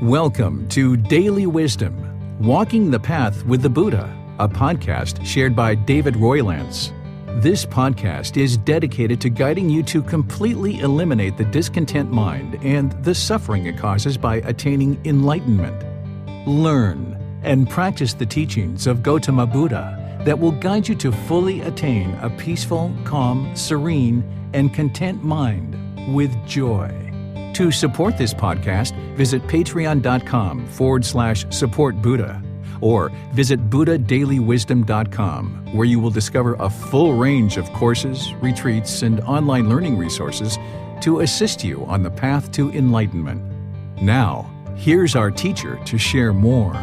Welcome to Daily Wisdom, Walking the Path with the Buddha, a podcast shared by David Roylance. This podcast is dedicated to guiding you to completely eliminate the discontent mind and the suffering it causes by attaining enlightenment. Learn and practice the teachings of Gautama Buddha that will guide you to fully attain a peaceful, calm, serene, and content mind with joy. To support this podcast, visit patreon.com/support Buddha or visit buddhadailywisdom.com, where you will discover a full range of courses, retreats, and online learning resources to assist you on the path to enlightenment. Now, here's our teacher to share more.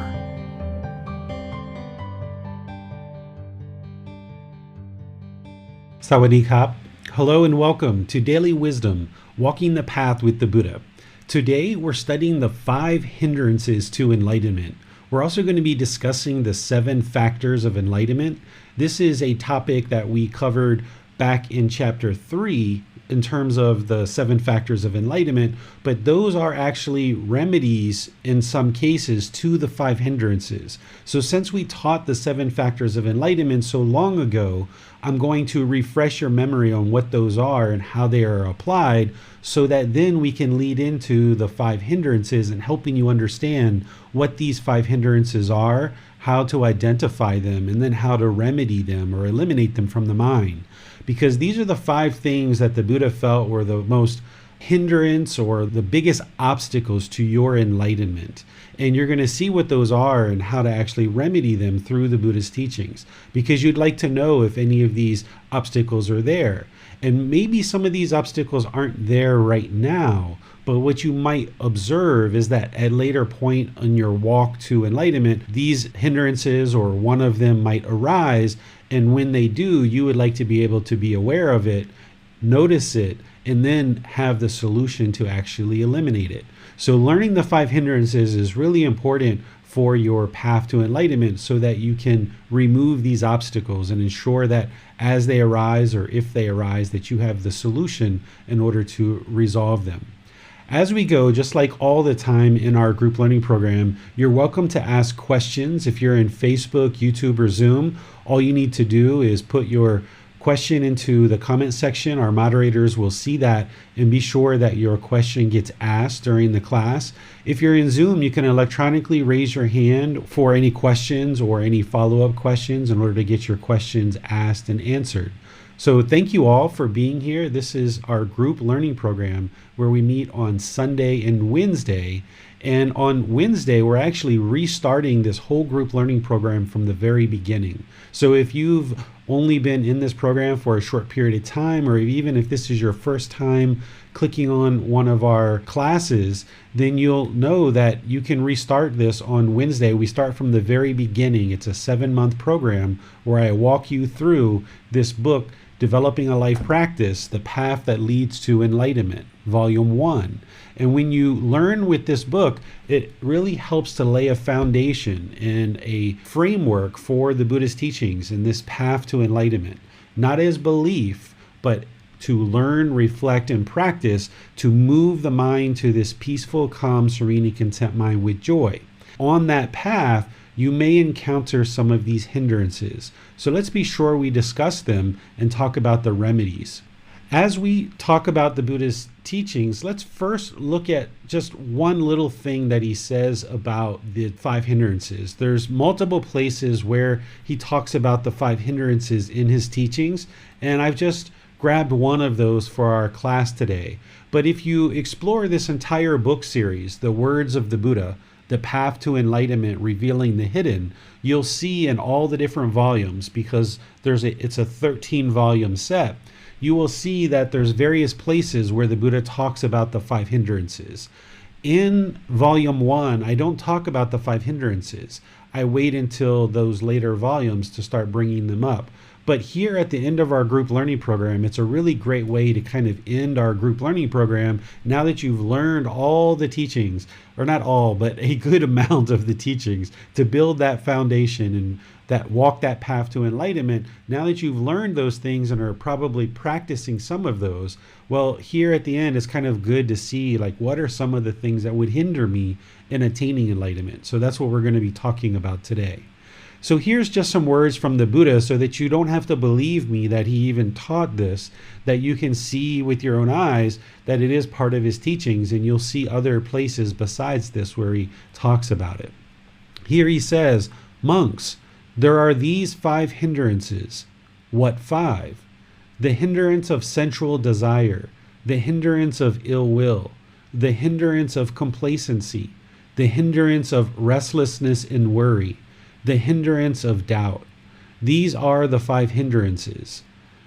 Sawadee Kap. Hello and welcome to Daily Wisdom, Walking the Path with the Buddha. Today we're studying the 5 hindrances to enlightenment. We're also going to be discussing the 7 factors of enlightenment. This is a topic that we covered back in chapter 3 in terms of the 7 factors of enlightenment, but those are actually remedies in some cases to the 5 hindrances. So since we taught the 7 factors of enlightenment so long ago, I'm going to refresh your memory on what those are and how they are applied, so that then we can lead into the 5 hindrances and helping you understand what these 5 hindrances are, how to identify them, and then how to remedy them or eliminate them from the mind. Because these are the 5 things that the Buddha felt were the most hindrance or the biggest obstacles to your enlightenment. And you're going to see what those are and how to actually remedy them through the Buddha's teachings, because you'd like to know if any of these obstacles are there. And maybe some of these obstacles aren't there right now, but what you might observe is that at a later point in your walk to enlightenment, these hindrances or one of them might arise. And when they do, you would like to be able to be aware of it, notice it, and then have the solution to actually eliminate it. So learning the 5 hindrances is really important for your path to enlightenment, so that you can remove these obstacles and ensure that as they arise, or if they arise, that you have the solution in order to resolve them. As we go, just like all the time in our group learning program, you're welcome to ask questions. If you're in Facebook, YouTube, or Zoom, all you need to do is put your question into the comment section. Our moderators will see that and be sure that your question gets asked during the class. If you're in Zoom, you can electronically raise your hand for any questions or any follow-up questions in order to get your questions asked and answered. So thank you all for being here. This is our group learning program where we meet on Sunday and Wednesday. And on Wednesday, we're actually restarting this whole group learning program from the very beginning. So if you've only been in this program for a short period of time, or even if this is your first time clicking on one of our classes, then you'll know that you can restart this on Wednesday. We start from the very beginning. It's a 7-month program where I walk you through this book, Developing a Life Practice, The Path That Leads to Enlightenment, Volume 1. And when you learn with this book, it really helps to lay a foundation and a framework for the Buddhist teachings in this path to enlightenment, not as belief, but to learn, reflect, and practice to move the mind to this peaceful, calm, serene, and content mind with joy. On that path, you may encounter some of these hindrances. So let's be sure we discuss them and talk about the remedies. As we talk about the Buddha's teachings, let's first look at just one little thing that he says about the 5 hindrances. There's multiple places where he talks about the 5 hindrances in his teachings, and I've just grabbed one of those for our class today. But if you explore this entire book series, The Words of the Buddha, The Path to Enlightenment, Revealing the Hidden, you'll see in all the different volumes, because it's a 13-volume set, you will see that there's various places where the Buddha talks about the 5 hindrances. In Volume 1, I don't talk about the 5 hindrances. I wait until those later volumes to start bringing them up. But here at the end of our group learning program, it's a really great way to kind of end our group learning program now that you've learned all the teachings, or not all, but a good amount of the teachings to build that foundation and that walk that path to enlightenment. Now that you've learned those things and are probably practicing some of those, well, here at the end, it's kind of good to see like what are some of the things that would hinder me in attaining enlightenment. So that's what we're going to be talking about today. So here's just some words from the Buddha so that you don't have to believe me that he even taught this, that you can see with your own eyes that it is part of his teachings, and you'll see other places besides this where he talks about it. Here he says, monks, there are these 5 hindrances. What 5? The hindrance of sensual desire, the hindrance of ill will, the hindrance of complacency, the hindrance of restlessness and worry, the hindrance of doubt. These are the 5 hindrances.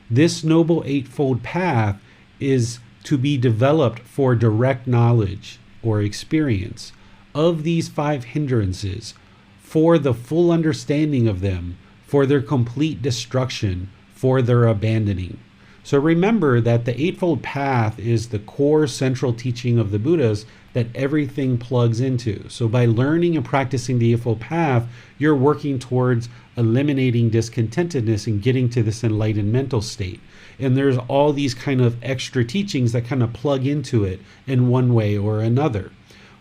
This Noble Eightfold Path is to be developed for direct knowledge or experience of these 5 hindrances, for the full understanding of them, for their complete destruction, for their abandoning. So remember that the Eightfold Path is the core central teaching of the Buddhas that everything plugs into. So by learning and practicing the Eightfold Path, you're working towards eliminating discontentedness and getting to this enlightened mental state. And there's all these kind of extra teachings that kind of plug into it in one way or another.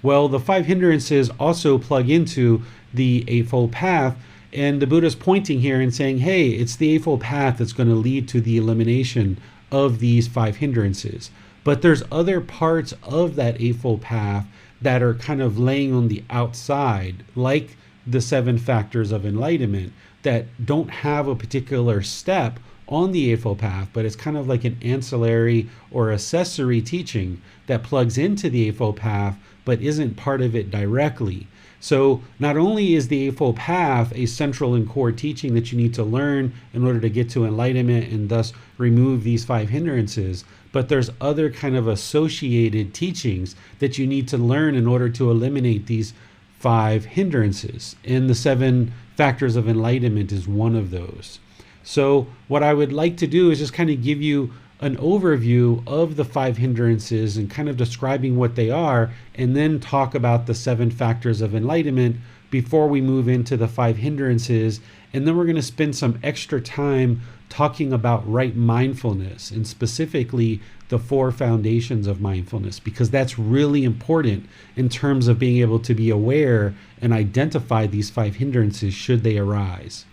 Well, the 5 hindrances also plug into the Eightfold Path, and the Buddha's pointing here and saying, hey, it's the Eightfold Path that's going to lead to the elimination of these 5 hindrances. But there's other parts of that Eightfold Path that are kind of laying on the outside, like the 7 Factors of Enlightenment, that don't have a particular step on the Eightfold Path, but it's kind of like an ancillary or accessory teaching that plugs into the Eightfold Path, but isn't part of it directly. So not only is the Eightfold Path a central and core teaching that you need to learn in order to get to enlightenment and thus remove these 5 hindrances, but there's other kind of associated teachings that you need to learn in order to eliminate these 5 hindrances. And the 7 Factors of Enlightenment is one of those. So what I would like to do is just kind of give you an overview of the 5 hindrances and kind of describing what they are, and then talk about the 7 Factors of Enlightenment before we move into the 5 hindrances. And then we're going to spend some extra time talking about right mindfulness, and specifically the 4 foundations of mindfulness, because that's really important in terms of being able to be aware and identify these 5 hindrances should they arise.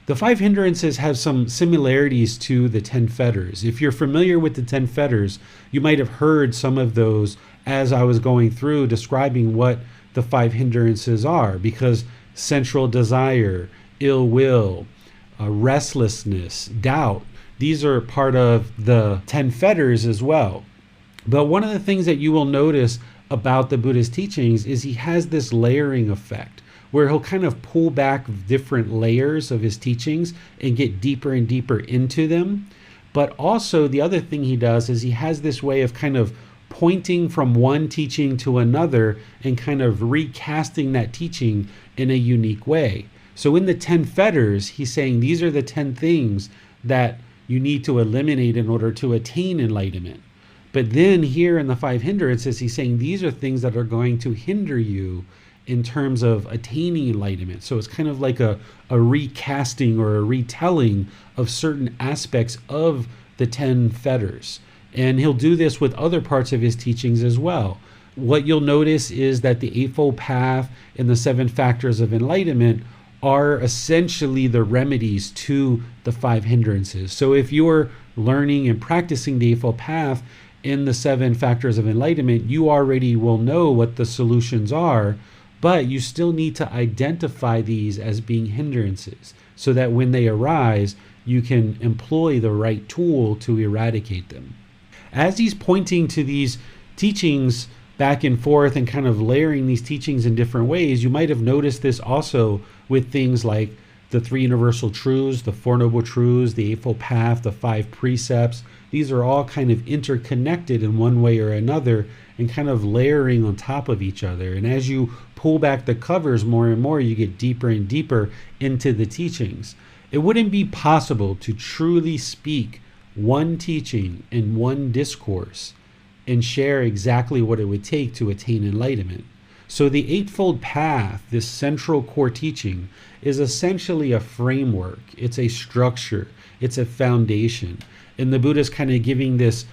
The 5 hindrances have some similarities to the 10 fetters. If you're familiar with the 10 fetters, you might have heard some of those as I was going through describing what the 5 hindrances are, because sensual desire, ill will, restlessness, doubt, these are part of the 10 fetters as well. But one of the things that you will notice about the Buddha's teachings is he has this layering effect, where he'll kind of pull back different layers of his teachings and get deeper and deeper into them. But also the other thing he does is he has this way of kind of pointing from one teaching to another and kind of recasting that teaching in a unique way. So in the 10 fetters, he's saying these are the 10 things that you need to eliminate in order to attain enlightenment. But then here in the 5 hindrances, he's saying these are things that are going to hinder you in terms of attaining enlightenment. So it's kind of like a recasting or a retelling of certain aspects of the 10 fetters. And he'll do this with other parts of his teachings as well. What you'll notice is that the Eightfold Path and the 7 Factors of Enlightenment are essentially the remedies to the 5 hindrances. So if you're learning and practicing the Eightfold Path in the 7 Factors of Enlightenment, you already will know what the solutions are, but you still need to identify these as being hindrances so that when they arise, you can employ the right tool to eradicate them. As he's pointing to these teachings back and forth and kind of layering these teachings in different ways, you might have noticed this also with things like the 3 Universal Truths, the 4 Noble Truths, the Eightfold Path, the 5 Precepts. These are all kind of interconnected in one way or another and kind of layering on top of each other. And as you pull back the covers more and more, you get deeper and deeper into the teachings. It wouldn't be possible to truly speak one teaching in one discourse and share exactly what it would take to attain enlightenment. So the Eightfold Path, this central core teaching, is essentially a framework. It's a structure. It's a foundation. And the Buddha is kind of giving this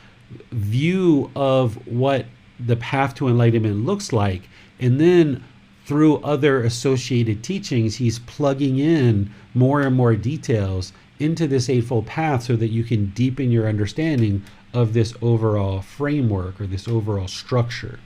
view of what the path to enlightenment looks like. And then through other associated teachings, he's plugging in more and more details into this Eightfold Path so that you can deepen your understanding of this overall framework or this overall structure.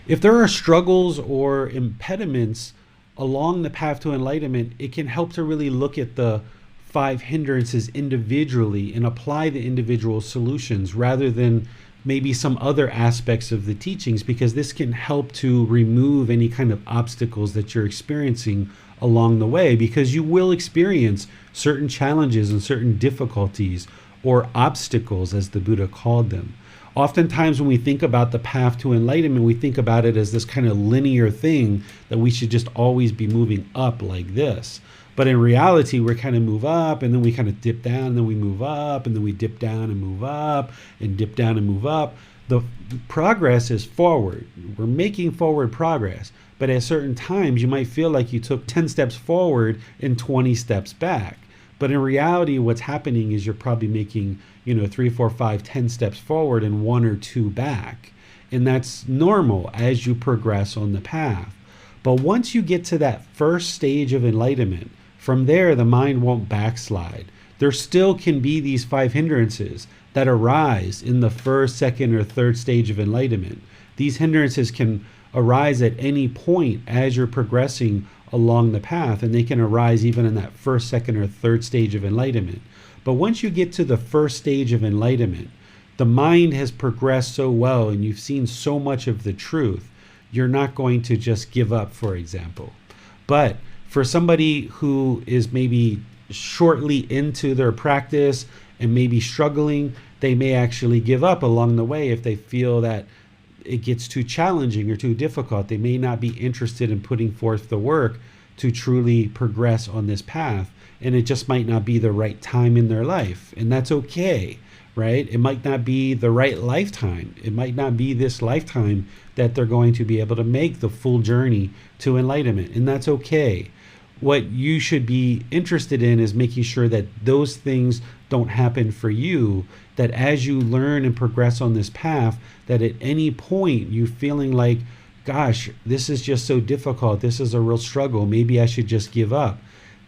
If there are struggles or impediments along the path to enlightenment, it can help to really look at the five hindrances individually and apply the individual solutions rather than maybe some other aspects of the teachings, because this can help to remove any kind of obstacles that you're experiencing along the way, because you will experience certain challenges and certain difficulties or obstacles, as the Buddha called them. Oftentimes when we think about the path to enlightenment, we think about it as this kind of linear thing that we should just always be moving up like this. But in reality, we kind of move up and then we kind of dip down, and then we move up and then we dip down and move up and dip down and move up. The progress is forward. We're making forward progress. But at certain times, you might feel like you took 10 steps forward and 20 steps back. But in reality, what's happening is you're probably making, 3, 4, 5, 10 steps forward and 1 or 2 back. And that's normal as you progress on the path. But once you get to that first stage of enlightenment, from there, the mind won't backslide. There still can be these five hindrances that arise in the first, second, or third stage of enlightenment. These hindrances can arise at any point as you're progressing along the path, and they can arise even in that first, second, or third stage of enlightenment. But once you get to the first stage of enlightenment, the mind has progressed so well and you've seen so much of the truth, you're not going to just give up, for example. But for somebody who is maybe shortly into their practice and maybe struggling, they may actually give up along the way if they feel that it gets too challenging or too difficult. They may not be interested in putting forth the work to truly progress on this path, and it just might not be the right time in their life, and that's okay, right? It might not be the right lifetime. It might not be this lifetime that they're going to be able to make the full journey to enlightenment, and that's okay. What you should be interested in is making sure that those things don't happen for you, that as you learn and progress on this path, that at any point you feeling like, gosh, this is just so difficult, this is a real struggle, maybe I should just give up.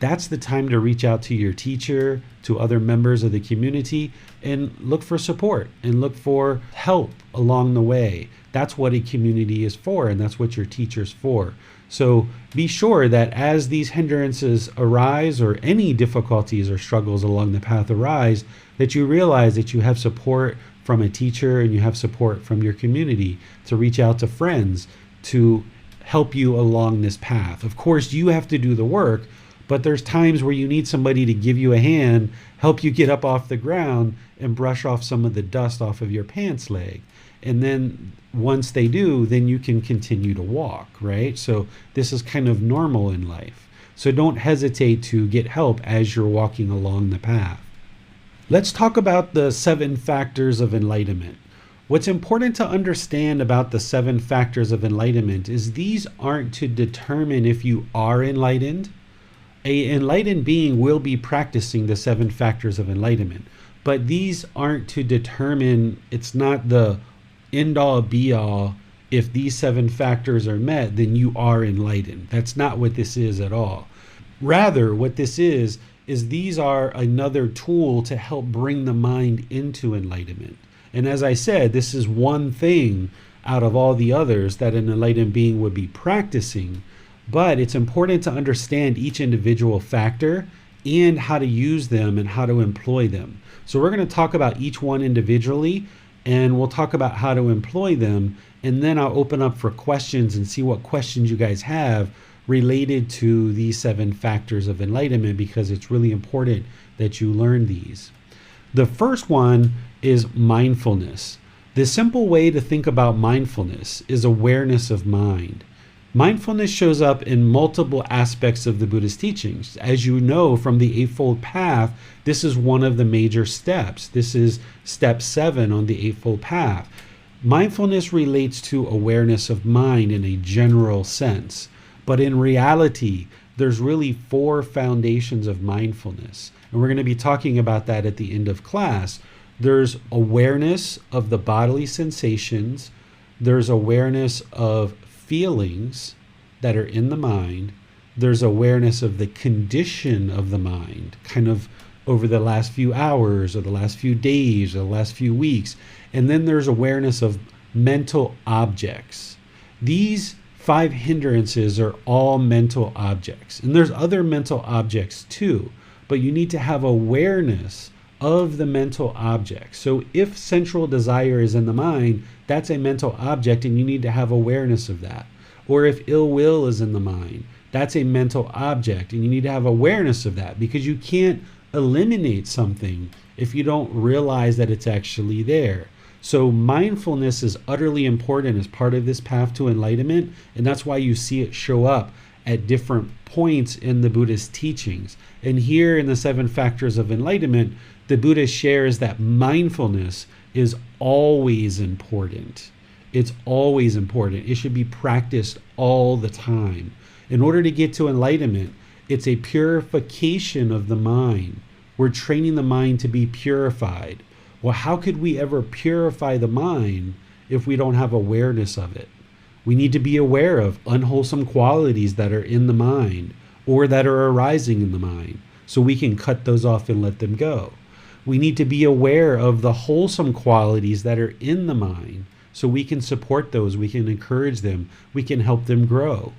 That's the time to reach out to your teacher, to other members of the community, and look for support and look for help along the way. That's what a community is for, and that's what your teacher's for. So be sure that as these hindrances arise, or any difficulties or struggles along the path arise, that you realize that you have support from a teacher and you have support from your community, to reach out to friends to help you along this path. Of course, you have to do the work, but there's times where you need somebody to give you a hand, help you get up off the ground and brush off some of the dust off of your pants leg. And then once they do, then you can continue to walk, right? So this is kind of normal in life. So don't hesitate to get help as you're walking along the path. Let's talk about the 7 factors of enlightenment. What's important to understand about the 7 factors of enlightenment is these aren't to determine if you are enlightened. An enlightened being will be practicing the 7 factors of enlightenment, but these aren't to determine, it's not the end all be all. If these 7 factors are met, then you are enlightened. That's not what this is at all. Rather, what this is these are another tool to help bring the mind into enlightenment. And as I said, this is one thing out of all the others that an enlightened being would be practicing, but it's important to understand each individual factor and how to use them and how to employ them. So we're going to talk about each one individually, and we'll talk about how to employ them, and then I'll open up for questions and see what questions you guys have related to these 7 factors of enlightenment, because it's really important that you learn these. The first one is mindfulness. The simple way to think about mindfulness is awareness of mind. Mindfulness shows up in multiple aspects of the Buddhist teachings. As you know from the Eightfold Path, this is one of the major steps. This is step 7 on the Eightfold Path. Mindfulness relates to awareness of mind in a general sense, but in reality, there's really 4 foundations of mindfulness. And we're going to be talking about that at the end of class. There's awareness of the bodily sensations. There's awareness of feelings that are in the mind. There's awareness of the condition of the mind, kind of over the last few hours or the last few days or the last few weeks. And then there's awareness of mental objects. These 5 hindrances are all mental objects. And there's other mental objects too, but you need to have awareness of the mental object. So if sensual desire is in the mind, that's a mental object and you need to have awareness of that. Or if ill will is in the mind, that's a mental object and you need to have awareness of that, because you can't eliminate something if you don't realize that it's actually there. So mindfulness is utterly important as part of this path to enlightenment, and that's why you see it show up at different points in the Buddhist teachings. And here in the 7 Factors of Enlightenment, the Buddha shares that mindfulness is always important. It's always important. It should be practiced all the time. In order to get to enlightenment, it's a purification of the mind. We're training the mind to be purified. Well, how could we ever purify the mind if we don't have awareness of it? We need to be aware of unwholesome qualities that are in the mind or that are arising in the mind, so we can cut those off and let them go. We need to be aware of the wholesome qualities that are in the mind, so we can support those, we can encourage them, we can help them grow.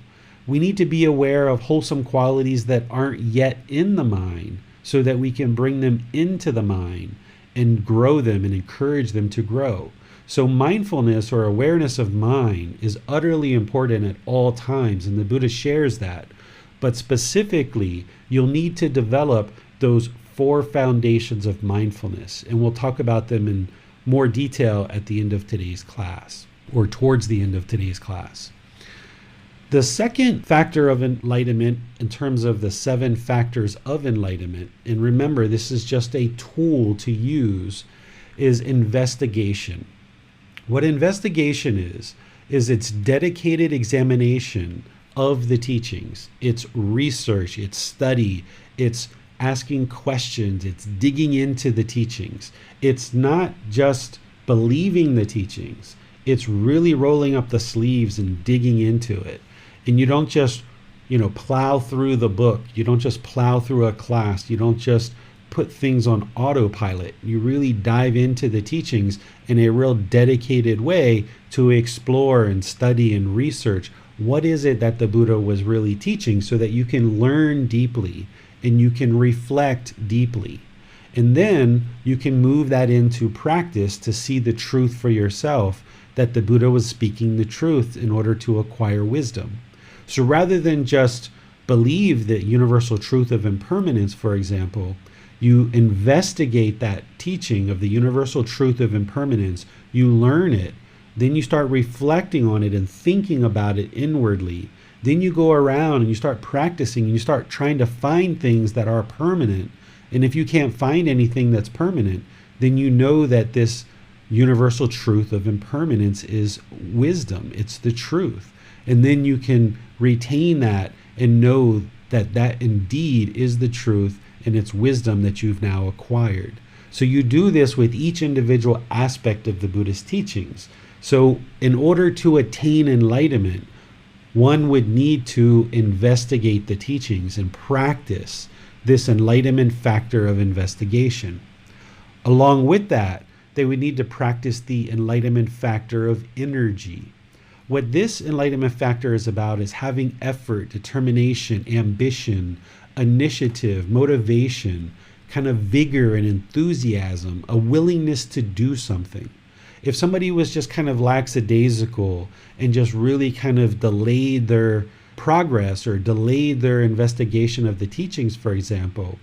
We need to be aware of wholesome qualities that aren't yet in the mind, so that we can bring them into the mind and grow them and encourage them to grow. So mindfulness or awareness of mind is utterly important at all times, and the Buddha shares that. But specifically, you'll need to develop those 4 foundations of mindfulness, and we'll talk about them in more detail at the end of today's class, or towards the end of today's class. The second factor of enlightenment in terms of the 7 factors of enlightenment, and remember this is just a tool to use, is investigation. What investigation is it's dedicated examination of the teachings. It's research, it's study, it's asking questions, it's digging into the teachings. It's not just believing the teachings, it's really rolling up the sleeves and digging into it. And you don't just, plow through the book. You don't just plow through a class. You don't just put things on autopilot. You really dive into the teachings in a real dedicated way to explore and study and research what is it that the Buddha was really teaching, so that you can learn deeply and you can reflect deeply. And then you can move that into practice to see the truth for yourself, that the Buddha was speaking the truth in order to acquire wisdom. So rather than just believe the universal truth of impermanence, for example, you investigate that teaching of the universal truth of impermanence, you learn it, then you start reflecting on it and thinking about it inwardly. Then you go around and you start practicing and you start trying to find things that are permanent. And if you can't find anything that's permanent, then you know that this universal truth of impermanence is wisdom. It's the truth. And then you can retain that and know that that indeed is the truth, and it's wisdom that you've now acquired. So you do this with each individual aspect of the Buddhist teachings. So in order to attain enlightenment, one would need to investigate the teachings and practice this enlightenment factor of investigation. Along with that, they would need to practice the enlightenment factor of energy. What this enlightenment factor is about is having effort, determination, ambition, initiative, motivation, kind of vigor and enthusiasm, a willingness to do something. If somebody was just kind of lackadaisical and just really kind of delayed their progress or delayed their investigation of the teachings, for example,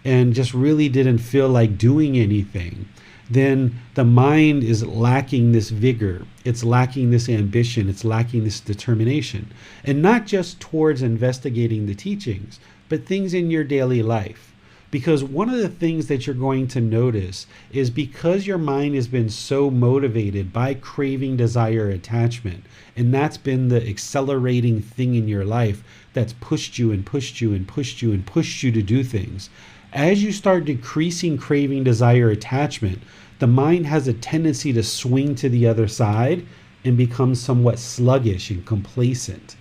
and just really didn't feel like doing anything, then the mind is lacking this vigor, it's lacking this ambition, it's lacking this determination. And not just towards investigating the teachings, but things in your daily life. Because one of the things that you're going to notice is because your mind has been so motivated by craving, desire, attachment, and that's been the accelerating thing in your life that's pushed you and pushed you and pushed you and pushed you to do things. As you start decreasing craving, desire, attachment, the mind has a tendency to swing to the other side and become somewhat sluggish and complacent.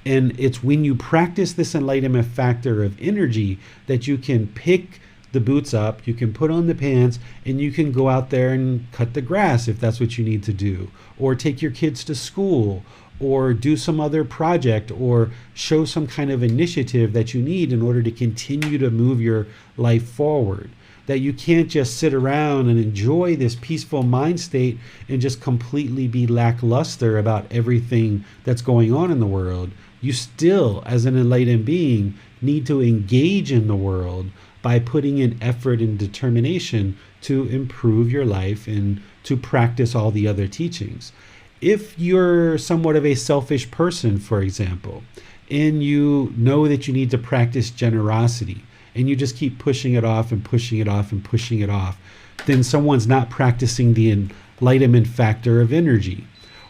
And it's when you practice this enlightenment factor of energy that you can pick the boots up, you can put on the pants, and you can go out there and cut the grass if that's what you need to do, or take your kids to school, or do some other project, or show some kind of initiative that you need in order to continue to move your life forward. That you can't just sit around and enjoy this peaceful mind state and just completely be lackluster about everything that's going on in the world. You still, as an enlightened being, need to engage in the world by putting in effort and determination to improve your life and to practice all the other teachings. If you're somewhat of a selfish person, for example, and you know that you need to practice generosity, and you just keep pushing it off and pushing it off and pushing it off, then someone's not practicing the enlightenment factor of energy.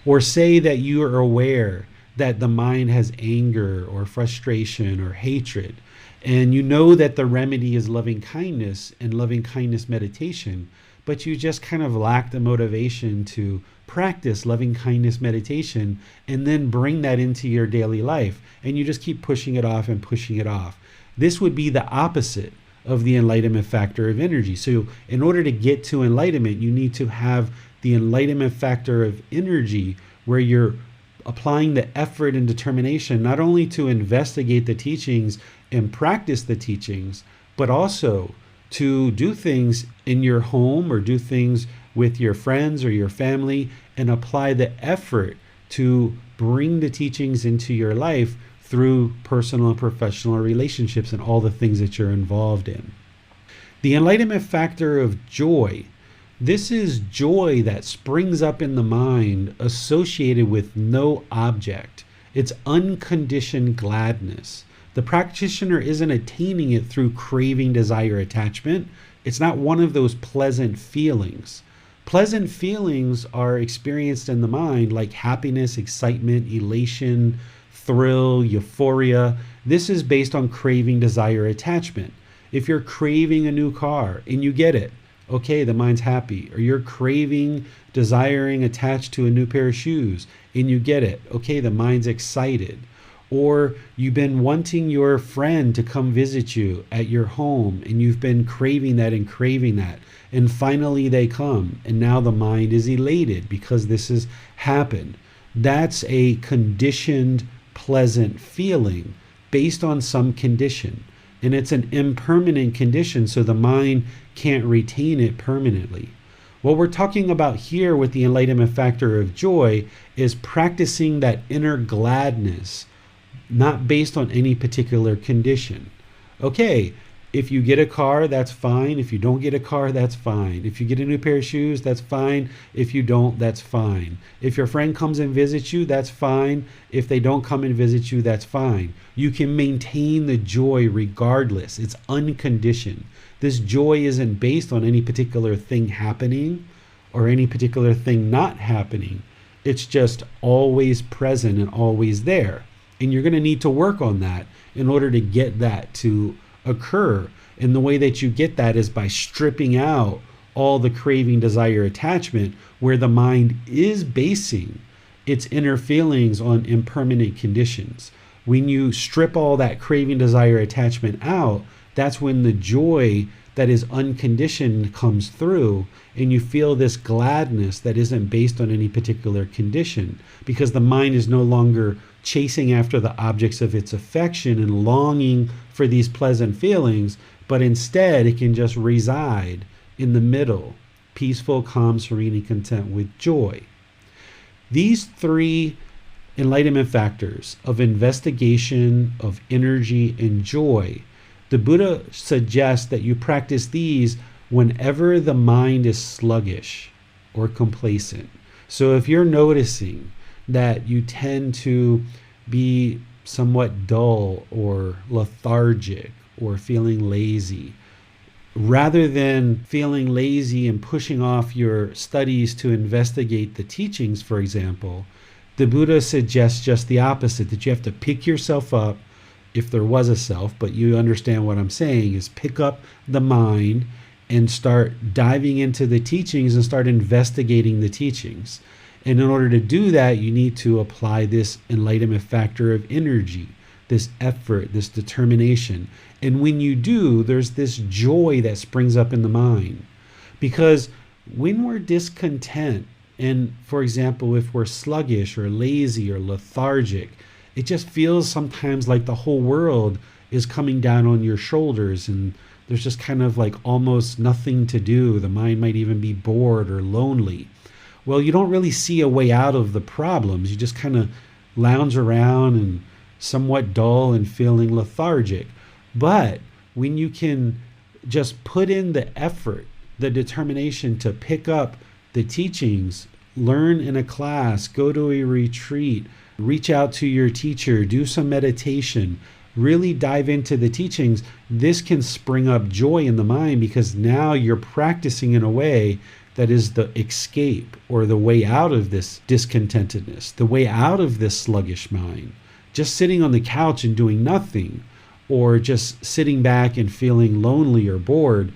Or say that you are aware that the mind has anger or frustration or hatred, and you know that the remedy is loving kindness and loving kindness meditation, but you just kind of lack the motivation to practice loving kindness meditation and then bring that into your daily life, and you just keep pushing it off and pushing it off. This would be the opposite of the enlightenment factor of energy. So in order to get to enlightenment, you need to have the enlightenment factor of energy where you're applying the effort and determination not only to investigate the teachings and practice the teachings, but also to do things in your home or do things with your friends or your family and apply the effort to bring the teachings into your life through personal and professional relationships and all the things that you're involved in. The enlightenment factor of joy. This is joy that springs up in the mind associated with no object. It's unconditioned gladness. The practitioner isn't attaining it through craving, desire, attachment. It's not one of those pleasant feelings. Pleasant feelings are experienced in the mind like happiness, excitement, elation, thrill, euphoria. This is based on craving, desire, attachment. If you're craving a new car and you get it, okay, the mind's happy. Or you're craving, desiring, attached to a new pair of shoes and you get it, okay, the mind's excited. Or you've been wanting your friend to come visit you at your home and you've been craving that and finally they come and now the mind is elated because this has happened. That's a conditioned pleasant feeling based on some condition, and it's an impermanent condition, so the mind can't retain it permanently. What we're talking about here with the enlightenment factor of joy is practicing that inner gladness, not based on any particular condition. Okay, if you get a car, that's fine. If you don't get a car, that's fine. If you get a new pair of shoes, that's fine. If you don't, that's fine. If your friend comes and visits you, that's fine. If they don't come and visit you, that's fine. You can maintain the joy regardless. It's unconditioned. This joy isn't based on any particular thing happening or any particular thing not happening. It's just always present and always there. And you're going to need to work on that in order to get that to occur. And the way that you get that is by stripping out all the craving, desire, attachment, where the mind is basing its inner feelings on impermanent conditions. When you strip all that craving, desire, attachment out, that's when the joy that is unconditioned comes through, and you feel this gladness that isn't based on any particular condition, because the mind is no longer chasing after the objects of its affection and longing for these pleasant feelings, but instead it can just reside in the middle, peaceful, calm, serene, and content with joy. These three enlightenment factors of investigation, of energy, and joy, the Buddha suggests that you practice these whenever the mind is sluggish or complacent. So if you're noticing that you tend to be somewhat dull or lethargic or feeling lazy, rather than feeling lazy and pushing off your studies to investigate the teachings, for example, the Buddha suggests just the opposite, that you have to pick yourself up, if there was a self, but you understand what I'm saying, is pick up the mind and start diving into the teachings and start investigating the teachings. And in order to do that, you need to apply this enlightenment factor of energy, this effort, this determination. And when you do, there's this joy that springs up in the mind. Because when we're discontent, and for example, if we're sluggish or lazy or lethargic, it just feels sometimes like the whole world is coming down on your shoulders and there's just kind of like almost nothing to do. The mind might even be bored or lonely. Well, you don't really see a way out of the problems. You just kind of lounge around and somewhat dull and feeling lethargic. But when you can just put in the effort, the determination to pick up the teachings, learn in a class, go to a retreat, reach out to your teacher, do some meditation, really dive into the teachings, this can spring up joy in the mind because now you're practicing in a way that is the escape or the way out of this discontentedness, the way out of this sluggish mind. Just sitting on the couch and doing nothing, or just sitting back and feeling lonely or bored,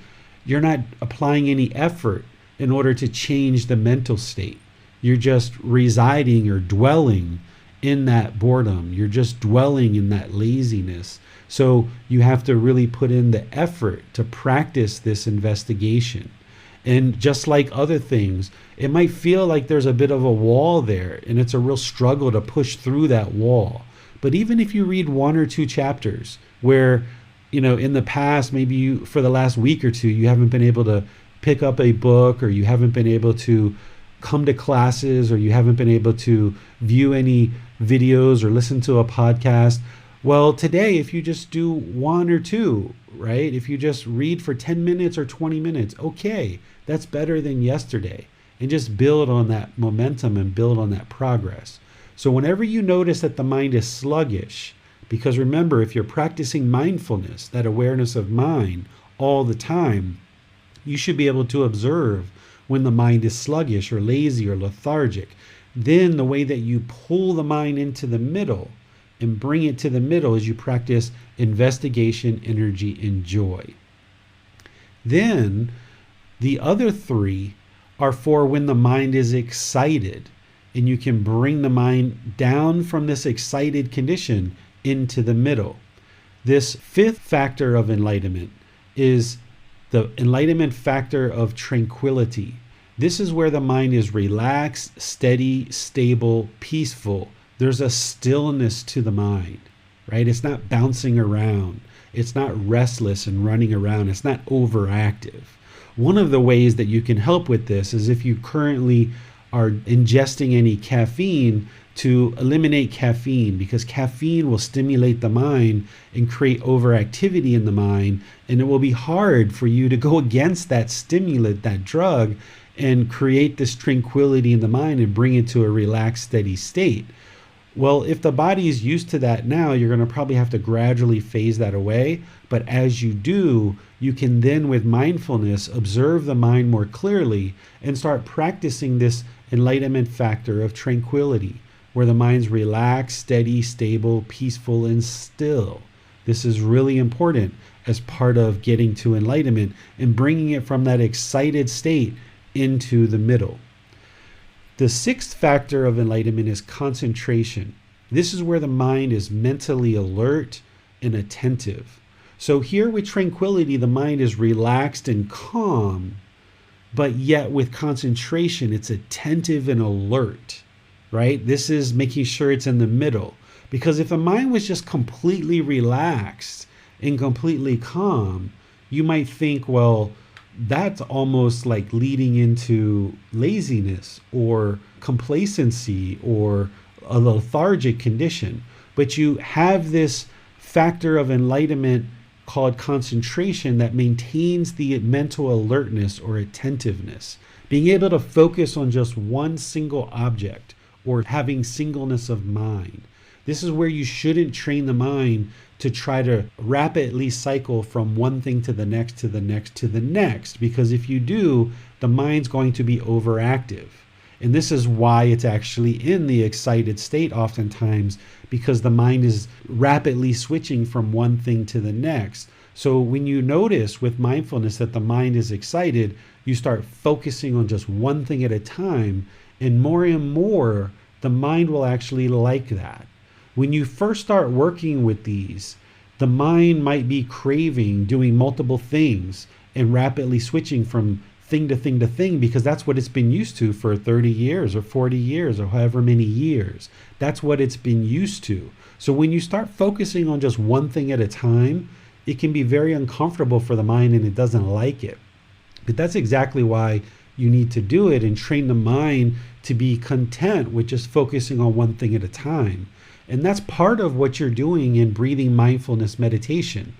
you're not applying any effort in order to change the mental state. You're just residing or dwelling in that boredom. You're just dwelling in that laziness. So you have to really put in the effort to practice this investigation. And just like other things, it might feel like there's a bit of a wall there and it's a real struggle to push through that wall. But even if you read 1 or 2 chapters where, in the past, maybe you, for the last week or two, you haven't been able to pick up a book, or you haven't been able to come to classes, or you haven't been able to view any videos or listen to a podcast. Well, today, if you just do 1 or 2, right? If you just read for 10 minutes or 20 minutes, okay, that's better than yesterday. And just build on that momentum and build on that progress. So whenever you notice that the mind is sluggish, because remember, if you're practicing mindfulness, that awareness of mind all the time, you should be able to observe when the mind is sluggish or lazy or lethargic. Then the way that you pull the mind into the middle and bring it to the middle is you practice investigation, energy, and joy. Then the other 3 are for when the mind is excited, and you can bring the mind down from this excited condition into the middle. This 5th factor of enlightenment is the enlightenment factor of tranquility. This is where the mind is relaxed, steady, stable, peaceful. There's a stillness to the mind, right? It's not bouncing around. It's not restless and running around. It's not overactive. One of the ways that you can help with this is if you currently are ingesting any caffeine, to eliminate caffeine, because caffeine will stimulate the mind and create overactivity in the mind, and it will be hard for you to go against that stimulant, that drug, and create this tranquility in the mind and bring it to a relaxed, steady state. Well, if the body is used to that now, you're going to probably have to gradually phase that away. But as you do, you can then, with mindfulness, observe the mind more clearly and start practicing this enlightenment factor of tranquility, where the mind's relaxed, steady, stable, peaceful, and still. This is really important as part of getting to enlightenment and bringing it from that excited state into the middle. The 6th factor of enlightenment is concentration. This is where the mind is mentally alert and attentive. So here with tranquility, the mind is relaxed and calm, but yet with concentration, it's attentive and alert, right? This is making sure it's in the middle. Because if the mind was just completely relaxed and completely calm, you might think, well, that's almost like leading into laziness or complacency or a lethargic condition. But you have this factor of enlightenment called concentration that maintains the mental alertness or attentiveness, being able to focus on just one single object or having singleness of mind. This is where you shouldn't train the mind to try to rapidly cycle from one thing to the next, to the next, to the next, because if you do, the mind's going to be overactive. And this is why it's actually in the excited state oftentimes, because the mind is rapidly switching from one thing to the next. So when you notice with mindfulness that the mind is excited, you start focusing on just one thing at a time, and more, the mind will actually like that. When you first start working with these, the mind might be craving doing multiple things and rapidly switching from thing to thing to thing, because that's what it's been used to for 30 years or 40 years or however many years. That's what it's been used to. So when you start focusing on just one thing at a time, it can be very uncomfortable for the mind and it doesn't like it. But that's exactly why you need to do it and train the mind to be content with just focusing on one thing at a time. And that's part of what you're doing in breathing mindfulness meditation.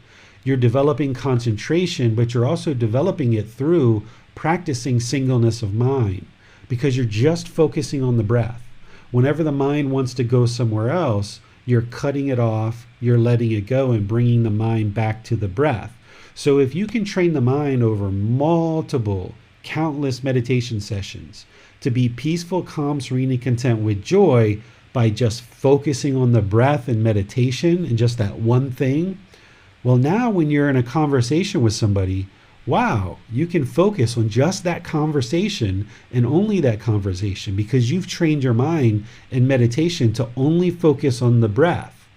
You're developing concentration, but you're also developing it through practicing singleness of mind, because you're just focusing on the breath. Whenever the mind wants to go somewhere else, you're cutting it off, you're letting it go and bringing the mind back to the breath. So if you can train the mind over multiple, countless meditation sessions to be peaceful, calm, serene, and content with joy by just focusing on the breath and meditation and just that one thing, well, now when you're in a conversation with somebody, wow, you can focus on just that conversation and only that conversation, because you've trained your mind in meditation to only focus on the breath.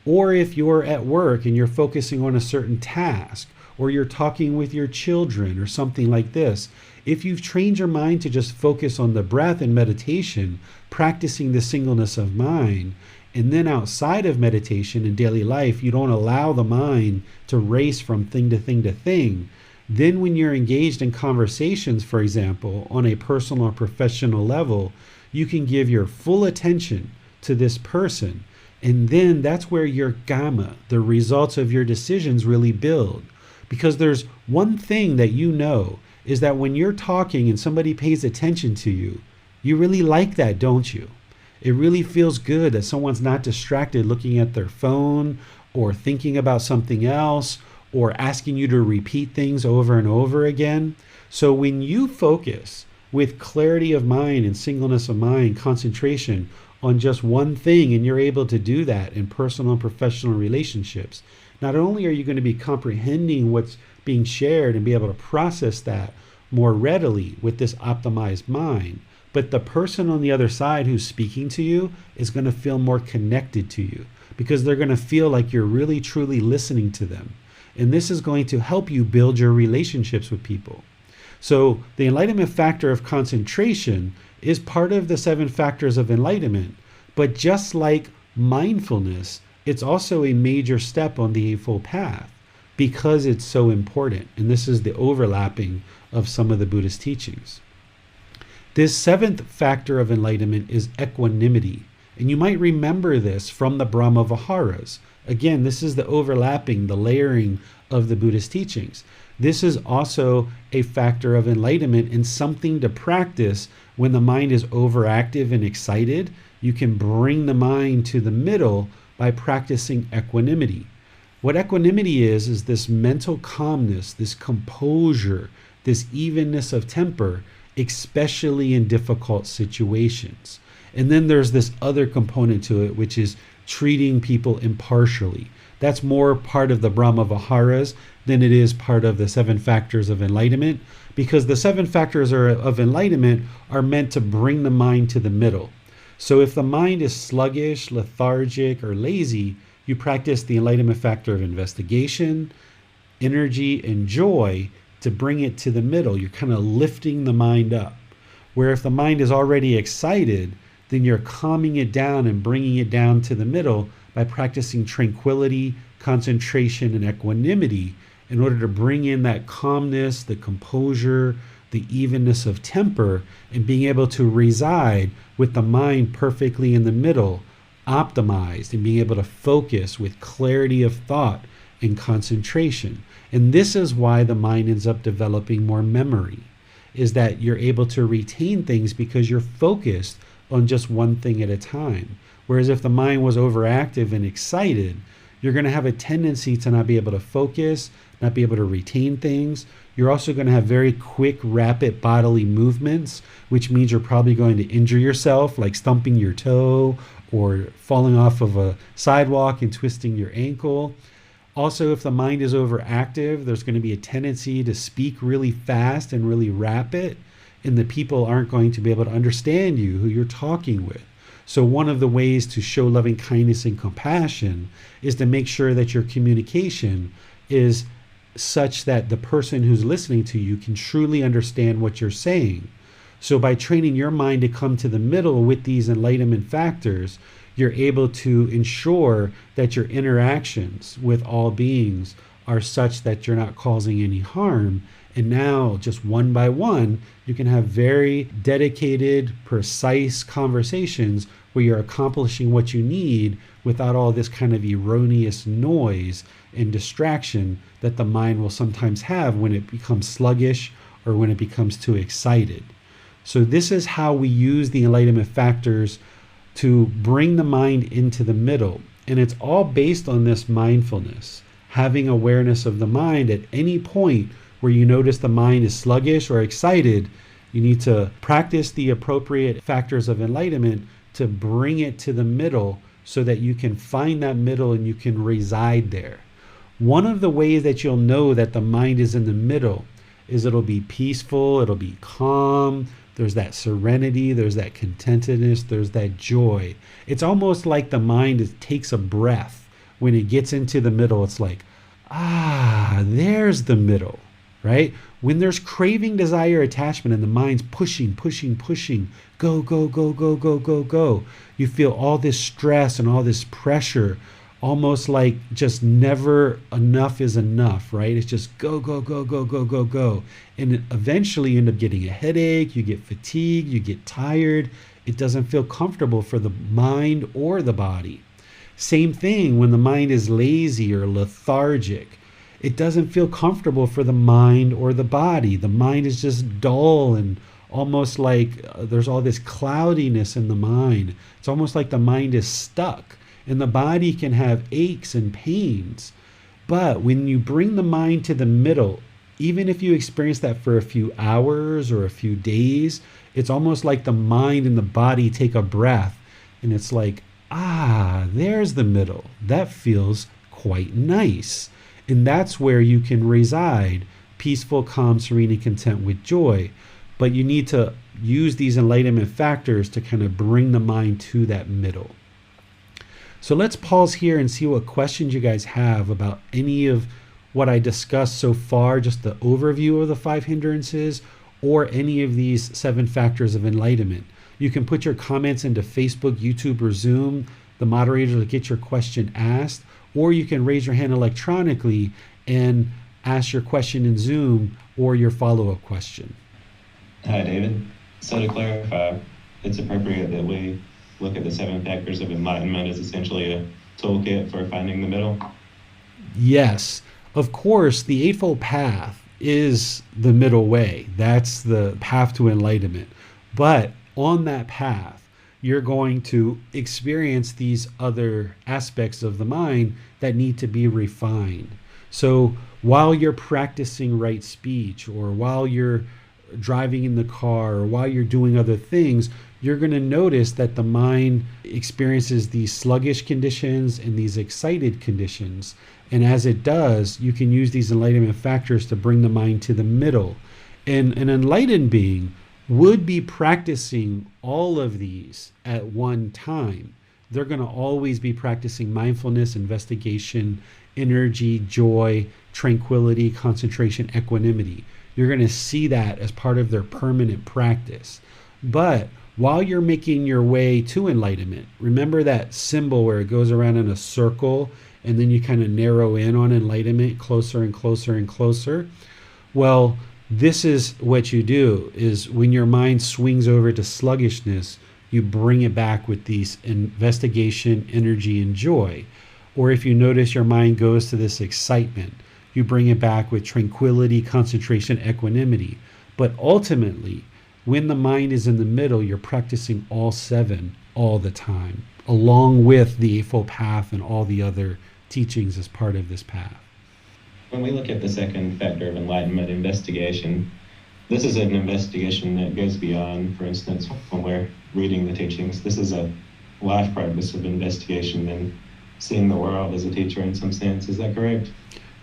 Or if you're at work and you're focusing on a certain task, or you're talking with your children or something like this, if you've trained your mind to just focus on the breath in meditation, practicing the singleness of mind, and then outside of meditation in daily life, you don't allow the mind to race from thing to thing to thing, then when you're engaged in conversations, for example, on a personal or professional level, you can give your full attention to this person. And then that's where your gamma, the results of your decisions, really build. Because there's one thing that you know is that when you're talking and somebody pays attention to you, you really like that, don't you? It really feels good that someone's not distracted looking at their phone or thinking about something else or asking you to repeat things over and over again. So when you focus with clarity of mind and singleness of mind, concentration on just one thing, and you're able to do that in personal and professional relationships, not only are you going to be comprehending what's being shared and be able to process that more readily with this optimized mind, but the person on the other side who's speaking to you is going to feel more connected to you, because they're going to feel like you're really truly listening to them. And this is going to help you build your relationships with people. So the enlightenment factor of concentration is part of the 7 factors of enlightenment. But just like mindfulness, it's also a major step on the Eightfold Path because it's so important. And this is the overlapping of some of the Buddhist teachings. This 7th factor of enlightenment is equanimity. And you might remember this from the Brahma Viharas. Again, this is the overlapping, the layering of the Buddhist teachings. This is also a factor of enlightenment and something to practice when the mind is overactive and excited. You can bring the mind to the middle by practicing equanimity. What equanimity is this mental calmness, this composure, this evenness of temper, especially in difficult situations. And then there's this other component to it, which is treating people impartially. That's more part of the Brahma Viharas than it is part of the 7 factors of enlightenment, because the 7 factors of enlightenment are meant to bring the mind to the middle. So if the mind is sluggish, lethargic, or lazy, you practice the enlightenment factor of investigation, energy, and joy to bring it to the middle. You're kind of lifting the mind up. Where if the mind is already excited, then you're calming it down and bringing it down to the middle by practicing tranquility, concentration, and equanimity in order to bring in that calmness, the composure, the evenness of temper, and being able to reside with the mind perfectly in the middle, optimized, and being able to focus with clarity of thought and concentration. And this is why the mind ends up developing more memory, is that you're able to retain things because you're focused on just one thing at a time. Whereas if the mind was overactive and excited, you're going to have a tendency to not be able to focus, not be able to retain things. You're also going to have very quick, rapid bodily movements, which means you're probably going to injure yourself, like stumping your toe or falling off of a sidewalk and twisting your ankle. Also, if the mind is overactive, there's going to be a tendency to speak really fast and really rapid, and the people aren't going to be able to understand you who you're talking with. So one of the ways to show loving kindness and compassion is to make sure that your communication is such that the person who's listening to you can truly understand what you're saying. So by training your mind to come to the middle with these enlightenment factors, you're able to ensure that your interactions with all beings are such that you're not causing any harm. And now, just one by one, you can have very dedicated, precise conversations where you're accomplishing what you need without all this kind of erroneous noise and distraction that the mind will sometimes have when it becomes sluggish or when it becomes too excited. So this is how we use the enlightenment factors to bring the mind into the middle. And it's all based on this mindfulness, having awareness of the mind at any point where you notice the mind is sluggish or excited. You need to practice the appropriate factors of enlightenment to bring it to the middle so that you can find that middle and you can reside there. One of the ways that you'll know that the mind is in the middle is it'll be peaceful, it'll be calm, there's that serenity, there's that contentedness, there's that joy. It's almost like the mind takes a breath. When it gets into the middle, it's like, there's the middle, right? When there's craving, desire, attachment, and the mind's pushing, go, go, go, go, go, go, go. You feel all this stress and all this pressure, almost like just never enough is enough, right? It's just go, go, go, go, go, go, go. And eventually you end up getting a headache, you get fatigued, you get tired. It doesn't feel comfortable for the mind or the body. Same thing when the mind is lazy or lethargic. It doesn't feel comfortable for the mind or the body. The mind is just dull and almost like there's all this cloudiness in the mind. It's almost like the mind is stuck. And the body can have aches and pains. But when you bring the mind to the middle, even if you experience that for a few hours or a few days, it's almost like the mind and the body take a breath. And it's like, there's the middle. That feels quite nice. And that's where you can reside, peaceful, calm, serene, and content with joy. But you need to use these enlightenment factors to kind of bring the mind to that middle. So let's pause here and see what questions you guys have about any of what I discussed so far, just the overview of the 5 hindrances, or any of these 7 factors of enlightenment. You can put your comments into Facebook, YouTube, or Zoom. The moderator will get your question asked, or you can raise your hand electronically and ask your question in Zoom or your follow-up question. Hi, David. So to clarify, it's appropriate that we look at the 7 factors of enlightenment as essentially a toolkit for finding the middle? Yes. Of course, the Eightfold Path is the middle way. That's the path to enlightenment. But on that path, you're going to experience these other aspects of the mind that need to be refined. So while you're practicing right speech, or while you're driving in the car, or while you're doing other things, you're going to notice that the mind experiences these sluggish conditions and these excited conditions. And as it does, you can use these enlightenment factors to bring the mind to the middle. And an enlightened being would be practicing all of these at one time. They're going to always be practicing mindfulness, investigation, energy, joy, tranquility, concentration, equanimity. You're going to see that as part of their permanent practice. But while you're making your way to enlightenment, remember that symbol where it goes around in a circle and then you kind of narrow in on enlightenment closer and closer and closer? Well, this is what you do, is when your mind swings over to sluggishness, you bring it back with these investigation, energy, and joy. Or if you notice your mind goes to this excitement, you bring it back with tranquility, concentration, equanimity. But ultimately, when the mind is in the middle, you're practicing all seven all the time, along with the Eightfold Path and all the other teachings as part of this path. When we look at the second factor of enlightenment, investigation, this is an investigation that goes beyond, for instance, when we're reading the teachings. This is a life practice of investigation and seeing the world as a teacher in some sense. Is that correct?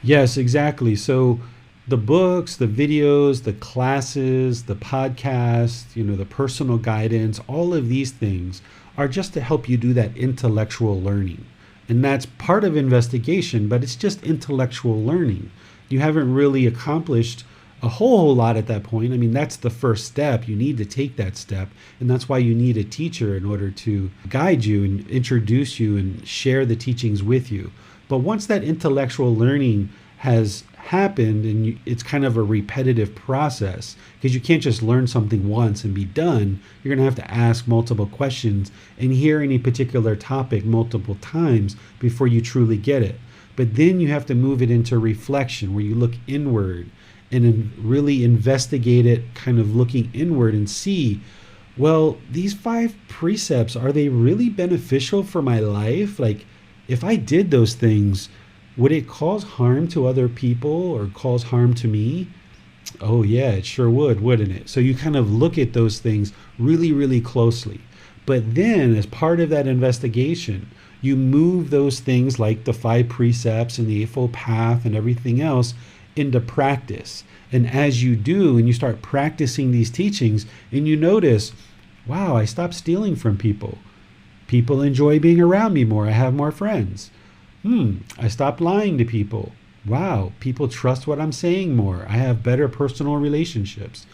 Yes, exactly. So the books, the videos, the classes, the podcasts, the personal guidance, all of these things are just to help you do that intellectual learning. And that's part of investigation, but it's just intellectual learning. You haven't really accomplished a whole lot at that point. I mean, that's the first step. You need to take that step. And that's why you need a teacher in order to guide you and introduce you and share the teachings with you. But once that intellectual learning has happened, and it's kind of a repetitive process, because you can't just learn something once and be done. You're going to have to ask multiple questions and hear any particular topic multiple times before you truly get it. But then you have to move it into reflection, where you look inward and really investigate it, kind of looking inward and see, well, these 5 precepts, are they really beneficial for my life? Like, if I did those things, would it cause harm to other people or cause harm to me? Oh yeah, it sure would, wouldn't it? So you kind of look at those things really, really closely. But then as part of that investigation, you move those things like the 5 precepts and the Eightfold Path and everything else into practice. And as you do, and you start practicing these teachings, and you notice, wow, I stopped stealing from people. People enjoy being around me more. I have more friends. I stopped lying to people. Wow, people trust what I'm saying more. I have better personal relationships.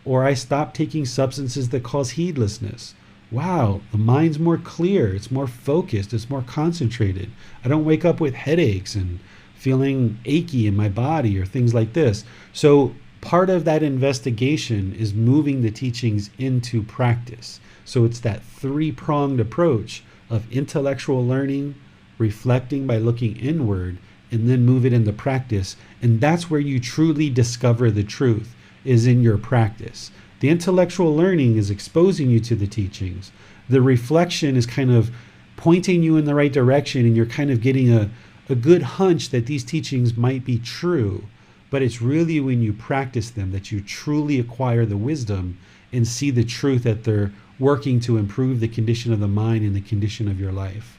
Or I stopped taking substances that cause heedlessness. Wow, the mind's more clear. It's more focused. It's more concentrated. I don't wake up with headaches and feeling achy in my body or things like this. So part of that investigation is moving the teachings into practice. So it's that 3-pronged approach of intellectual learning, reflecting by looking inward, and then move it into practice. And that's where you truly discover the truth, is in your practice. The intellectual learning is exposing you to the teachings. The reflection is kind of pointing you in the right direction, and you're kind of getting a good hunch that these teachings might be true. But it's really when you practice them that you truly acquire the wisdom and see the truth, that they're working to improve the condition of the mind and the condition of your life.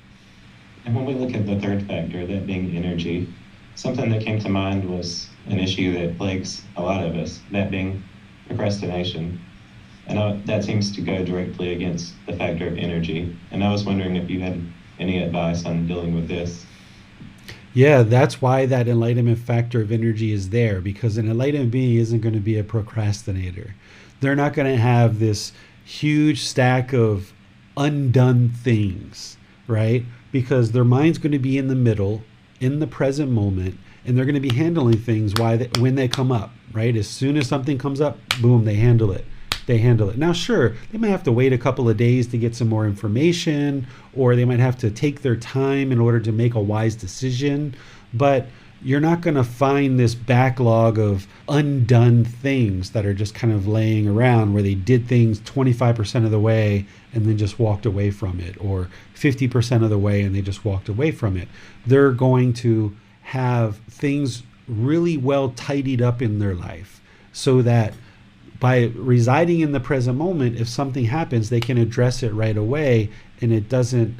And when we look at the third factor, that being energy, something that came to mind was an issue that plagues a lot of us, that being procrastination. And that seems to go directly against the factor of energy. And I was wondering if you had any advice on dealing with this. Yeah, that's why that enlightenment factor of energy is there, because an enlightened being isn't going to be a procrastinator. They're not going to have this huge stack of undone things, right? Because their mind's going to be in the middle, in the present moment, and they're going to be handling things when they come up, right? As soon as something comes up, boom, they handle it. Now, sure, they might have to wait a couple of days to get some more information, or they might have to take their time in order to make a wise decision, but you're not going to find this backlog of undone things that are just kind of laying around, where they did things 25% of the way and then just walked away from it, or 50% of the way and they just walked away from it. They're going to have things really well tidied up in their life, so that by residing in the present moment, if something happens, they can address it right away, and it doesn't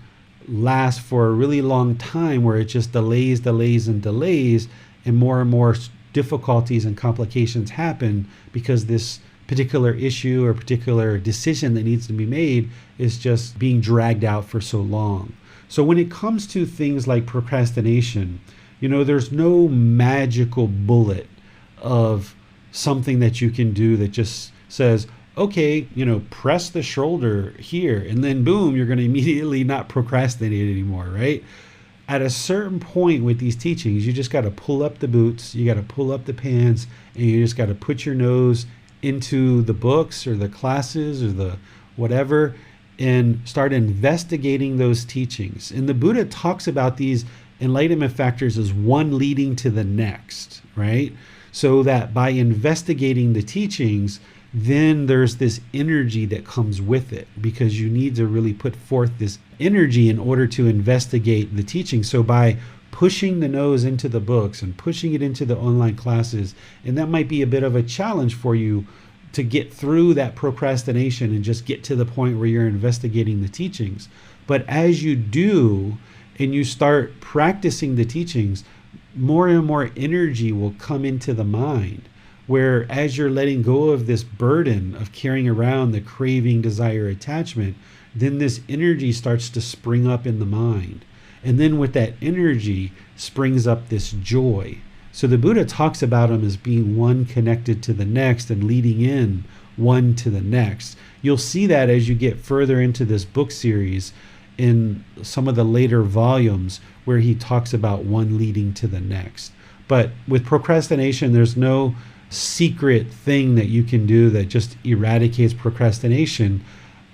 last for a really long time where it just delays, and more difficulties and complications happen because this particular issue or particular decision that needs to be made is just being dragged out for so long. So when it comes to things like procrastination, there's no magical bullet of something that you can do that just says, okay, press the shoulder here, and then boom, you're going to immediately not procrastinate anymore, right? At a certain point with these teachings, you just got to pull up the boots, you got to pull up the pants, and you just got to put your nose into the books or the classes or the whatever, and start investigating those teachings. And the Buddha talks about these enlightenment factors is one leading to the next, right? So that by investigating the teachings, then there's this energy that comes with it, because you need to really put forth this energy in order to investigate the teaching. So by pushing the nose into the books and pushing it into the online classes, and that might be a bit of a challenge for you to get through that procrastination and just get to the point where you're investigating the teachings. But as you do and you start practicing the teachings, more and more energy will come into the mind, where as you're letting go of this burden of carrying around the craving, desire, attachment, then this energy starts to spring up in the mind. And then with that energy springs up this joy. So the Buddha talks about them as being one connected to the next and leading in one to the next. You'll see that as you get further into this book series in some of the later volumes where he talks about one leading to the next. But with procrastination, there's no secret thing that you can do that just eradicates procrastination.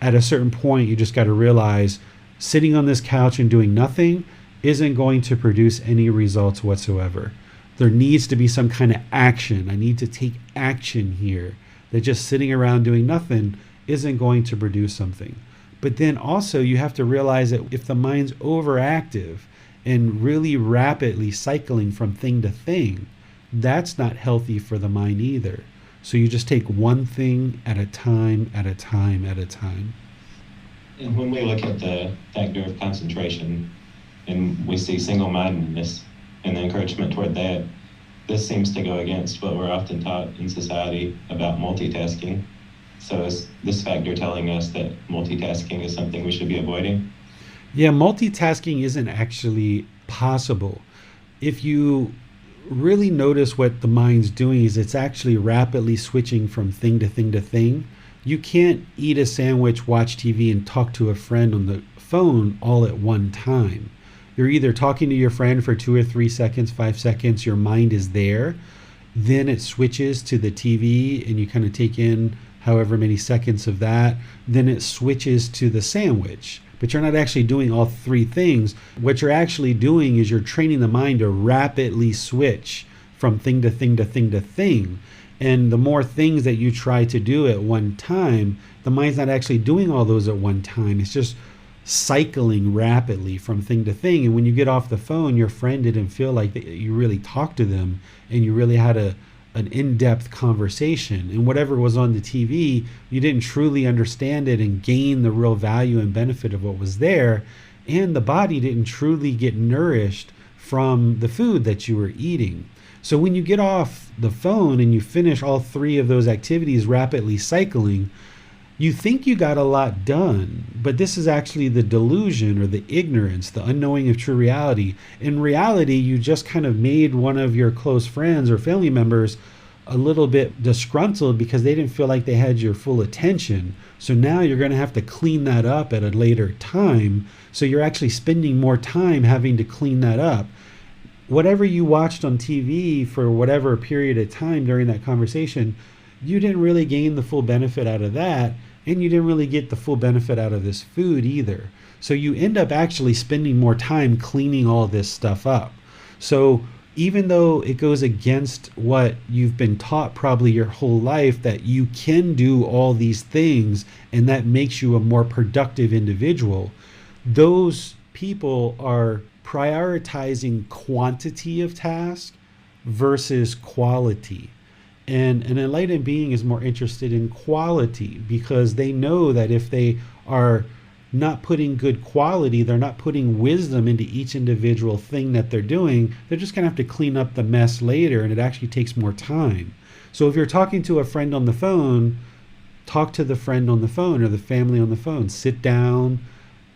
At a certain point, you just got to realize sitting on this couch and doing nothing isn't going to produce any results whatsoever. There needs to be some kind of action. I need to take action here. That just sitting around doing nothing isn't going to produce something. But then also you have to realize that if the mind's overactive and really rapidly cycling from thing to thing, that's not healthy for the mind either. So you just take one thing at a time, at a time, at a time. And when we look at the factor of concentration and we see single-mindedness and the encouragement toward that, this seems to go against what we're often taught in society about multitasking. So is this factor telling us that multitasking is something we should be avoiding? Yeah, multitasking isn't actually possible. If you really notice what the mind's doing, is it's actually rapidly switching from thing to thing to thing. You can't eat a sandwich, watch TV, and talk to a friend on the phone all at one time. You're either talking to your friend for 2 or 3 seconds, 5 seconds, your mind is there, then it switches to the TV and you kind of take in however many seconds of that, then it switches to the sandwich. But you're not actually doing all three things. What you're actually doing is you're training the mind to rapidly switch from thing to thing to thing to thing. And the more things that you try to do at one time, the mind's not actually doing all those at one time. It's just cycling rapidly from thing to thing. And when you get off the phone, your friend didn't feel like that you really talked to them and you really had an in-depth conversation. And whatever was on the TV, you didn't truly understand it and gain the real value and benefit of what was there. And the body didn't truly get nourished from the food that you were eating. So when you get off the phone and you finish all three of those activities rapidly cycling, you think you got a lot done, but this is actually the delusion or the ignorance, the unknowing of true reality. In reality, you just kind of made one of your close friends or family members a little bit disgruntled because they didn't feel like they had your full attention. So now you're going to have to clean that up at a later time. So you're actually spending more time having to clean that up. Whatever you watched on TV for whatever period of time during that conversation, you didn't really gain the full benefit out of that. And you didn't really get the full benefit out of this food either. So you end up actually spending more time cleaning all this stuff up. So even though it goes against what you've been taught probably your whole life, that you can do all these things and that makes you a more productive individual, those people are prioritizing quantity of task versus quality. And an enlightened being is more interested in quality because they know that if they are not putting good quality, they're not putting wisdom into each individual thing that they're doing, they're just going to have to clean up the mess later, and it actually takes more time. So if you're talking to a friend on the phone, talk to the friend on the phone or the family on the phone. Sit down,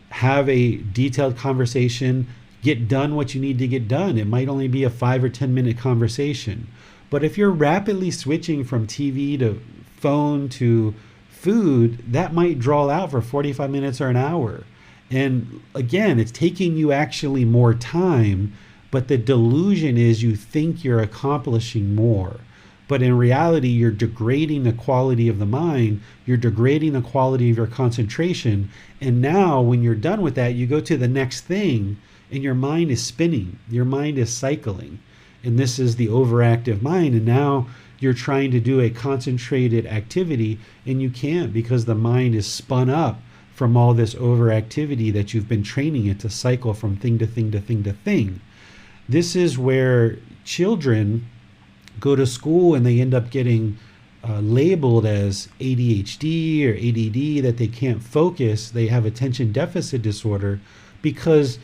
have a detailed conversation, get done what you need to get done. It might only be a 5 or 10 minute conversation. But if you're rapidly switching from TV to phone to food, that might draw out for 45 minutes or an hour. And again, it's taking you actually more time, but the delusion is you think you're accomplishing more. But in reality, you're degrading the quality of the mind, you're degrading the quality of your concentration. And now when you're done with that, you go to the next thing and your mind is spinning, your mind is cycling. And this is the overactive mind. And now you're trying to do a concentrated activity and you can't, because the mind is spun up from all this overactivity that you've been training it to cycle from thing to thing to thing to thing. This is where children go to school and they end up getting labeled as ADHD or ADD, that they can't focus. They have attention deficit disorder because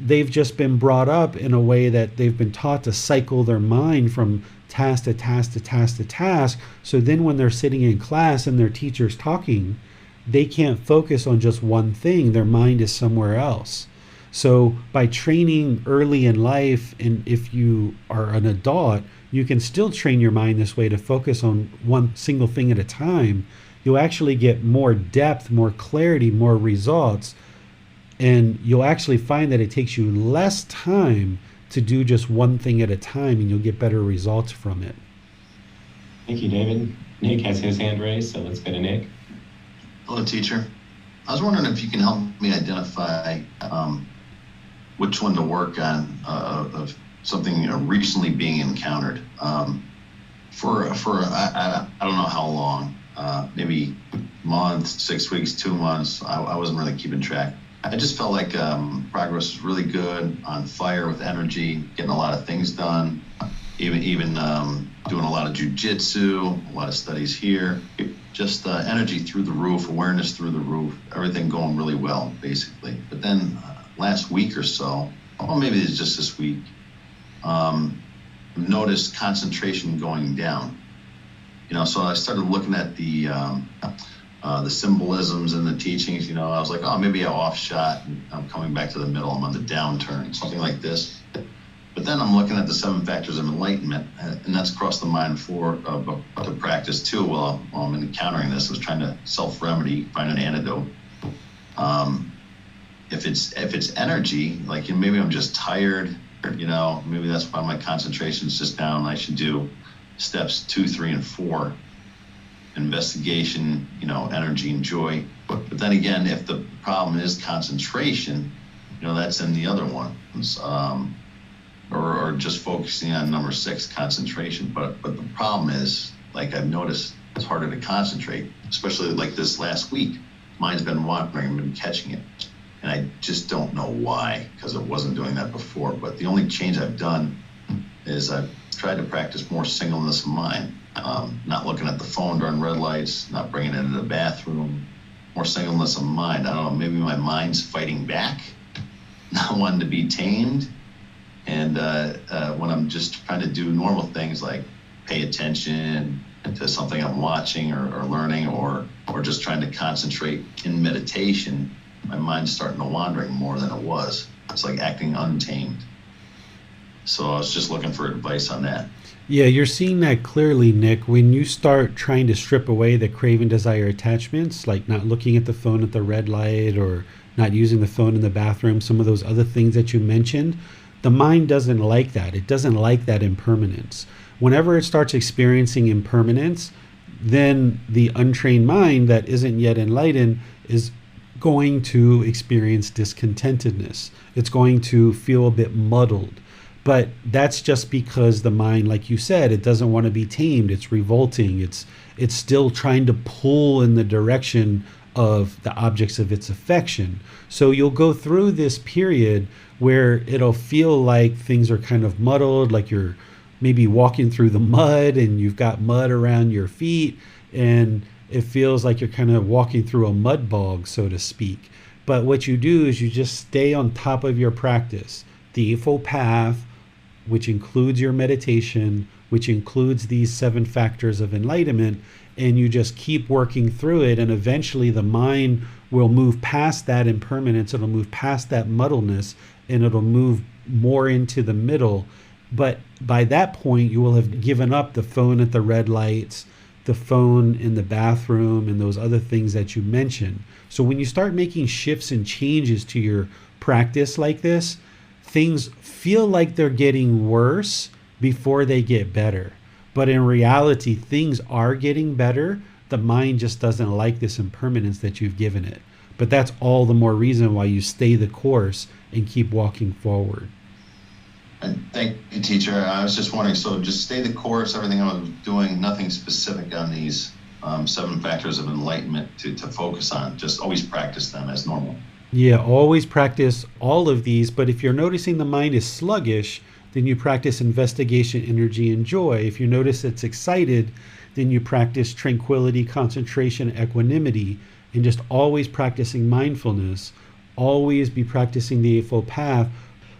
they've just been brought up in a way that they've been taught to cycle their mind from task to task to task to task. So then when they're sitting in class and their teacher's talking, they can't focus on just one thing. Their mind is somewhere else. So by training early in life, and if you are an adult, you can still train your mind this way to focus on one single thing at a time. You'll actually get more depth, more clarity, more results. And you'll actually find that it takes you less time to do just one thing at a time, and you'll get better results from it. Thank you, David. Nick has his hand raised, so let's go to Nick. Hello, teacher. I was wondering if you can help me identify which one to work on of something recently being encountered. For I don't know how long, maybe month, 6 weeks, 2 months. I wasn't really keeping track. I just felt like progress was really good, on fire with energy, getting a lot of things done, even doing a lot of jujitsu, a lot of studies here. Just energy through the roof, awareness through the roof, everything going really well, basically. But then last week or so, or maybe it's just this week, noticed concentration going down. So I started looking at the symbolisms and the teachings. I was like, oh, maybe I off shot and I'm coming back to the middle. I'm on the downturn, something like this. But then I'm looking at the 7 Factors of Enlightenment, and that's crossed the mind to practice too. While I'm encountering this, I was trying to self-remedy, find an antidote. If it's energy, like maybe I'm just tired, maybe that's why my concentration is just down. I should do steps 2, 3, and 4. Investigation, energy and joy. But then again, if the problem is concentration, that's in the other one. Or just focusing on number 6, concentration. But the problem is, like I've noticed, it's harder to concentrate, especially like this last week. Mine's been wandering, I've been catching it. And I just don't know why, because it wasn't doing that before. But the only change I've done is I've tried to practice more singleness of mind, not looking at the phone during red lights, not bringing it into the bathroom, more singleness of mind. I don't know, maybe my mind's fighting back, not wanting to be tamed. And when I'm just trying to do normal things like pay attention to something I'm watching or learning, or just trying to concentrate in meditation, my mind's starting to wander more than it was. It's like acting untamed. So I was just looking for advice on that. Yeah, you're seeing that clearly, Nick. When you start trying to strip away the craving, desire attachments, like not looking at the phone at the red light or not using the phone in the bathroom, some of those other things that you mentioned, the mind doesn't like that. It doesn't like that impermanence. Whenever it starts experiencing impermanence, then the untrained mind that isn't yet enlightened is going to experience discontentedness. It's going to feel a bit muddled. But that's just because the mind, like you said, it doesn't want to be tamed. It's revolting. It's still trying to pull in the direction of the objects of its affection. So you'll go through this period where it'll feel like things are kind of muddled, like you're maybe walking through the mud and you've got mud around your feet, and it feels like you're kind of walking through a mud bog, so to speak. But what you do is you just stay on top of your practice, the Eightfold Path, which includes your meditation, which includes these 7 factors of enlightenment, and you just keep working through it, and eventually the mind will move past that impermanence, it'll move past that muddleness, and it'll move more into the middle. But by that point, you will have given up the phone at the red lights, the phone in the bathroom, and those other things that you mentioned. So when you start making shifts and changes to your practice like this, things feel like they're getting worse before they get better. But in reality, things are getting better. The mind just doesn't like this impermanence that you've given it. But that's all the more reason why you stay the course and keep walking forward. And thank you, teacher. I was just wondering, so just stay the course, everything I was doing, nothing specific on these 7 factors of enlightenment to focus on, just always practice them as normal. Yeah, always practice all of these, but if you're noticing the mind is sluggish, then you practice investigation, energy, and joy. If you notice it's excited, then you practice tranquility, concentration, equanimity, and just always practicing mindfulness. Always be practicing the Eightfold Path.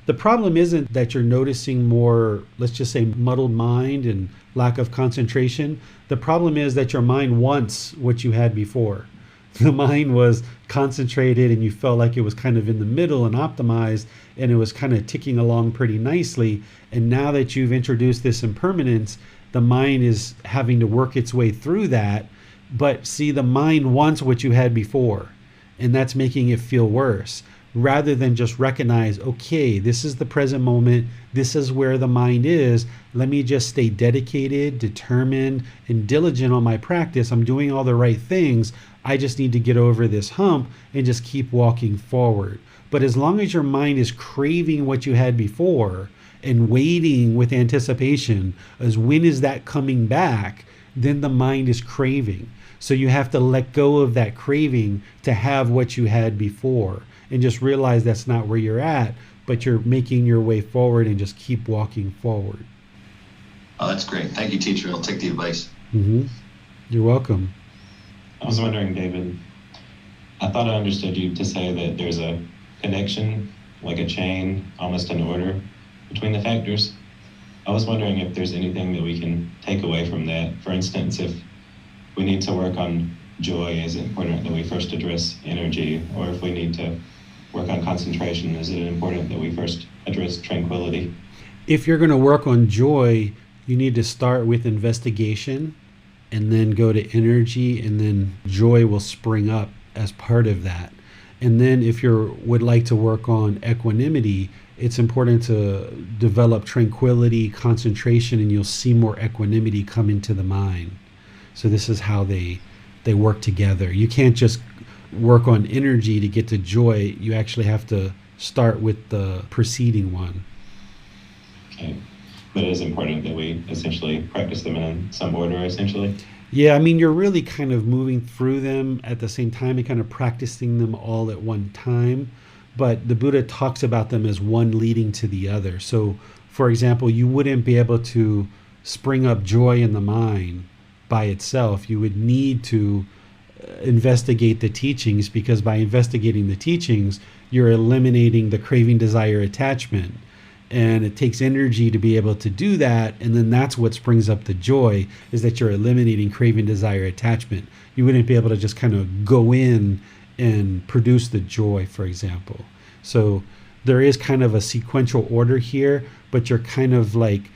The problem isn't that you're noticing more, let's just say, muddled mind and lack of concentration. The problem is that your mind wants what you had before. The mind was concentrated and you felt like it was kind of in the middle and optimized, and it was kind of ticking along pretty nicely. And now that you've introduced this impermanence, the mind is having to work its way through that. But see, the mind wants what you had before, and that's making it feel worse. Rather than just recognize, okay, this is the present moment, this is where the mind is, let me just stay dedicated, determined, and diligent on my practice. I'm doing all the right things. I just need to get over this hump and just keep walking forward. But as long as your mind is craving what you had before and waiting with anticipation as when is that coming back, then the mind is craving. So you have to let go of that craving to have what you had before, and just realize that's not where you're at, but you're making your way forward, and just keep walking forward. Oh, that's great. Thank you, teacher. I'll take the advice. You're welcome. I was wondering, David, I thought I understood you to say that there's a connection, like a chain, almost an order between the factors. I was wondering if there's anything that we can take away from that. For instance, if we need to work on joy, is it important that we first address energy? Or if we need to work on concentration, is it important that we first address tranquility? If you're going to work on joy, you need to start with investigation and then go to energy, and then joy will spring up as part of that. And then if you would like to work on equanimity, it's important to develop tranquility, concentration, and you'll see more equanimity come into the mind. So this is how they work together. You can't just work on energy to get to joy. You actually have to start with the preceding one. Okay. But it is important that we essentially practice them in some order, essentially. Yeah, I mean, you're really kind of moving through them at the same time and kind of practicing them all at one time. But the Buddha talks about them as one leading to the other. So, for example, you wouldn't be able to spring up joy in the mind by itself. You would need to investigate the teachings, because by investigating the teachings, you're eliminating the craving, desire, attachment. And it takes energy to be able to do that. And then that's what springs up the joy, is that you're eliminating craving, desire, attachment. You wouldn't be able to just kind of go in and produce the joy, for example. So there is kind of a sequential order here, but you're kind of like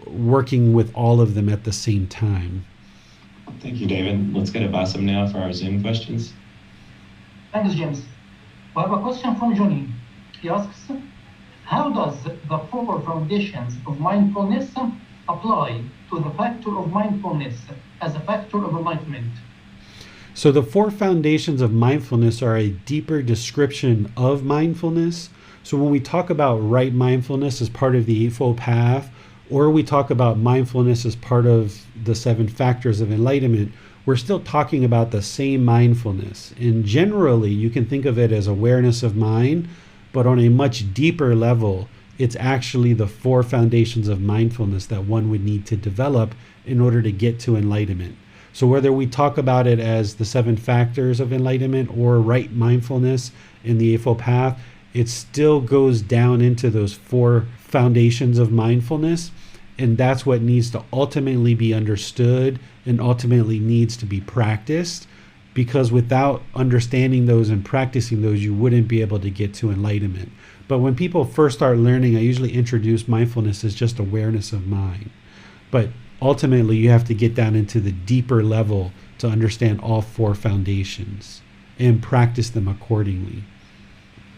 working with all of them at the same time. Thank you, David. Let's get a Bassam now for our Zoom questions. Thanks, James. We have a question from Johnny. He asks, how does the 4 foundations of mindfulness apply to the factor of mindfulness as a factor of enlightenment? So the 4 foundations of mindfulness are a deeper description of mindfulness. So when we talk about right mindfulness as part of the Eightfold Path, or we talk about mindfulness as part of the 7 Factors of Enlightenment, we're still talking about the same mindfulness. And generally, you can think of it as awareness of mind, but on a much deeper level, it's actually the 4 foundations of mindfulness that one would need to develop in order to get to enlightenment. So whether we talk about it as the 7 Factors of Enlightenment or right mindfulness in the Eightfold Path, it still goes down into those 4 foundations of mindfulness. And that's what needs to ultimately be understood and ultimately needs to be practiced, because without understanding those and practicing those, you wouldn't be able to get to enlightenment. But when people first start learning, I usually introduce mindfulness as just awareness of mind. But ultimately, you have to get down into the deeper level to understand all 4 foundations and practice them accordingly.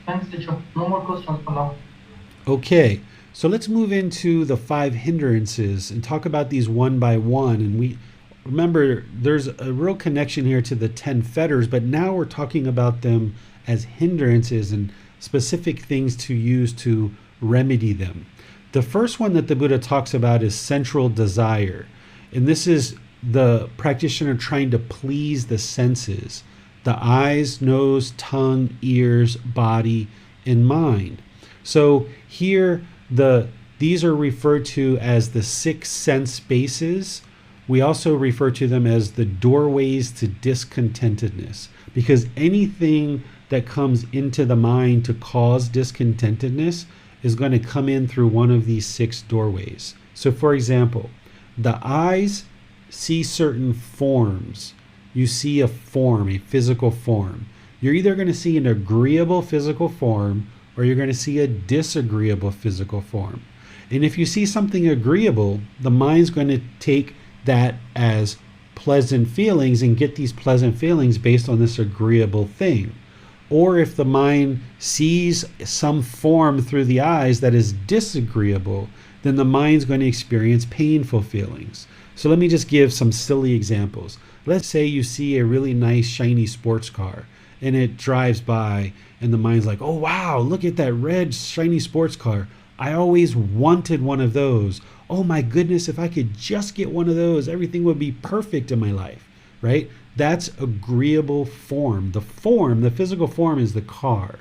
Thanks, teacher. No more questions for now. Okay, so let's move into the 5 hindrances and talk about these one by one. And we remember there's a real connection here to the 10 fetters, but now we're talking about them as hindrances. And specific things to use to remedy them. The first one that the Buddha talks about is central desire. And this is the practitioner trying to please the senses, the eyes, nose, tongue, ears, body, and mind. So here, these are referred to as the 6 sense bases. We also refer to them as the doorways to discontentedness, because anything that comes into the mind to cause discontentedness is going to come in through one of these 6 doorways. So for example, the eyes see certain forms. You see a form, a physical form. You're either going to see an agreeable physical form or you're going to see a disagreeable physical form. And if you see something agreeable, the mind's going to take that as pleasant feelings and get these pleasant feelings based on this agreeable thing. Or if the mind sees some form through the eyes that is disagreeable, then the mind's going to experience painful feelings. So let me just give some silly examples. Let's say you see a really nice shiny sports car and it drives by and the mind's like, oh wow, look at that red shiny sports car. I always wanted one of those. Oh my goodness, if I could just get one of those, everything would be perfect in my life, right? That's agreeable form. The physical form is the car.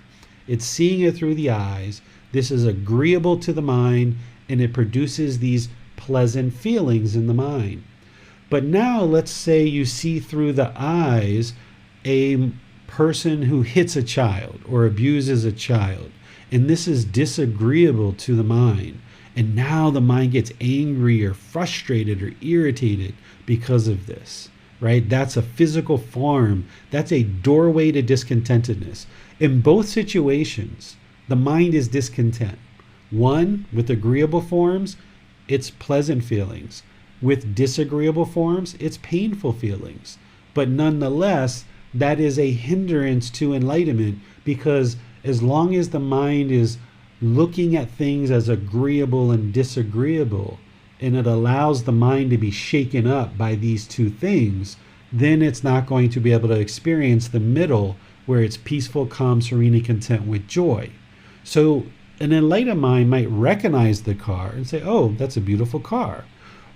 It's seeing it through the eyes. This is agreeable to the mind and it produces these pleasant feelings in the mind. But now let's say you see through the eyes a person who hits a child or abuses a child, and this is disagreeable to the mind. And now the mind gets angry or frustrated or irritated because of this, right? That's a physical form. That's a doorway to discontentedness. In both situations, the mind is discontent. One, with agreeable forms, it's pleasant feelings. With disagreeable forms, it's painful feelings. But nonetheless, that is a hindrance to enlightenment, because as long as the mind is looking at things as agreeable and disagreeable, and it allows the mind to be shaken up by these two things, then it's not going to be able to experience the middle where it's peaceful, calm, serene, and content with joy. So an enlightened mind might recognize the car and say, oh, that's a beautiful car.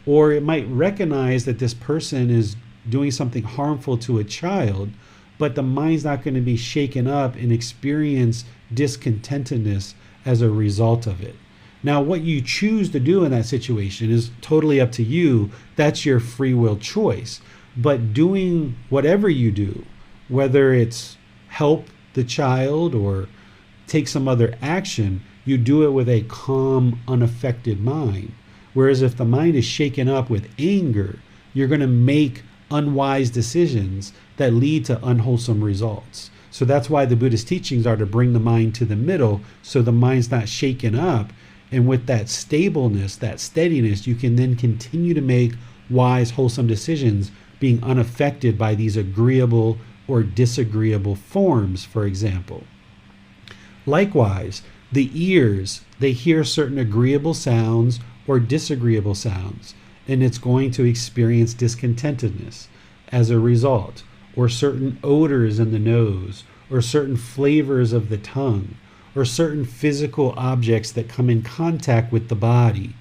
Or it might recognize that this person is doing something harmful to a child, but the mind's not going to be shaken up and experience discontentedness as a result of it. Now, what you choose to do in that situation is totally up to you. That's your free will choice. But doing whatever you do, whether it's help the child or take some other action, you do it with a calm, unaffected mind. Whereas if the mind is shaken up with anger, you're going to make unwise decisions that lead to unwholesome results. So that's why the Buddhist teachings are to bring the mind to the middle, so the mind's not shaken up. And with that stableness, that steadiness, you can then continue to make wise, wholesome decisions, being unaffected by these agreeable or disagreeable forms, for example. Likewise, the ears, they hear certain agreeable sounds or disagreeable sounds, and it's going to experience discontentedness as a result, or certain odors in the nose, or certain flavors of the tongue, or certain physical objects that come in contact with the body,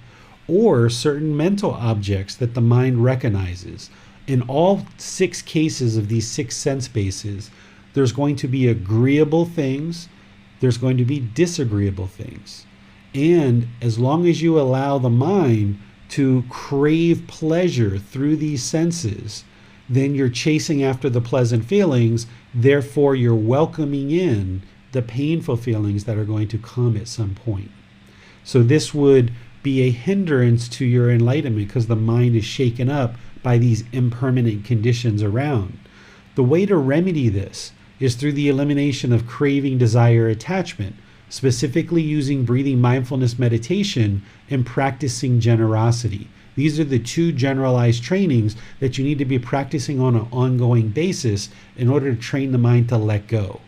or certain mental objects that the mind recognizes. In all 6 cases of these 6 sense bases, there's going to be agreeable things, there's going to be disagreeable things. And as long as you allow the mind to crave pleasure through these senses, then you're chasing after the pleasant feelings, therefore you're welcoming in the painful feelings that are going to come at some point. So this would be a hindrance to your enlightenment because the mind is shaken up by these impermanent conditions around. The way to remedy this is through the elimination of craving, desire, attachment, specifically using breathing mindfulness meditation and practicing generosity. These are the 2 generalized trainings that you need to be practicing on an ongoing basis in order to train the mind to let go.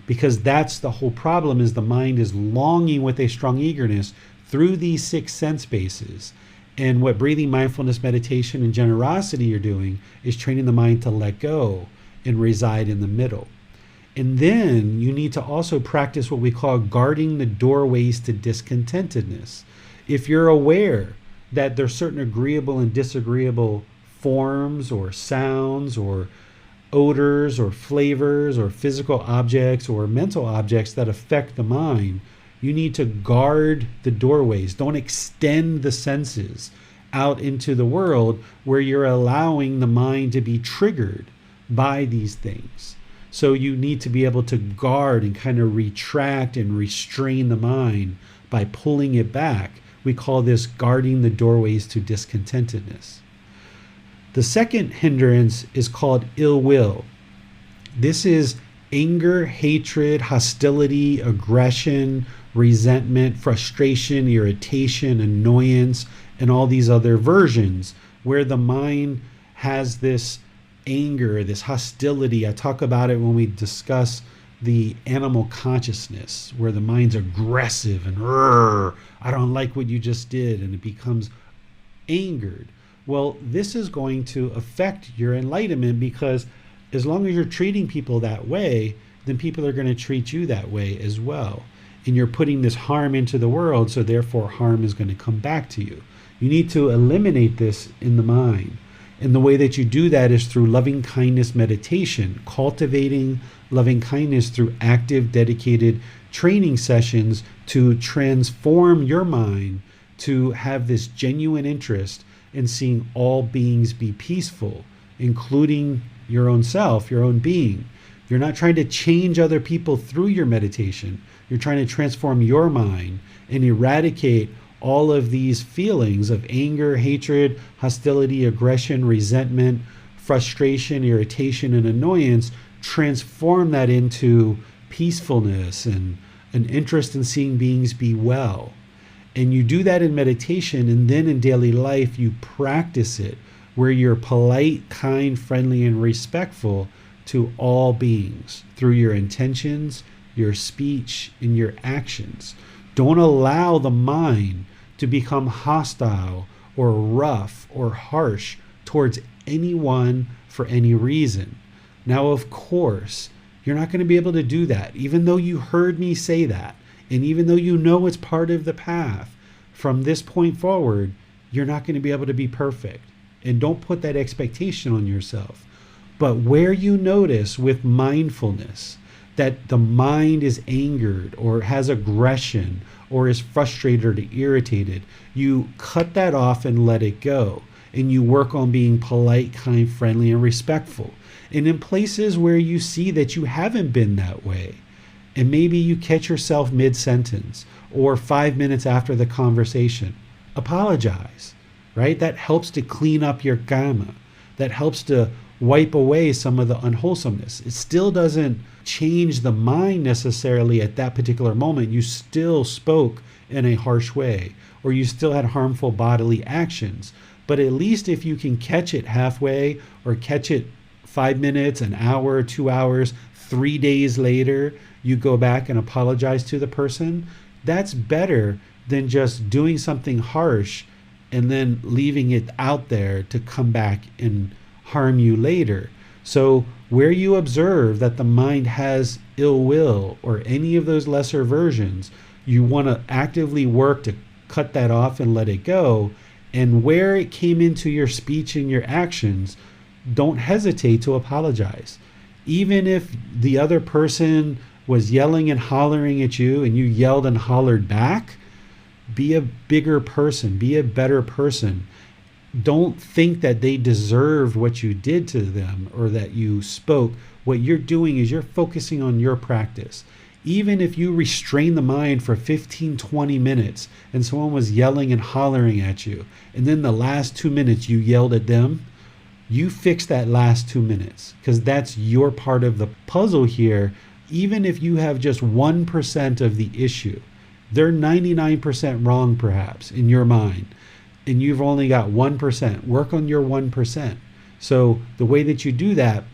Because that's the whole problem, is the mind is longing with a strong eagerness through these 6 sense bases. And what breathing mindfulness meditation and generosity are doing is training the mind to let go and reside in the middle. And then you need to also practice what we call guarding the doorways to discontentedness. If you're aware that there's certain agreeable and disagreeable forms or sounds or odors or flavors or physical objects or mental objects that affect the mind, you need to guard the doorways. Don't extend the senses out into the world where you're allowing the mind to be triggered by these things. So you need to be able to guard and kind of retract and restrain the mind by pulling it back. We call this guarding the doorways to discontentedness. The second hindrance is called ill will. This is anger, hatred, hostility, aggression, resentment, frustration, irritation, annoyance, and all these other versions where the mind has this anger, this hostility. I talk about it when we discuss the animal consciousness, where the mind's aggressive and I don't like what you just did, and it becomes angered. Well, this is going to affect your enlightenment, because as long as you're treating people that way, then people are going to treat you that way as well. And you're putting this harm into the world, so therefore harm is going to come back to you. You need to eliminate this in the mind. And the way that you do that is through loving kindness meditation, cultivating loving kindness through active, dedicated training sessions to transform your mind to have this genuine interest in seeing all beings be peaceful, including your own self, your own being. You're not trying to change other people through your meditation. You're trying to transform your mind and eradicate all of these feelings of anger, hatred, hostility, aggression, resentment, frustration, irritation, and annoyance. Transform that into peacefulness and an interest in seeing beings be well. And you do that in meditation, and then in daily life you practice it where you're polite, kind, friendly, and respectful to all beings through your intentions, your speech, and your actions. Don't allow the mind to become hostile or rough or harsh towards anyone for any reason. Now, of course, you're not going to be able to do that, even though you heard me say that, and even though you know it's part of the path. From this point forward, you're not going to be able to be perfect. And don't put that expectation on yourself. But where you notice with mindfulness that the mind is angered or has aggression or is frustrated or irritated, you cut that off and let it go. And you work on being polite, kind, friendly, and respectful. And in places where you see that you haven't been that way, and maybe you catch yourself mid-sentence or 5 minutes after the conversation, apologize, right? That helps to clean up your karma. That helps to wipe away some of the unwholesomeness. It still doesn't change the mind necessarily at that particular moment. You still spoke in a harsh way, or you still had harmful bodily actions. But at least if you can catch it halfway, or catch it 5 minutes, an hour, 2 hours, 3 days later, you go back and apologize to the person, that's better than just doing something harsh and then leaving it out there to come back and harm you later. So where you observe that the mind has ill will or any of those lesser versions, you want to actively work to cut that off and let it go. And where it came into your speech and your actions, don't hesitate to apologize. Even if the other person was yelling and hollering at you and you yelled and hollered back, be a bigger person, be a better person. Don't think that they deserved what you did to them or that you spoke. What you're doing is you're focusing on your practice. Even if you restrain the mind for 15, 20 minutes and someone was yelling and hollering at you, and then the last 2 minutes you yelled at them, you fix that last 2 minutes, because that's your part of the puzzle here. Even if you have just 1% of the issue, they're 99% wrong perhaps in your mind, and you've only got 1%. Work on your 1%. So the way that you do that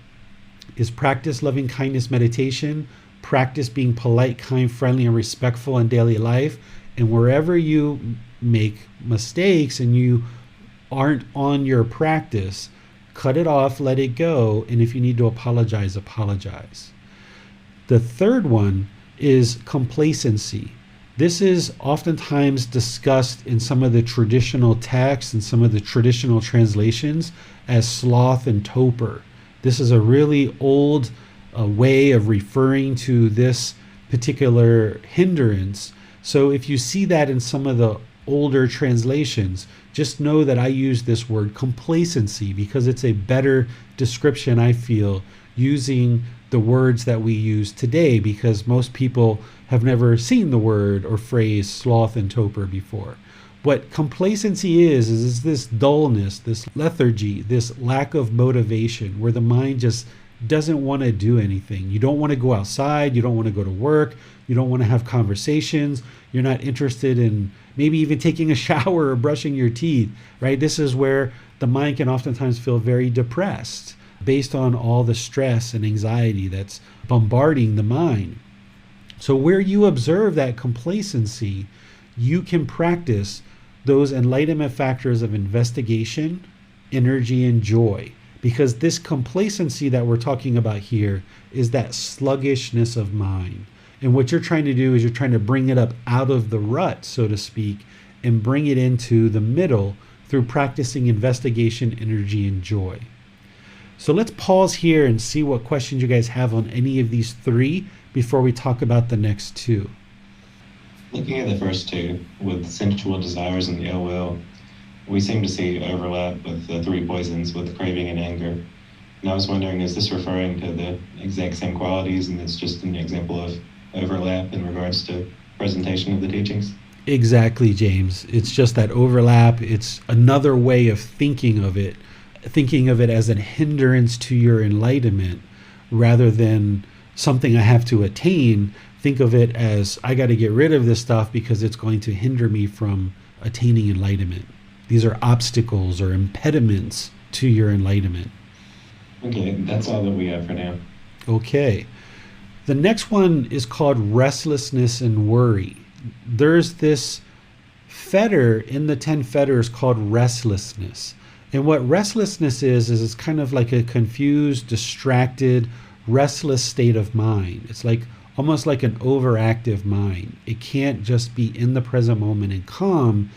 is practice loving kindness meditation, practice being polite, kind, friendly, and respectful in daily life. And wherever you make mistakes and you aren't on your practice, cut it off, let it go. And if you need to apologize, apologize. The third one is complacency. This is oftentimes discussed in some of the traditional texts and some of the traditional translations as sloth and torpor. This is a really old way of referring to this particular hindrance. So if you see that in some of the older translations, just know that I use this word complacency because it's a better description, I feel, using the words that we use today, because most people have never seen the word or phrase sloth and torpor before. What complacency is this dullness, this lethargy, this lack of motivation, where the mind just doesn't want to do anything. You don't want to go outside, you don't want to go to work, you don't want to have conversations, you're not interested in maybe even taking a shower or brushing your teeth, right? This is where the mind can oftentimes feel very depressed based on all the stress and anxiety that's bombarding the mind. So where you observe that complacency, you can practice those enlightenment factors of investigation, energy, and joy. Because this complacency that we're talking about here is that sluggishness of mind. And what you're trying to do is you're trying to bring it up out of the rut, so to speak, and bring it into the middle through practicing investigation, energy, and joy. So let's pause here and see what questions you guys have on any of these three before we talk about the next two. Looking at the first two, with sensual desires and ill will, we seem to see overlap with the three poisons, with craving and anger. And I was wondering, is this referring to the exact same qualities, and it's just an example of overlap in regards to presentation of the teachings? Exactly, James. It's just that overlap. It's another way of thinking of it as a hindrance to your enlightenment rather than something I have to attain. Think of it as I got to get rid of this stuff because it's going to hinder me from attaining enlightenment. These are obstacles or impediments to your enlightenment. Okay, that's all that we have for now. Okay. The next one is called restlessness and worry. There's this fetter in the 10 fetters called restlessness. And what restlessness is it's kind of like a confused, distracted, restless state of mind. It's like almost like an overactive mind. It can't just be in the present moment and calm.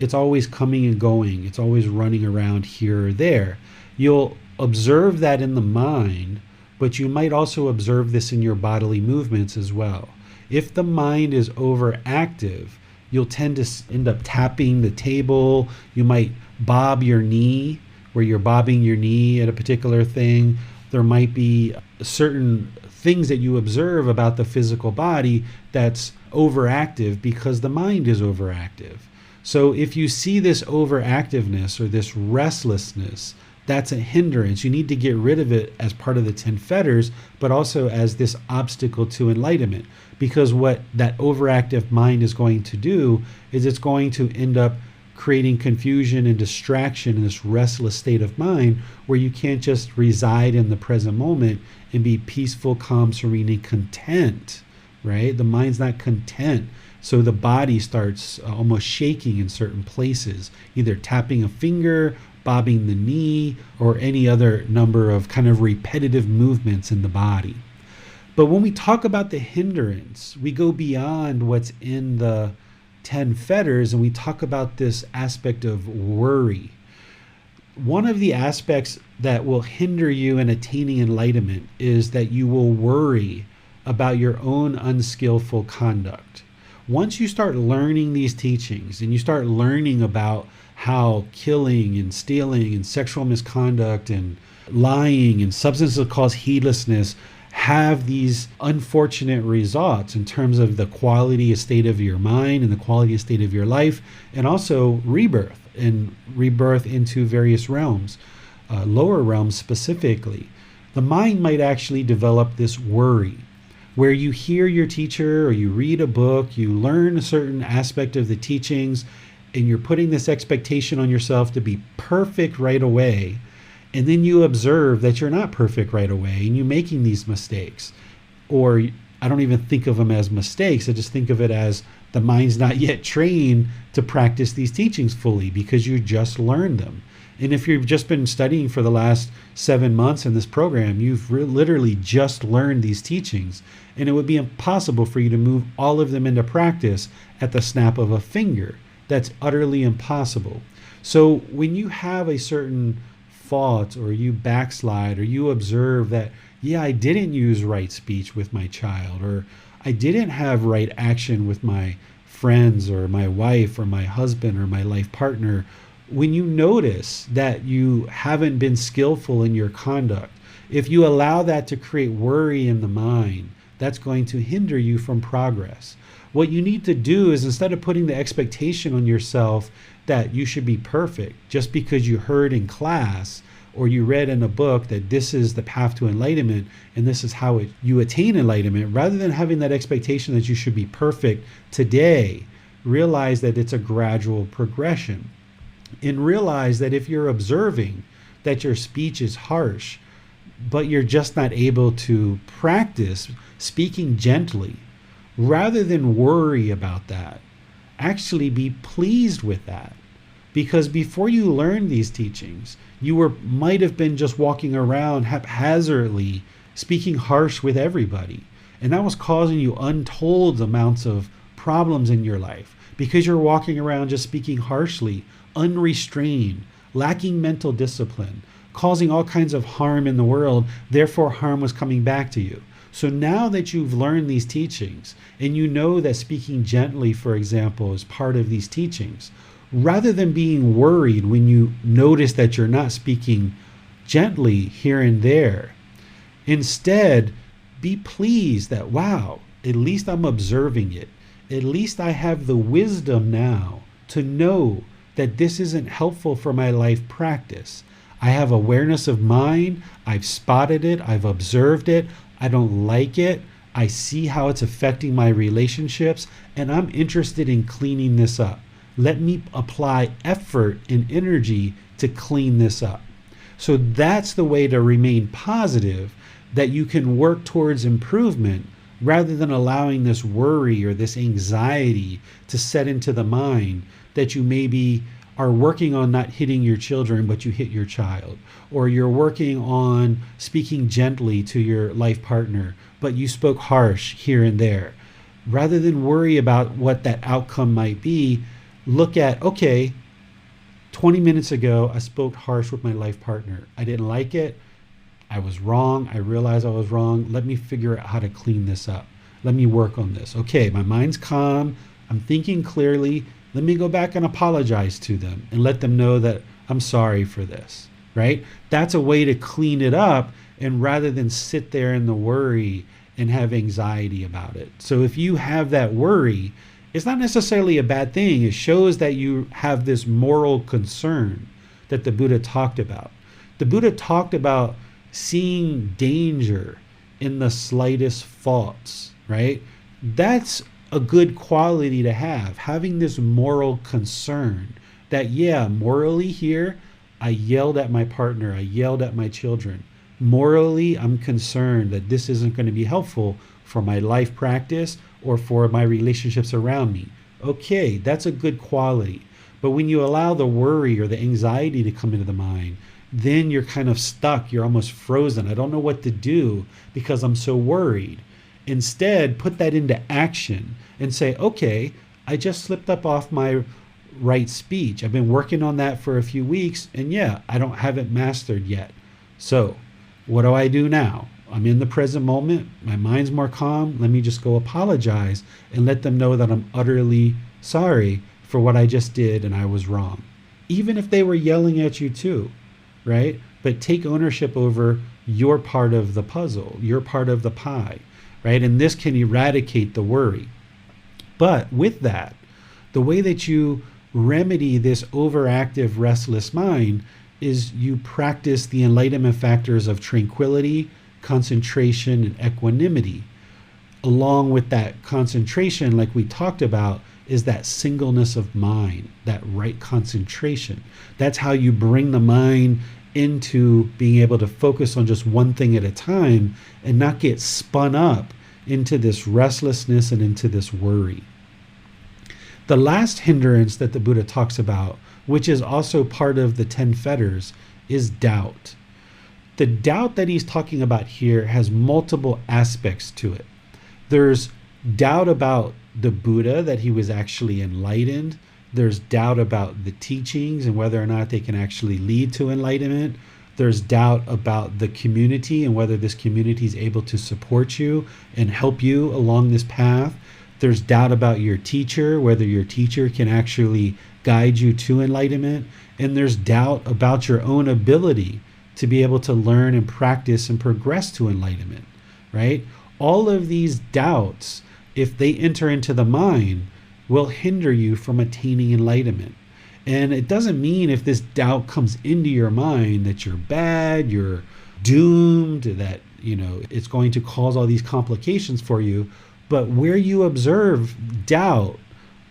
It's always coming and going. It's always running around here or there. You'll observe that in the mind, but you might also observe this in your bodily movements as well. If the mind is overactive, you'll tend to end up tapping the table. You might bob your knee, where you're bobbing your knee at a particular thing. There might be certain things that you observe about the physical body that's overactive because the mind is overactive. So if you see this overactiveness or this restlessness, that's a hindrance. You need to get rid of it as part of the 10 fetters, but also as this obstacle to enlightenment. Because what that overactive mind is going to do is it's going to end up creating confusion and distraction in this restless state of mind where you can't just reside in the present moment and be peaceful, calm, serene, and content, right? The mind's not content. So the body starts almost shaking in certain places, either tapping a finger, bobbing the knee, or any other number of kind of repetitive movements in the body. But when we talk about the hindrance, we go beyond what's in the 10 fetters and we talk about this aspect of worry. One of the aspects that will hinder you in attaining enlightenment is that you will worry about your own unskillful conduct. Once you start learning these teachings and you start learning about how killing and stealing and sexual misconduct and lying and substances that cause heedlessness have these unfortunate results in terms of the quality and state of your mind and the quality and state of your life, and also rebirth into various realms, lower realms specifically. The mind might actually develop this worry where you hear your teacher or you read a book, you learn a certain aspect of the teachings, and you're putting this expectation on yourself to be perfect right away. And then you observe that you're not perfect right away and you're making these mistakes. Or I don't even think of them as mistakes. I just think of it as the mind's not yet trained to practice these teachings fully because you just learned them. And if you've just been studying for the last 7 months in this program, you've literally just learned these teachings, and it would be impossible for you to move all of them into practice at the snap of a finger. That's utterly impossible. So when you have a certain fault, or you backslide, or you observe that, yeah, I didn't use right speech with my child, or I didn't have right action with my friends or my wife or my husband or my life partner, when you notice that you haven't been skillful in your conduct, if you allow that to create worry in the mind, that's going to hinder you from progress. What you need to do is, instead of putting the expectation on yourself that you should be perfect just because you heard in class or you read in a book that this is the path to enlightenment and this is how you attain enlightenment, rather than having that expectation that you should be perfect today, realize that it's a gradual progression. And realize that if you're observing that your speech is harsh, but you're just not able to practice speaking gently, rather than worry about that, actually be pleased with that. Because before you learned these teachings, you might have been just walking around haphazardly speaking harsh with everybody. And that was causing you untold amounts of problems in your life, because you're walking around just speaking harshly, unrestrained, lacking mental discipline, causing all kinds of harm in the world. Therefore, harm was coming back to you. So now that you've learned these teachings, and you know that speaking gently, for example, is part of these teachings, rather than being worried when you notice that you're not speaking gently here and there, instead be pleased that, wow, at least I'm observing it. At least I have the wisdom now to know that this isn't helpful for my life practice. I have awareness of mind. I've spotted it. I've observed it. I don't like it. I see how it's affecting my relationships, and I'm interested in cleaning this up. Let me apply effort and energy to clean this up. So that's the way to remain positive, that you can work towards improvement rather than allowing this worry or this anxiety to set into the mind that you maybe are working on not hitting your children, but you hit your child, or you're working on speaking gently to your life partner, but you spoke harsh here and there. Rather than worry about what that outcome might be, look at, okay, 20 minutes ago, I spoke harsh with my life partner. I didn't like it. I was wrong. I realized I was wrong. Let me figure out how to clean this up. Let me work on this. Okay, my mind's calm. I'm thinking clearly. Let me go back and apologize to them and let them know that I'm sorry for this, right? That's a way to clean it up, and rather than sit there in the worry and have anxiety about it. So if you have that worry, it's not necessarily a bad thing. It shows that you have this moral concern that the Buddha talked about. The Buddha talked about seeing danger in the slightest faults, right? That's a good quality to have, having this moral concern that, yeah, morally here, I yelled at my partner, I yelled at my children. Morally, I'm concerned that this isn't going to be helpful for my life practice or for my relationships around me. Okay, that's a good quality. But when you allow the worry or the anxiety to come into the mind, then you're kind of stuck. You're almost frozen. I don't know what to do because I'm so worried. Instead, put that into action and say, okay, I just slipped up off my right speech. I've been working on that for a few weeks, and yeah, I don't have it mastered yet. So what do I do now? I'm in the present moment. My mind's more calm. Let me just go apologize and let them know that I'm utterly sorry for what I just did and I was wrong. Even if they were yelling at you too, right? But take ownership over your part of the puzzle, your part of the pie, right? And this can eradicate the worry. But with that, the way that you remedy this overactive, restless mind is you practice the enlightenment factors of tranquility, concentration, and equanimity. Along with that concentration, like we talked about, is that singleness of mind, that right concentration. That's how you bring the mind into being able to focus on just one thing at a time and not get spun up into this restlessness and into this worry. The last hindrance that the Buddha talks about, which is also part of the 10 fetters, is doubt. The doubt that he's talking about here has multiple aspects to it. There's doubt about the Buddha, that he was actually enlightened. There's doubt about the teachings and whether or not they can actually lead to enlightenment. There's doubt about the community and whether this community is able to support you and help you along this path. There's doubt about your teacher, whether your teacher can actually guide you to enlightenment. And there's doubt about your own ability to be able to learn and practice and progress to enlightenment, right? All of these doubts, if they enter into the mind, will hinder you from attaining enlightenment. And it doesn't mean if this doubt comes into your mind that you're bad, you're doomed, that, it's going to cause all these complications for you. But where you observe doubt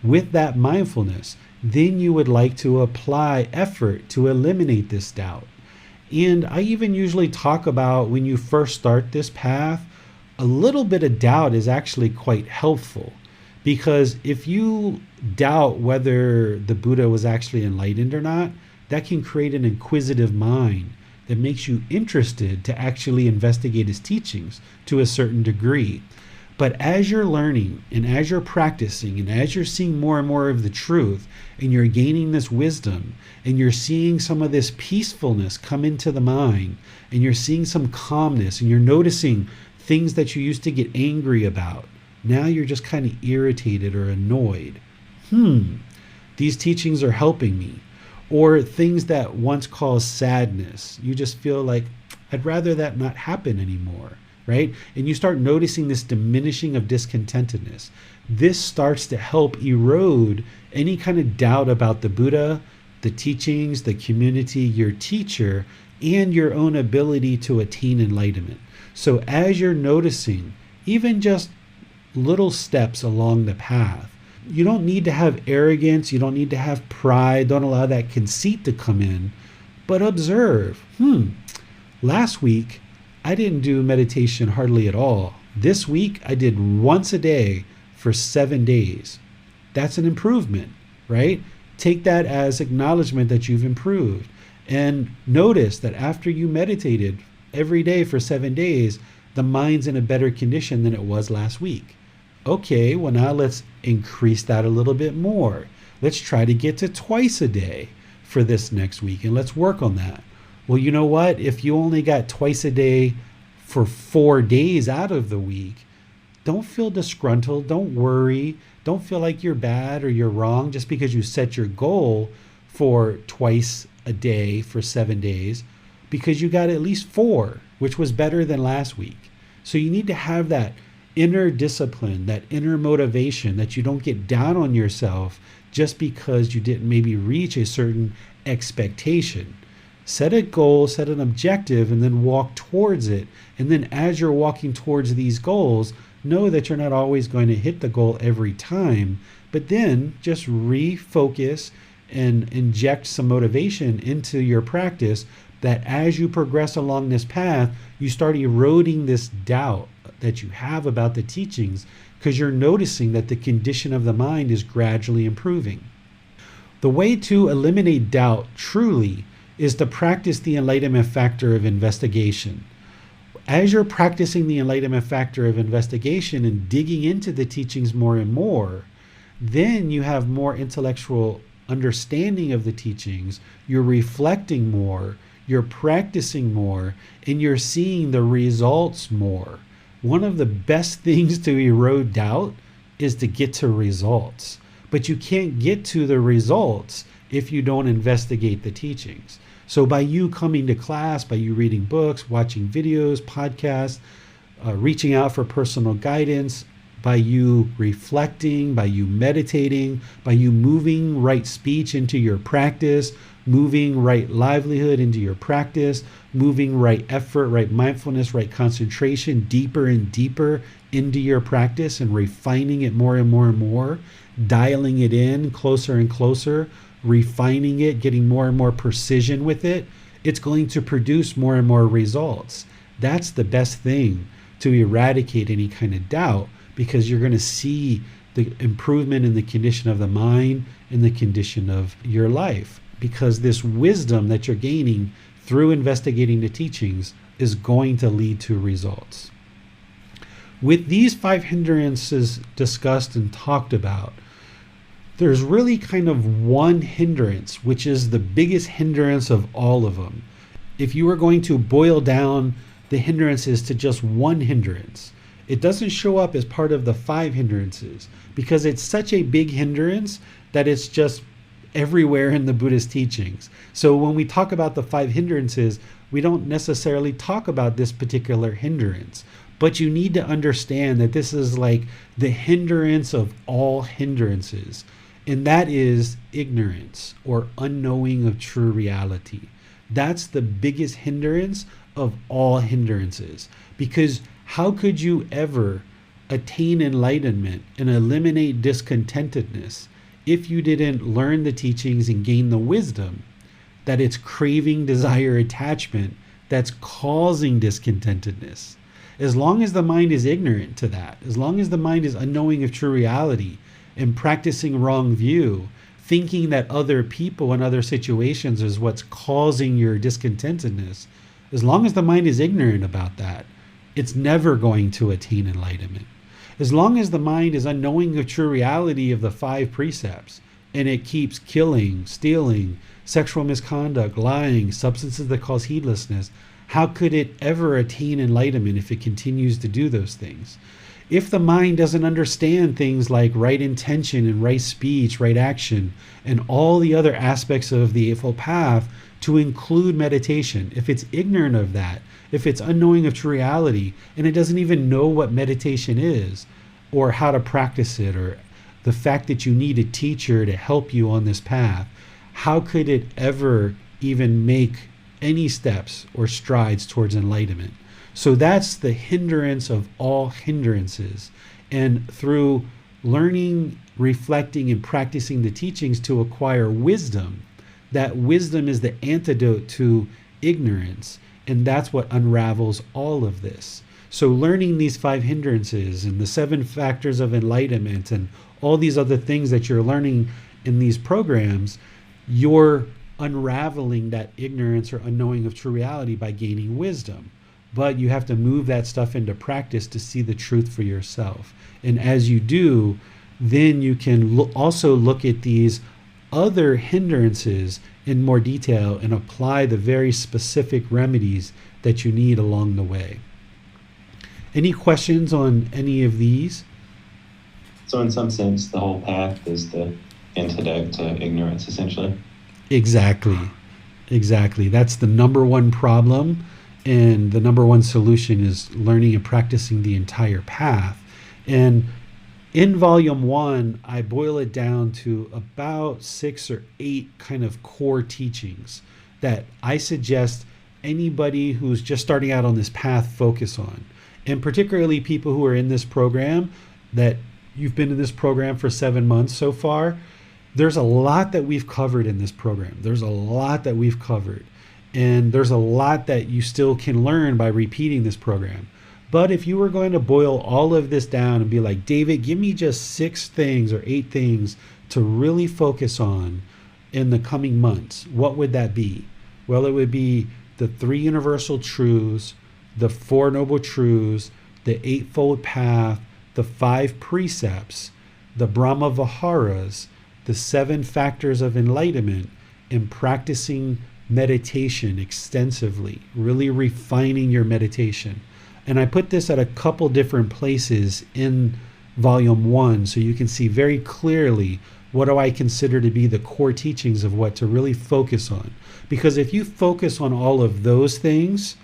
with that mindfulness, then you would like to apply effort to eliminate this doubt. And I even usually talk about when you first start this path, a little bit of doubt is actually quite helpful. Because if you doubt whether the Buddha was actually enlightened or not, that can create an inquisitive mind that makes you interested to actually investigate his teachings to a certain degree. But as you're learning and as you're practicing and as you're seeing more and more of the truth and you're gaining this wisdom and you're seeing some of this peacefulness come into the mind and you're seeing some calmness and you're noticing things that you used to get angry about, now you're just kind of irritated or annoyed. These teachings are helping me. Or things that once caused sadness, you just feel like, I'd rather that not happen anymore, right? And you start noticing this diminishing of discontentedness. This starts to help erode any kind of doubt about the Buddha, the teachings, the community, your teacher, and your own ability to attain enlightenment. So as you're noticing, even just little steps along the path, you don't need to have arrogance, you don't need to have pride, don't allow that conceit to come in, but observe, last week I didn't do meditation hardly at all. This week I did once a day for 7 days. That's an improvement, right? Take that as acknowledgement that you've improved. And notice that after you meditated every day for 7 days, the mind's in a better condition than it was last week. Okay, well now let's increase that a little bit more. Let's try to get to twice a day for this next week, and let's work on that. Well, you know what? If you only got twice a day for 4 days out of the week, don't feel disgruntled, don't worry, don't feel like you're bad or you're wrong just because you set your goal for twice a day for 7 days, because you got at least 4, which was better than last week. So you need to have that inner discipline, that inner motivation, that you don't get down on yourself just because you didn't maybe reach a certain expectation. Set a goal, set an objective, and then walk towards it. And then as you're walking towards these goals, know that you're not always going to hit the goal every time, but then just refocus and inject some motivation into your practice, that as you progress along this path, you start eroding this doubt that you have about the teachings, because you're noticing that the condition of the mind is gradually improving. The way to eliminate doubt truly is to practice the enlightenment factor of investigation. As you're practicing the enlightenment factor of investigation and digging into the teachings more and more, then you have more intellectual understanding of the teachings, you're reflecting more, you're practicing more, and you're seeing the results more. One of the best things to erode doubt is to get to results. But you can't get to the results if you don't investigate the teachings. So by you coming to class, by you reading books, watching videos, podcasts, reaching out for personal guidance, by you reflecting, by you meditating, by you moving right speech into your practice, moving right livelihood into your practice, moving right effort, right mindfulness, right concentration deeper and deeper into your practice, and refining it more and more and more, dialing it in closer and closer, refining it, getting more and more precision with it, it's going to produce more and more results. That's the best thing to eradicate any kind of doubt, because you're going to see the improvement in the condition of the mind and the condition of your life. Because this wisdom that you're gaining through investigating the teachings is going to lead to results. With these 5 hindrances discussed and talked about, there's really kind of one hindrance, which is the biggest hindrance of all of them. If you were going to boil down the hindrances to just one hindrance, it doesn't show up as part of the 5 hindrances because it's such a big hindrance that it's just everywhere in the Buddhist teachings. So when we talk about the 5 hindrances, we don't necessarily talk about this particular hindrance. But you need to understand that this is like the hindrance of all hindrances. And that is ignorance or unknowing of true reality. That's the biggest hindrance of all hindrances. Because how could you ever attain enlightenment and eliminate discontentedness if you didn't learn the teachings and gain the wisdom that it's craving, desire, attachment that's causing discontentedness? As long as the mind is ignorant to that, as long as the mind is unknowing of true reality and practicing wrong view, thinking that other people and other situations is what's causing your discontentedness, as long as the mind is ignorant about that, it's never going to attain enlightenment. As long as the mind is unknowing of true reality of the 5 precepts and it keeps killing, stealing, sexual misconduct, lying, substances that cause heedlessness, how could it ever attain enlightenment if it continues to do those things? If the mind doesn't understand things like right intention and right speech, right action, and all the other aspects of the Eightfold Path to include meditation, if it's ignorant of that, if it's unknowing of true reality, and it doesn't even know what meditation is, or how to practice it, or the fact that you need a teacher to help you on this path, how could it ever even make any steps or strides towards enlightenment? So that's the hindrance of all hindrances. And through learning, reflecting, and practicing the teachings to acquire wisdom, that wisdom is the antidote to ignorance. And that's what unravels all of this. So learning these 5 hindrances and the 7 factors of enlightenment and all these other things that you're learning in these programs, you're unraveling that ignorance or unknowing of true reality by gaining wisdom. But you have to move that stuff into practice to see the truth for yourself. And as you do, then you can also look at these other hindrances in more detail and apply the very specific remedies that you need along the way. Any questions on any of these? So in some sense, the whole path is the antidote to ignorance, essentially. Exactly. That's the number one problem, and the number one solution is learning and practicing the entire path. And in volume 1, I boil it down to about 6 or 8 kind of core teachings that I suggest anybody who's just starting out on this path focus on. And particularly people who are in this program, that you've been in this program for 7 months so far. There's a lot that we've covered in this program. There's a lot that we've covered. And there's a lot that you still can learn by repeating this program. But if you were going to boil all of this down and be like, David, give me just 6 things or 8 things to really focus on in the coming months, what would that be? Well, it would be the 3 universal truths, the 4 noble truths, the Eightfold Path, the 5 precepts, the Brahma Viharas, the 7 factors of enlightenment, and practicing meditation extensively, really refining your meditation. And I put this at a couple different places in volume 1 so you can see very clearly what do I consider to be the core teachings of what to really focus on. Because if you focus on all of those things,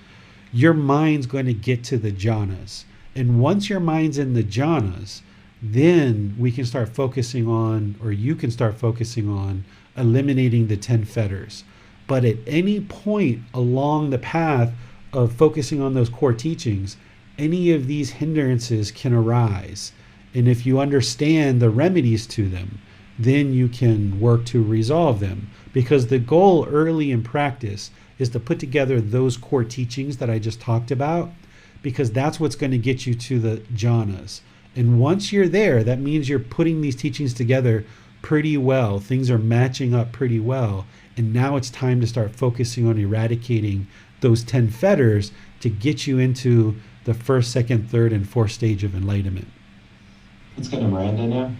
your mind's going to get to the jhanas. And once your mind's in the jhanas, then we can start focusing on, or you can start focusing on, eliminating the 10 fetters. But at any point along the path of focusing on those core teachings, any of these hindrances can arise. And if you understand the remedies to them, then you can work to resolve them. Because the goal early in practice is to put together those core teachings that I just talked about, because that's what's going to get you to the jhanas. And once you're there, that means you're putting these teachings together pretty well. Things are matching up pretty well. And now it's time to start focusing on eradicating those 10 fetters to get you into the first, second, third, and fourth stage of enlightenment. Let's go to Miranda now.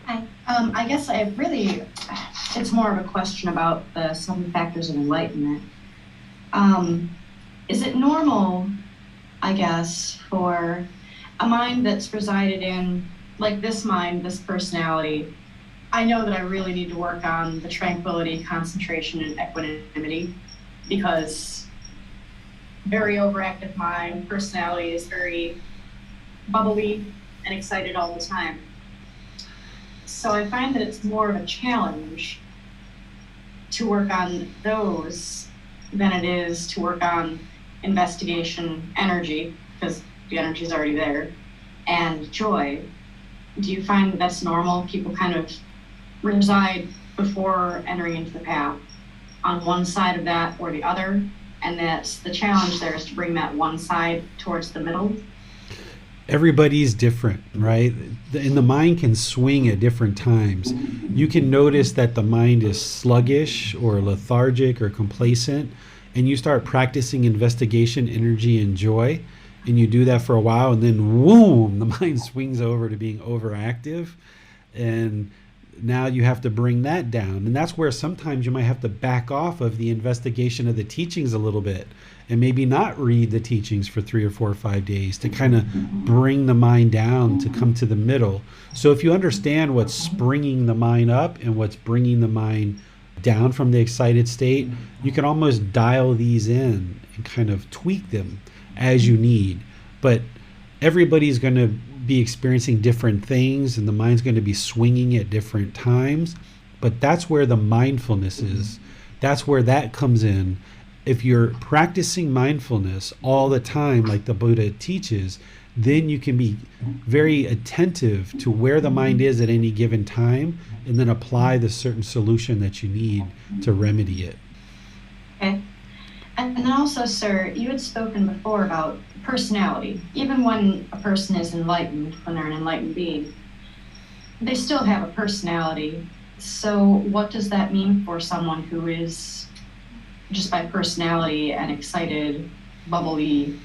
Hi. I guess it's more of a question about the 7 Factors of Enlightenment. Is it normal, I guess, for a mind that's resided in, like this mind, this personality? I know that I really need to work on the tranquility, concentration, and equanimity, because very overactive mind, personality is very bubbly and excited all the time. So I find that it's more of a challenge to work on those than it is to work on investigation, energy, because the energy is already there, and joy. Do you find that that's normal? People kind of reside before entering into the path on one side of that or the other, and that's the challenge there is to bring that one side towards the middle. Everybody's different, right? And the mind can swing at different times. You can notice that the mind is sluggish or lethargic or complacent, and you start practicing investigation, energy, and joy, and you do that for a while, and then boom, the mind swings over to being overactive, and now you have to bring that down. And that's where sometimes you might have to back off of the investigation of the teachings a little bit and maybe not read the teachings for 3 or 4 or 5 days to kind of bring the mind down to come to the middle. So if you understand what's springing the mind up and what's bringing the mind down from the excited state, you can almost dial these in and kind of tweak them as you need. But everybody's going to be experiencing different things, and the mind's going to be swinging at different times. But that's where the mindfulness is. That's where that comes in. If you're practicing mindfulness all the time, like the Buddha teaches, then you can be very attentive to where the mind is at any given time, and then apply the certain solution that you need to remedy it. Okay. And then also, sir, you had spoken before about personality. Even when a person is enlightened, when they're an enlightened being, they still have a personality. So what does that mean for someone who is just by personality an excited, bubbly,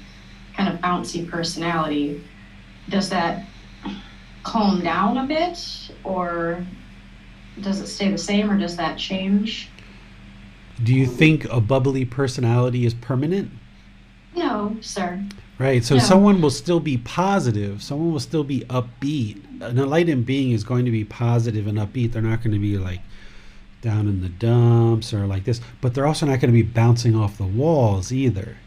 kind of bouncy personality? Does that calm down a bit, or does it stay the same, or does that change? Do you think a bubbly personality is permanent? No, sir. Right, so No. someone will still be positive, someone will still be upbeat. An enlightened being is going to be positive and upbeat. They're not going to be like down in the dumps or like this, but they're also not going to be bouncing off the walls either,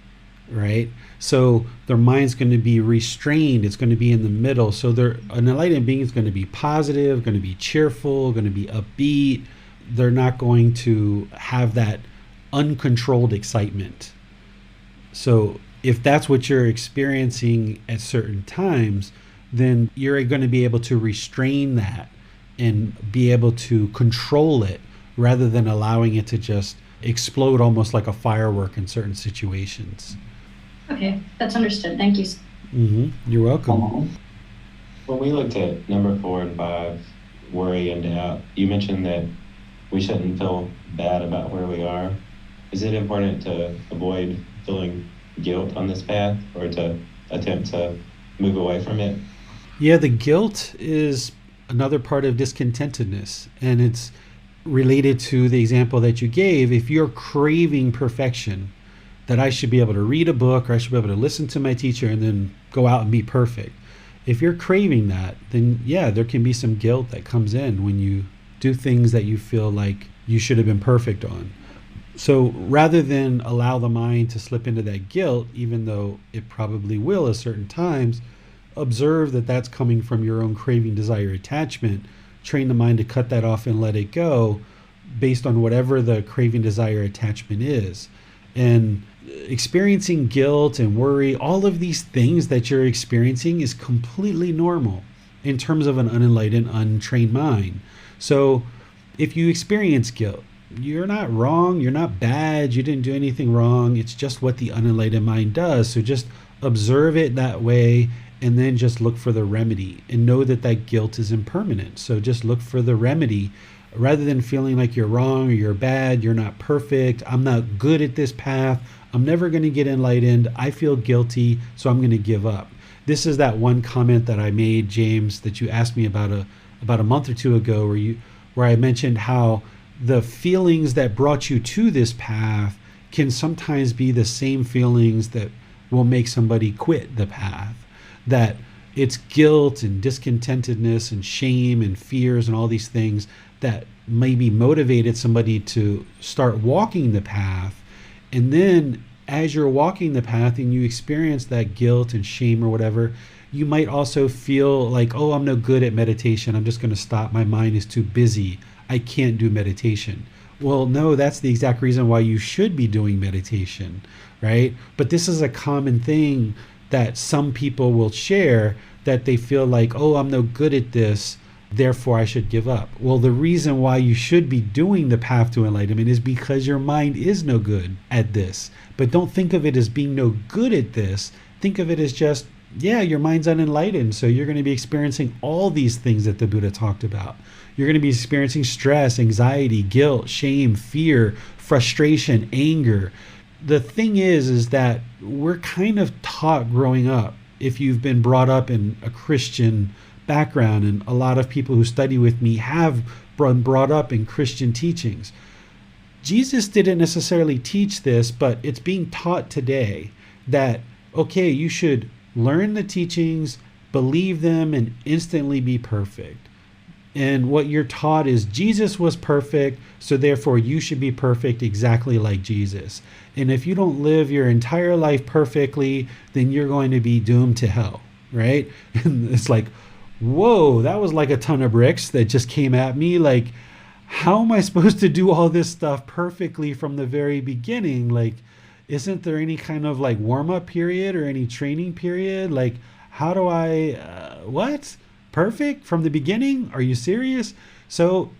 right? So their mind's going to be restrained, it's going to be in the middle. So an enlightened being is going to be positive, going to be cheerful, going to be upbeat. They're not going to have that uncontrolled excitement. So if that's what you're experiencing at certain times, then you're going to be able to restrain that and be able to control it rather than allowing it to just explode almost like a firework in certain situations. Okay, that's understood. Thank you. You're welcome. When we looked at number 4 and 5, worry and doubt, you mentioned that we shouldn't feel bad about where we are. Is it important to avoid feeling guilt on this path, or to attempt to move away from it? Yeah, the guilt is another part of discontentedness, and it's related to the example that you gave. If you're craving perfection, that I should be able to read a book, or I should be able to listen to my teacher and then go out and be perfect. If you're craving that, then yeah, there can be some guilt that comes in when you do things that you feel like you should have been perfect on. So rather than allow the mind to slip into that guilt, even though it probably will at certain times, observe that that's coming from your own craving, desire, attachment. Train the mind to cut that off and let it go based on whatever the craving, desire, attachment is. And experiencing guilt and worry, all of these things that you're experiencing is completely normal in terms of an unenlightened, untrained mind. So if you experience guilt, you're not wrong, you're not bad, you didn't do anything wrong. It's just what the unenlightened mind does. So just observe it that way and then just look for the remedy and know that that guilt is impermanent. So just look for the remedy rather than feeling like you're wrong or you're bad, you're not perfect, I'm not good at this path, I'm never going to get enlightened, I feel guilty, so I'm going to give up. This is that one comment that I made, James, that you asked me about a month or two ago, where I mentioned how the feelings that brought you to this path can sometimes be the same feelings that will make somebody quit the path. That it's guilt and discontentedness and shame and fears and all these things that maybe motivated somebody to start walking the path. And then as you're walking the path and you experience that guilt and shame or whatever, you might also feel like, oh, I'm no good at meditation, I'm just going to stop, my mind is too busy, I can't do meditation. Well, no, that's the exact reason why you should be doing meditation, right? But this is a common thing that some people will share, that they feel like, oh, I'm no good at this, therefore I should give up. Well, the reason why you should be doing the path to enlightenment is because your mind is no good at this. But don't think of it as being no good at this. Think of it as just, yeah, your mind's unenlightened, so you're going to be experiencing all these things that the Buddha talked about. You're going to be experiencing stress, anxiety, guilt, shame, fear, frustration, anger. The thing is that we're kind of taught growing up, if you've been brought up in a Christian background, and a lot of people who study with me have been brought up in Christian teachings. Jesus didn't necessarily teach this, but it's being taught today that, okay, you should learn the teachings, believe them, and instantly be perfect. And what you're taught is Jesus was perfect, so therefore you should be perfect exactly like Jesus. And if you don't live your entire life perfectly, then you're going to be doomed to hell, right? And it's like, whoa, that was like a ton of bricks that just came at me. Like, how am I supposed to do all this stuff perfectly from the very beginning? Like, isn't there any kind of like warm-up period or any training period? Like, how do I, what? Perfect from the beginning? Are you serious? So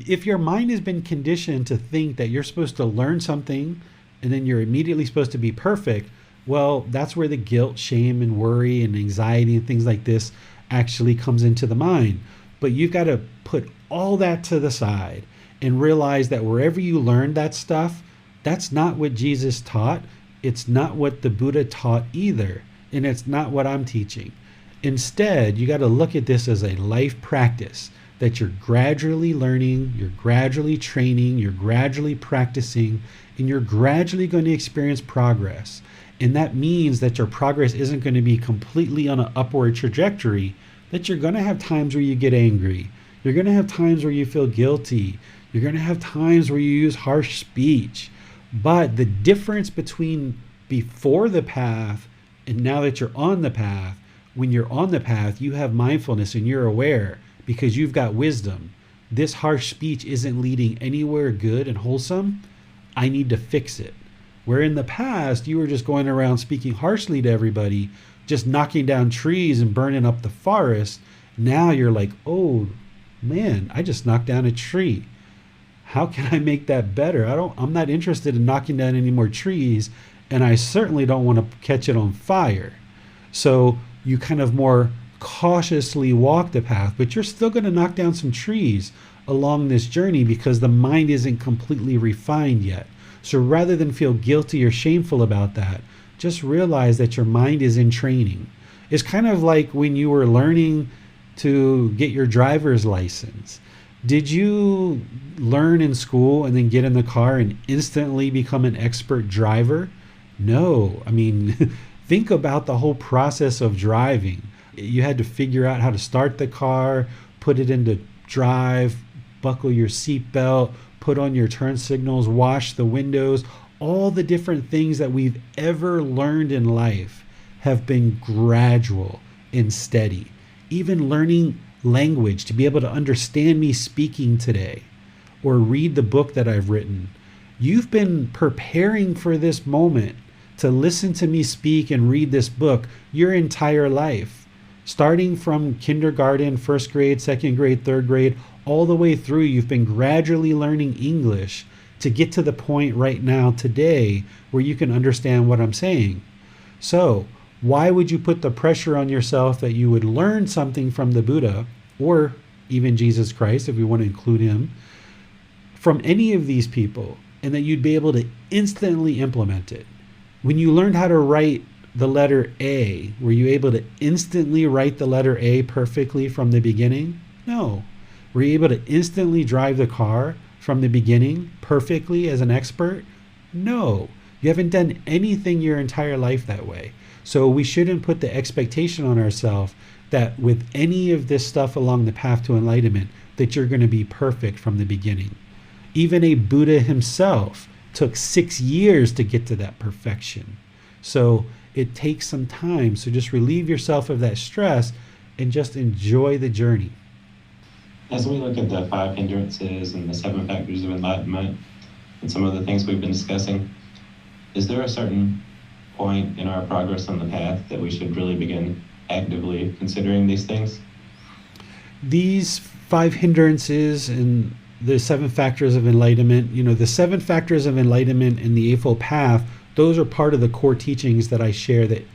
if your mind has been conditioned to think that you're supposed to learn something and then you're immediately supposed to be perfect, well, that's where the guilt, shame, and worry and anxiety and things like this actually comes into the mind. But you've got to put all that to the side and realize that wherever you learned that stuff, that's not what Jesus taught. It's not what the Buddha taught either. And it's not what I'm teaching. Instead, you got to look at this as a life practice that you're gradually learning, you're gradually training, you're gradually practicing, and you're gradually going to experience progress. And that means that your progress isn't going to be completely on an upward trajectory, that you're going to have times where you get angry. You're going to have times where you feel guilty. You're going to have times where you use harsh speech. But the difference between before the path and now that you're on the path, when you're on the path, you have mindfulness and you're aware because you've got wisdom. This harsh speech isn't leading anywhere good and wholesome. I need to fix it. Where in the past, you were just going around speaking harshly to everybody, just knocking down trees and burning up the forest. Now you're like, oh man, I just knocked down a tree. How can I make that better? I'm not interested in knocking down any more trees, and I certainly don't want to catch it on fire. So you kind of more cautiously walk the path, but you're still going to knock down some trees along this journey because the mind isn't completely refined yet. So rather than feel guilty or shameful about that, just realize that your mind is in training. It's kind of like when you were learning to get your driver's license. Did you learn in school and then get in the car and instantly become an expert driver? No. I mean, think about the whole process of driving. You had to figure out how to start the car, put it into drive, buckle your seatbelt, put on your turn signals, wash the windows. All the different things that we've ever learned in life have been gradual and steady. Even learning language to be able to understand me speaking today or read the book that I've written. You've been preparing for this moment to listen to me speak and read this book your entire life. Starting from kindergarten, first grade, second grade, third grade, all the way through, you've been gradually learning English to get to the point right now today where you can understand what I'm saying. So Why would you put the pressure on yourself that you would learn something from the Buddha or even Jesus Christ, if we want to include him, from any of these people, and that you'd be able to instantly implement it? When you learned how to write the letter A, were you able to instantly write the letter A perfectly from the beginning? No. Were you able to instantly drive the car from the beginning perfectly as an expert? No. You haven't done anything your entire life that way. So we shouldn't put the expectation on ourselves that with any of this stuff along the path to enlightenment, that you're going to be perfect from the beginning. Even a Buddha himself took 6 years to get to that perfection. So it takes some time. So just relieve yourself of that stress and just enjoy the journey. As we look at the five hindrances and the 7 factors of enlightenment and some of the things we've been discussing, is there a certain point in our progress on the path that we should really begin actively considering these things? These 5 hindrances and the 7 factors of enlightenment, the 7 factors of enlightenment and the Eightfold Path, those are part of the core teachings that I share that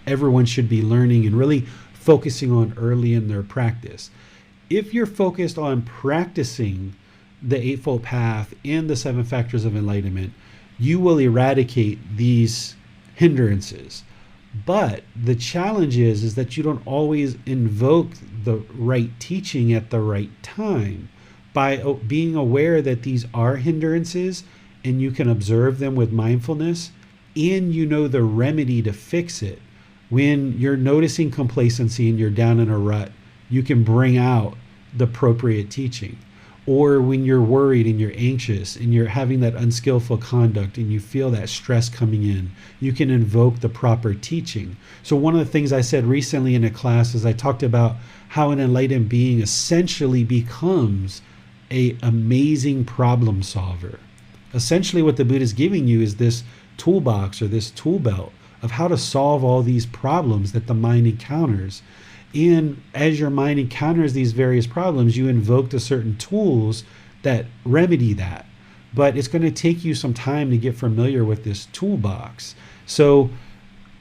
everyone should be learning and really focusing on early in their practice. If you're focused on practicing the Eightfold Path and the 7 factors of enlightenment, you will eradicate these hindrances. But the challenge is that you don't always invoke the right teaching at the right time. By being aware that these are hindrances and you can observe them with mindfulness, and you know the remedy to fix it. When you're noticing complacency and you're down in a rut, you can bring out the appropriate teaching. Or when you're worried and you're anxious and you're having that unskillful conduct and you feel that stress coming in, you can invoke the proper teaching. So one of the things I said recently in a class is I talked about how an enlightened being essentially becomes an amazing problem solver. Essentially what the Buddha is giving you is this toolbox or this tool belt of how to solve all these problems that the mind encounters. And as your mind encounters these various problems, you invoke the certain tools that remedy that. But it's going to take you some time to get familiar with this toolbox. So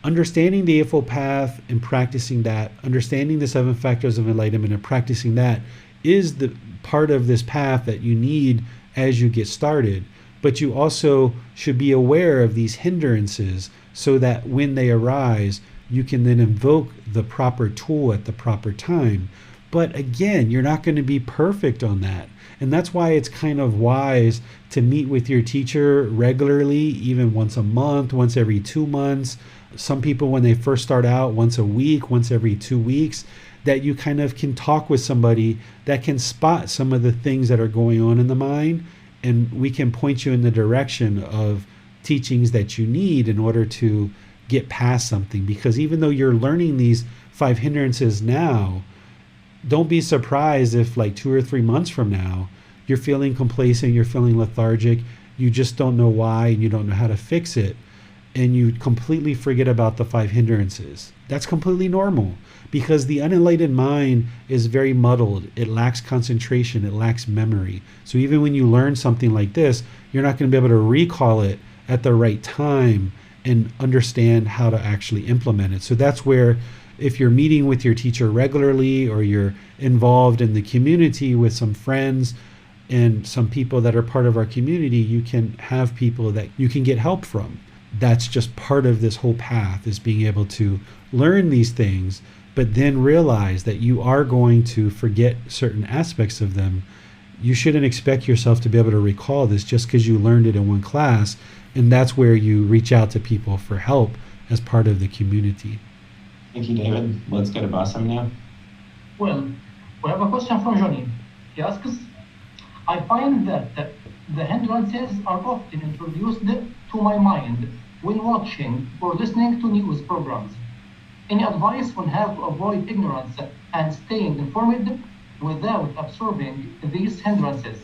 understanding the Eightfold Path and practicing that, understanding the 7 factors of enlightenment and practicing that is the part of this path that you need as you get started. But you also should be aware of these hindrances so that when they arise, you can then invoke the proper tool at the proper time. But again, you're not going to be perfect on that. And that's why it's kind of wise to meet with your teacher regularly, even once a month, once every 2 months. Some people, when they first start out, once a week, once every 2 weeks, that you kind of can talk with somebody that can spot some of the things that are going on in the mind. And we can point you in the direction of teachings that you need in order to get past something. Because even though you're learning these 5 hindrances now, don't be surprised if like 2 or 3 months from now, you're feeling complacent, you're feeling lethargic, you just don't know why and you don't know how to fix it. And you completely forget about the 5 hindrances. That's completely normal because the unenlightened mind is very muddled. It lacks concentration, it lacks memory. So even when you learn something like this, you're not going to be able to recall it at the right time and understand how to actually implement it. So that's where if you're meeting with your teacher regularly or you're involved in the community with some friends and some people that are part of our community, you can have people that you can get help from. That's just part of this whole path, is being able to learn these things, but then realize that you are going to forget certain aspects of them. You shouldn't expect yourself to be able to recall this just because you learned it in one class. And that's where you reach out to people for help as part of the community. Thank you, David. Let's go to Bassam now. Well, we have a question from Johnny. He asks, I find that the hindrances are often introduced to my mind when watching or listening to news programs. Any advice on how to avoid ignorance and staying informed without absorbing these hindrances?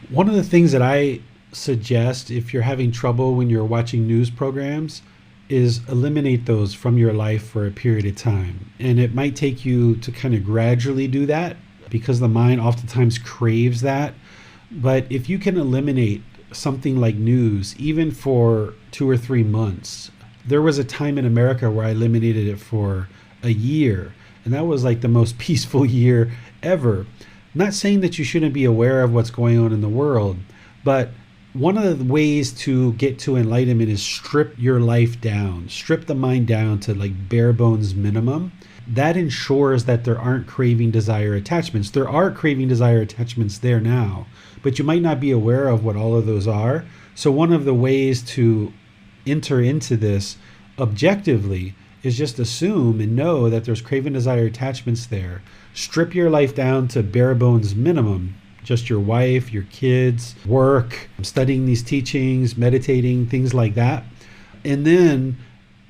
One of the things that I suggest if you're having trouble when you're watching news programs is eliminate those from your life for a period of time. And it might take you to kind of gradually do that because the mind oftentimes craves that. But if you can eliminate something like news, even for 2 or 3 months, There was a time in America where I eliminated it for a year, and that was like the most peaceful year ever. Not saying that you shouldn't be aware of what's going on in the world, but one of the ways to get to enlightenment is strip your life down, strip the mind down to like bare bones minimum. That ensures that there aren't craving, desire, attachments. There are craving, desire, attachments there now, but you might not be aware of what all of those are. So one of the ways to enter into this objectively is just assume and know that there's craving, desire, attachments there. Strip your life down to bare bones minimum, just your wife, your kids, work, studying these teachings, meditating, things like that. And then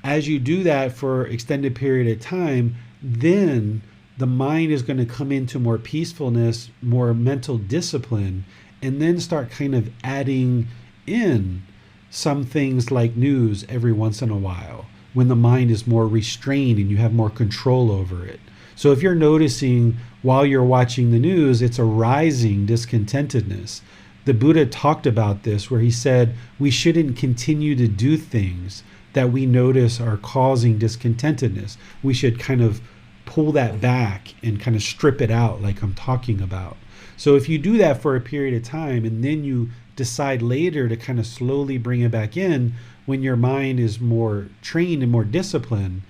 as you do that for extended period of time, then the mind is going to come into more peacefulness, more mental discipline, and then start kind of adding in some things like news every once in a while when the mind is more restrained and you have more control over it. So if you're noticing while you're watching the news, it's a rising discontentedness. The Buddha talked about this where he said we shouldn't continue to do things that we notice are causing discontentedness. We should kind of pull that back and kind of strip it out like I'm talking about. So if you do that for a period of time and then you decide later to kind of slowly bring it back in when your mind is more trained and more disciplined,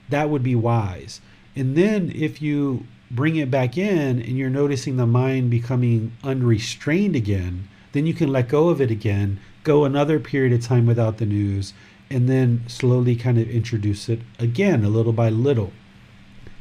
that would be wise. And then if you bring it back in and you're noticing the mind becoming unrestrained again, then you can let go of it again, go another period of time without the news, and then slowly kind of introduce it again, a little by little.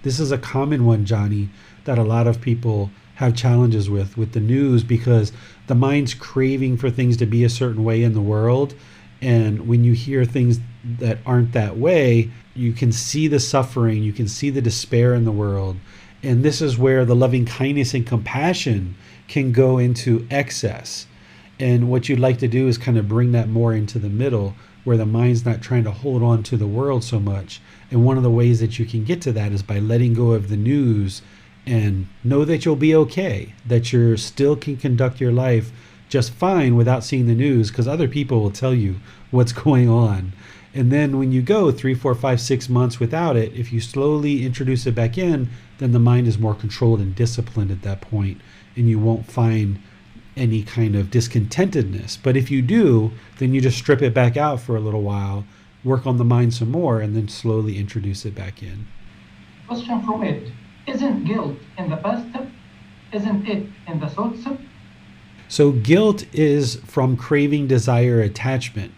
This is a common one, Johnny, that a lot of people have challenges with the news, because the mind's craving for things to be a certain way in the world. And when you hear things that aren't that way, you can see the suffering, you can see the despair in the world. And this is where the loving kindness and compassion can go into excess. And what you'd like to do is kind of bring that more into the middle, where the mind's not trying to hold on to the world so much. And one of the ways that you can get to that is by letting go of the news and know that you'll be okay, that you still can conduct your life just fine without seeing the news, because other people will tell you what's going on. And then when you go 3, 4, 5, 6 months without it, if you slowly introduce it back in, then the mind is more controlled and disciplined at that point, and you won't find any kind of discontentedness. But if you do, then you just strip it back out for a little while, work on the mind some more, and then slowly introduce it back in. Question from it. Isn't guilt in the past? Isn't it in the thoughts? So guilt is from craving, desire, attachment.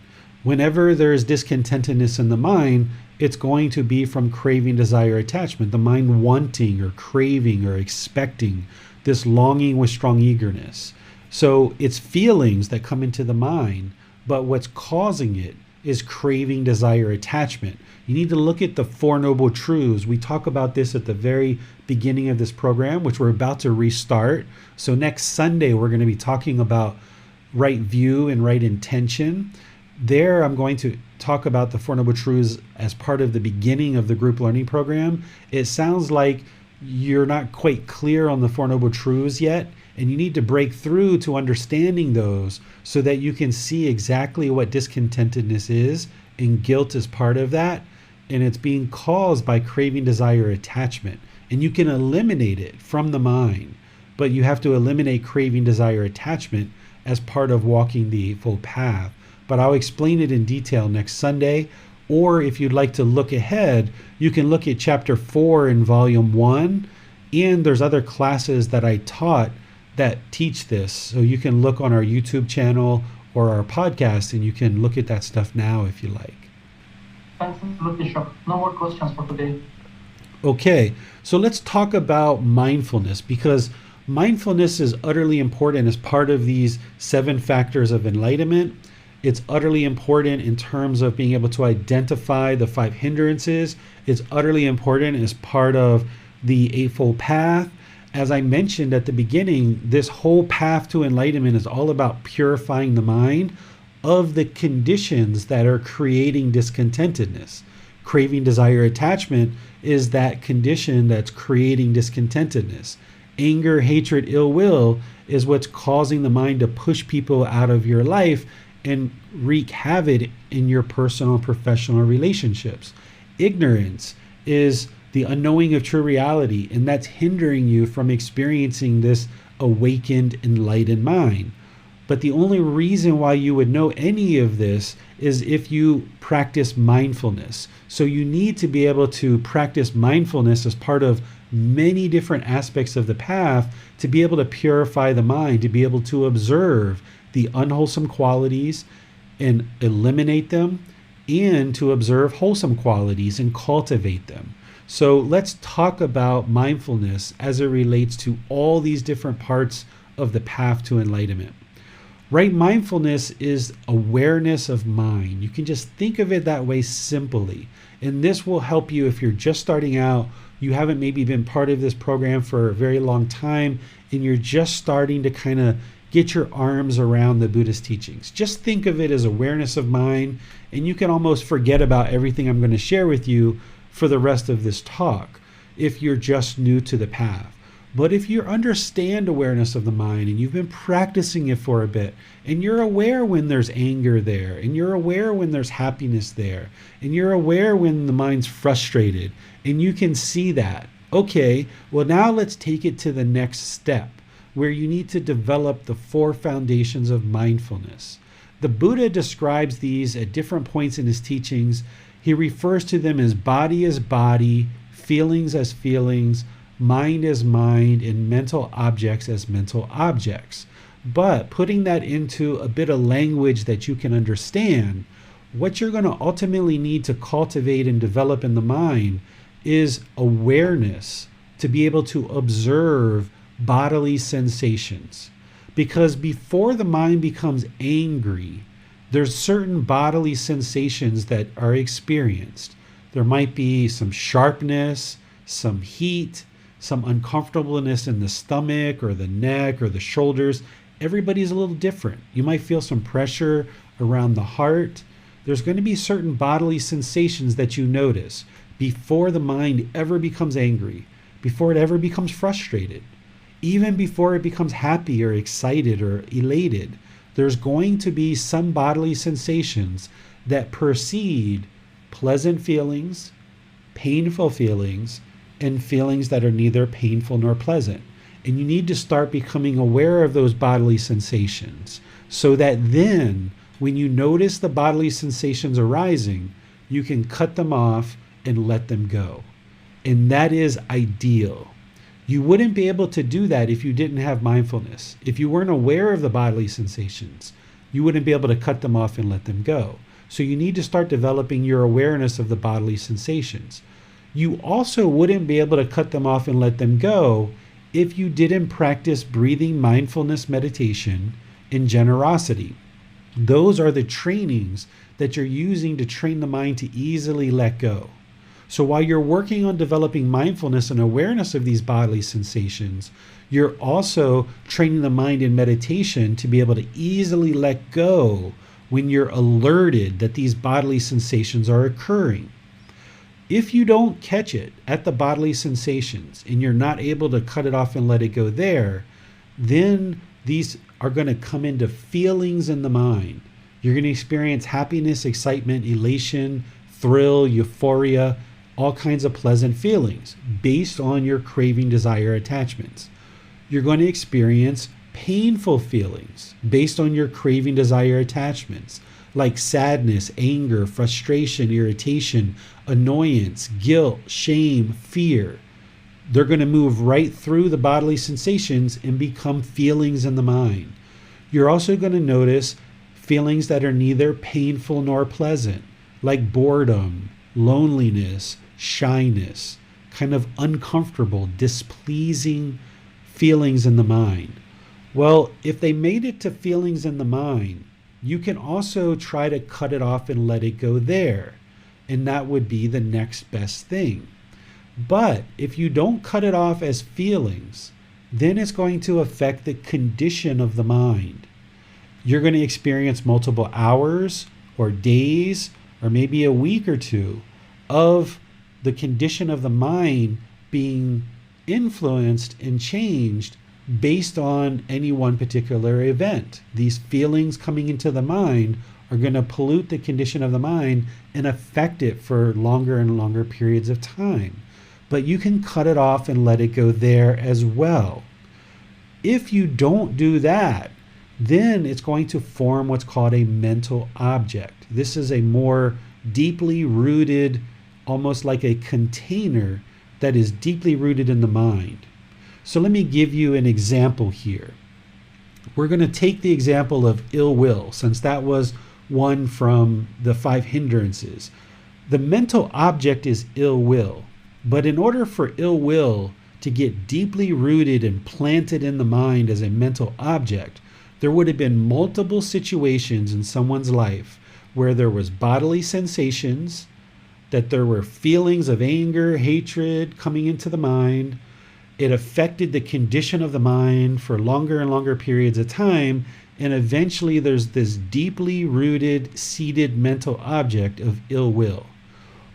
Whenever there's discontentedness in the mind, it's going to be from craving, desire, attachment. The mind wanting or craving or expecting, this longing with strong eagerness. So it's feelings that come into the mind, but what's causing it is craving, desire, attachment. You need to look at the Four Noble Truths. We talk about this at the very beginning of this program, which we're about to restart. So next Sunday, we're going to be talking about right view and right intention. There, I'm going to talk about the Four Noble Truths as part of the beginning of the group learning program. It sounds like you're not quite clear on the Four Noble Truths yet, and you need to break through to understanding those so that you can see exactly what discontentedness is, and guilt is part of that, and it's being caused by craving, desire, attachment. And you can eliminate it from the mind, but you have to eliminate craving, desire, attachment as part of walking the Eightfold Path. But I'll explain it in detail next Sunday. Or if you'd like to look ahead, you can look at chapter 4 in volume 1. And there's other classes that I taught that teach this. So you can look on our YouTube channel or our podcast, and you can look at that stuff now if you like. Thanks, Bishop. No more questions for today. Okay, so let's talk about mindfulness, because mindfulness is utterly important as part of these 7 factors of enlightenment. It's utterly important in terms of being able to identify the 5 hindrances. It's utterly important as part of the Eightfold Path. As I mentioned at the beginning, this whole path to enlightenment is all about purifying the mind of the conditions that are creating discontentedness. Craving, desire, attachment is that condition that's creating discontentedness. Anger, hatred, ill will is what's causing the mind to push people out of your life and wreak havoc in your personal and professional relationships. Ignorance is the unknowing of true reality, and that's hindering you from experiencing this awakened, enlightened mind. But the only reason why you would know any of this is if you practice mindfulness. So you need to be able to practice mindfulness as part of many different aspects of the path to be able to purify the mind, to be able to observe the unwholesome qualities and eliminate them, and to observe wholesome qualities and cultivate them. So let's talk about mindfulness as it relates to all these different parts of the path to enlightenment. Right? Mindfulness is awareness of mind. You can just think of it that way simply. And this will help you if you're just starting out, you haven't maybe been part of this program for a very long time, and you're just starting to kind of get your arms around the Buddhist teachings. Just think of it as awareness of mind, and you can almost forget about everything I'm going to share with you for the rest of this talk if you're just new to the path. But if you understand awareness of the mind and you've been practicing it for a bit, and you're aware when there's anger there, and you're aware when there's happiness there, and you're aware when the mind's frustrated, and you can see that, okay, well now let's take it to the next step, where you need to develop the 4 foundations of mindfulness. The Buddha describes these at different points in his teachings. He refers to them as body, feelings as feelings, mind as mind, and mental objects as mental objects. But putting that into a bit of language that you can understand, what you're going to ultimately need to cultivate and develop in the mind is awareness to be able to observe bodily sensations. Because before the mind becomes angry, there's certain bodily sensations that are experienced. There might be some sharpness, some heat, some uncomfortableness in the stomach or the neck or the shoulders. Everybody's a little different. You might feel some pressure around the heart. There's going to be certain bodily sensations that you notice before the mind ever becomes angry, before it ever becomes frustrated, even before it becomes happy or excited or elated. There's going to be some bodily sensations that precede pleasant feelings, painful feelings, and feelings that are neither painful nor pleasant. And you need to start becoming aware of those bodily sensations so that then when you notice the bodily sensations arising, you can cut them off and let them go. And that is ideal. You wouldn't be able to do that if you didn't have mindfulness. If you weren't aware of the bodily sensations, you wouldn't be able to cut them off and let them go. So you need to start developing your awareness of the bodily sensations. You also wouldn't be able to cut them off and let them go if you didn't practice breathing mindfulness meditation and generosity. Those are the trainings that you're using to train the mind to easily let go. So while you're working on developing mindfulness and awareness of these bodily sensations, you're also training the mind in meditation to be able to easily let go when you're alerted that these bodily sensations are occurring. If you don't catch it at the bodily sensations and you're not able to cut it off and let it go there, then these are going to come into feelings in the mind. You're going to experience happiness, excitement, elation, thrill, euphoria, all kinds of pleasant feelings based on your craving, desire, attachments. You're going to experience painful feelings based on your craving, desire, attachments, like sadness, anger, frustration, irritation, annoyance, guilt, shame, fear. They're going to move right through the bodily sensations and become feelings in the mind. You're also going to notice feelings that are neither painful nor pleasant, like boredom, loneliness, shyness, kind of uncomfortable, displeasing feelings in the mind. Well, if they made it to feelings in the mind, you can also try to cut it off and let it go there. And that would be the next best thing. But if you don't cut it off as feelings, then it's going to affect the condition of the mind. You're going to experience multiple hours or days or maybe a week or two of the condition of the mind being influenced and changed based on any one particular event. These feelings coming into the mind are going to pollute the condition of the mind and affect it for longer and longer periods of time. But you can cut it off and let it go there as well. If you don't do that, then it's going to form what's called a mental object. This is a more deeply rooted, almost like a container that is deeply rooted in the mind. So let me give you an example here. We're going to take the example of ill will, since that was one from the Five Hindrances. The mental object is ill will, but in order for ill will to get deeply rooted and planted in the mind as a mental object, there would have been multiple situations in someone's life where there was bodily sensations, that there were feelings of anger, hatred coming into the mind. It affected the condition of the mind for longer and longer periods of time, and eventually there's this deeply rooted, seated mental object of ill will.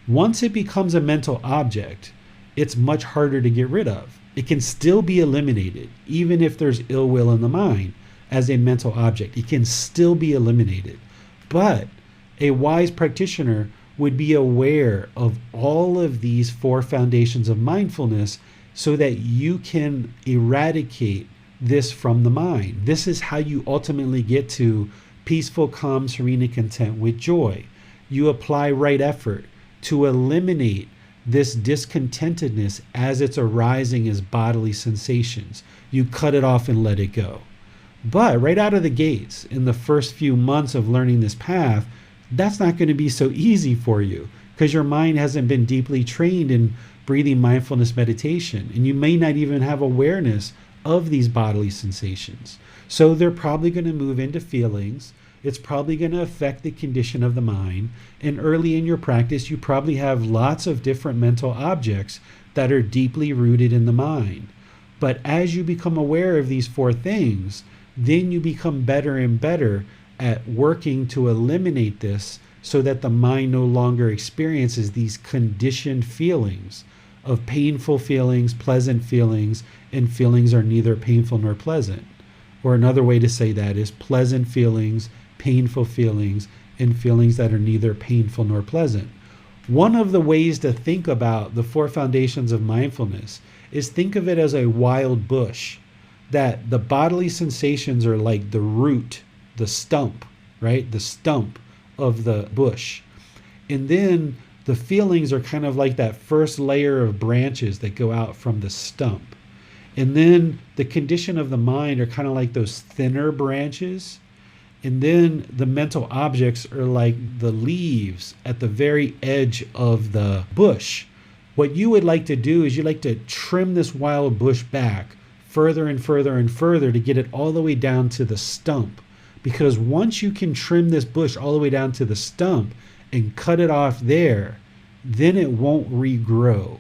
Once it becomes a mental object, it's much harder to get rid of. It can still be eliminated, even if there's ill will in the mind as a mental object. It can still be eliminated. But a wise practitioner would be aware of all of these four foundations of mindfulness so that you can eradicate this from the mind. This is how you ultimately get to peaceful, calm, serene, and content with joy. You apply right effort to eliminate this discontentedness as it's arising as bodily sensations. You cut it off and let it go. But right out of the gates, in the first few months of learning this path, that's not going to be so easy for you because your mind hasn't been deeply trained in breathing mindfulness meditation, and you may not even have awareness of these bodily sensations. So they're probably going to move into feelings. It's probably going to affect the condition of the mind. And early in your practice, you probably have lots of different mental objects that are deeply rooted in the mind. But as you become aware of these four things, then you become better and better at working to eliminate this so that the mind no longer experiences these conditioned feelings of painful feelings, pleasant feelings, and feelings are neither painful nor pleasant. Or another way to say that is pleasant feelings, painful feelings, and feelings that are neither painful nor pleasant. One of the ways to think about the four foundations of mindfulness is think of it as a wild bush, that the bodily sensations are like the root, the stump, right? The stump of the bush. And then the feelings are kind of like that first layer of branches that go out from the stump. And then the condition of the mind are kind of like those thinner branches. And then the mental objects are like the leaves at the very edge of the bush. What you would like to do is you like to trim this wild bush back further and further and further to get it all the way down to the stump. Because once you can trim this bush all the way down to the stump and cut it off there, then it won't regrow.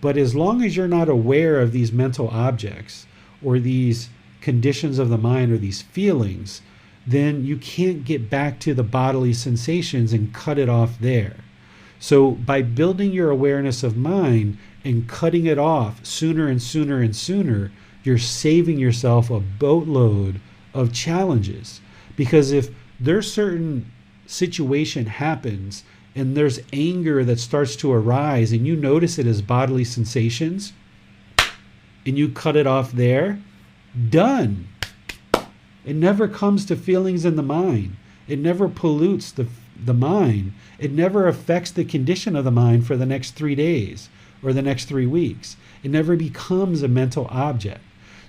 But as long as you're not aware of these mental objects or these conditions of the mind or these feelings, then you can't get back to the bodily sensations and cut it off there. So by building your awareness of mind and cutting it off sooner and sooner and sooner, you're saving yourself a boatload of challenges. Because if there's certain situation happens and there's anger that starts to arise and you notice it as bodily sensations and you cut it off there, done. It never comes to feelings in the mind. It never pollutes the mind. It never affects the condition of the mind for the next 3 days or the next 3 weeks. It never becomes a mental object.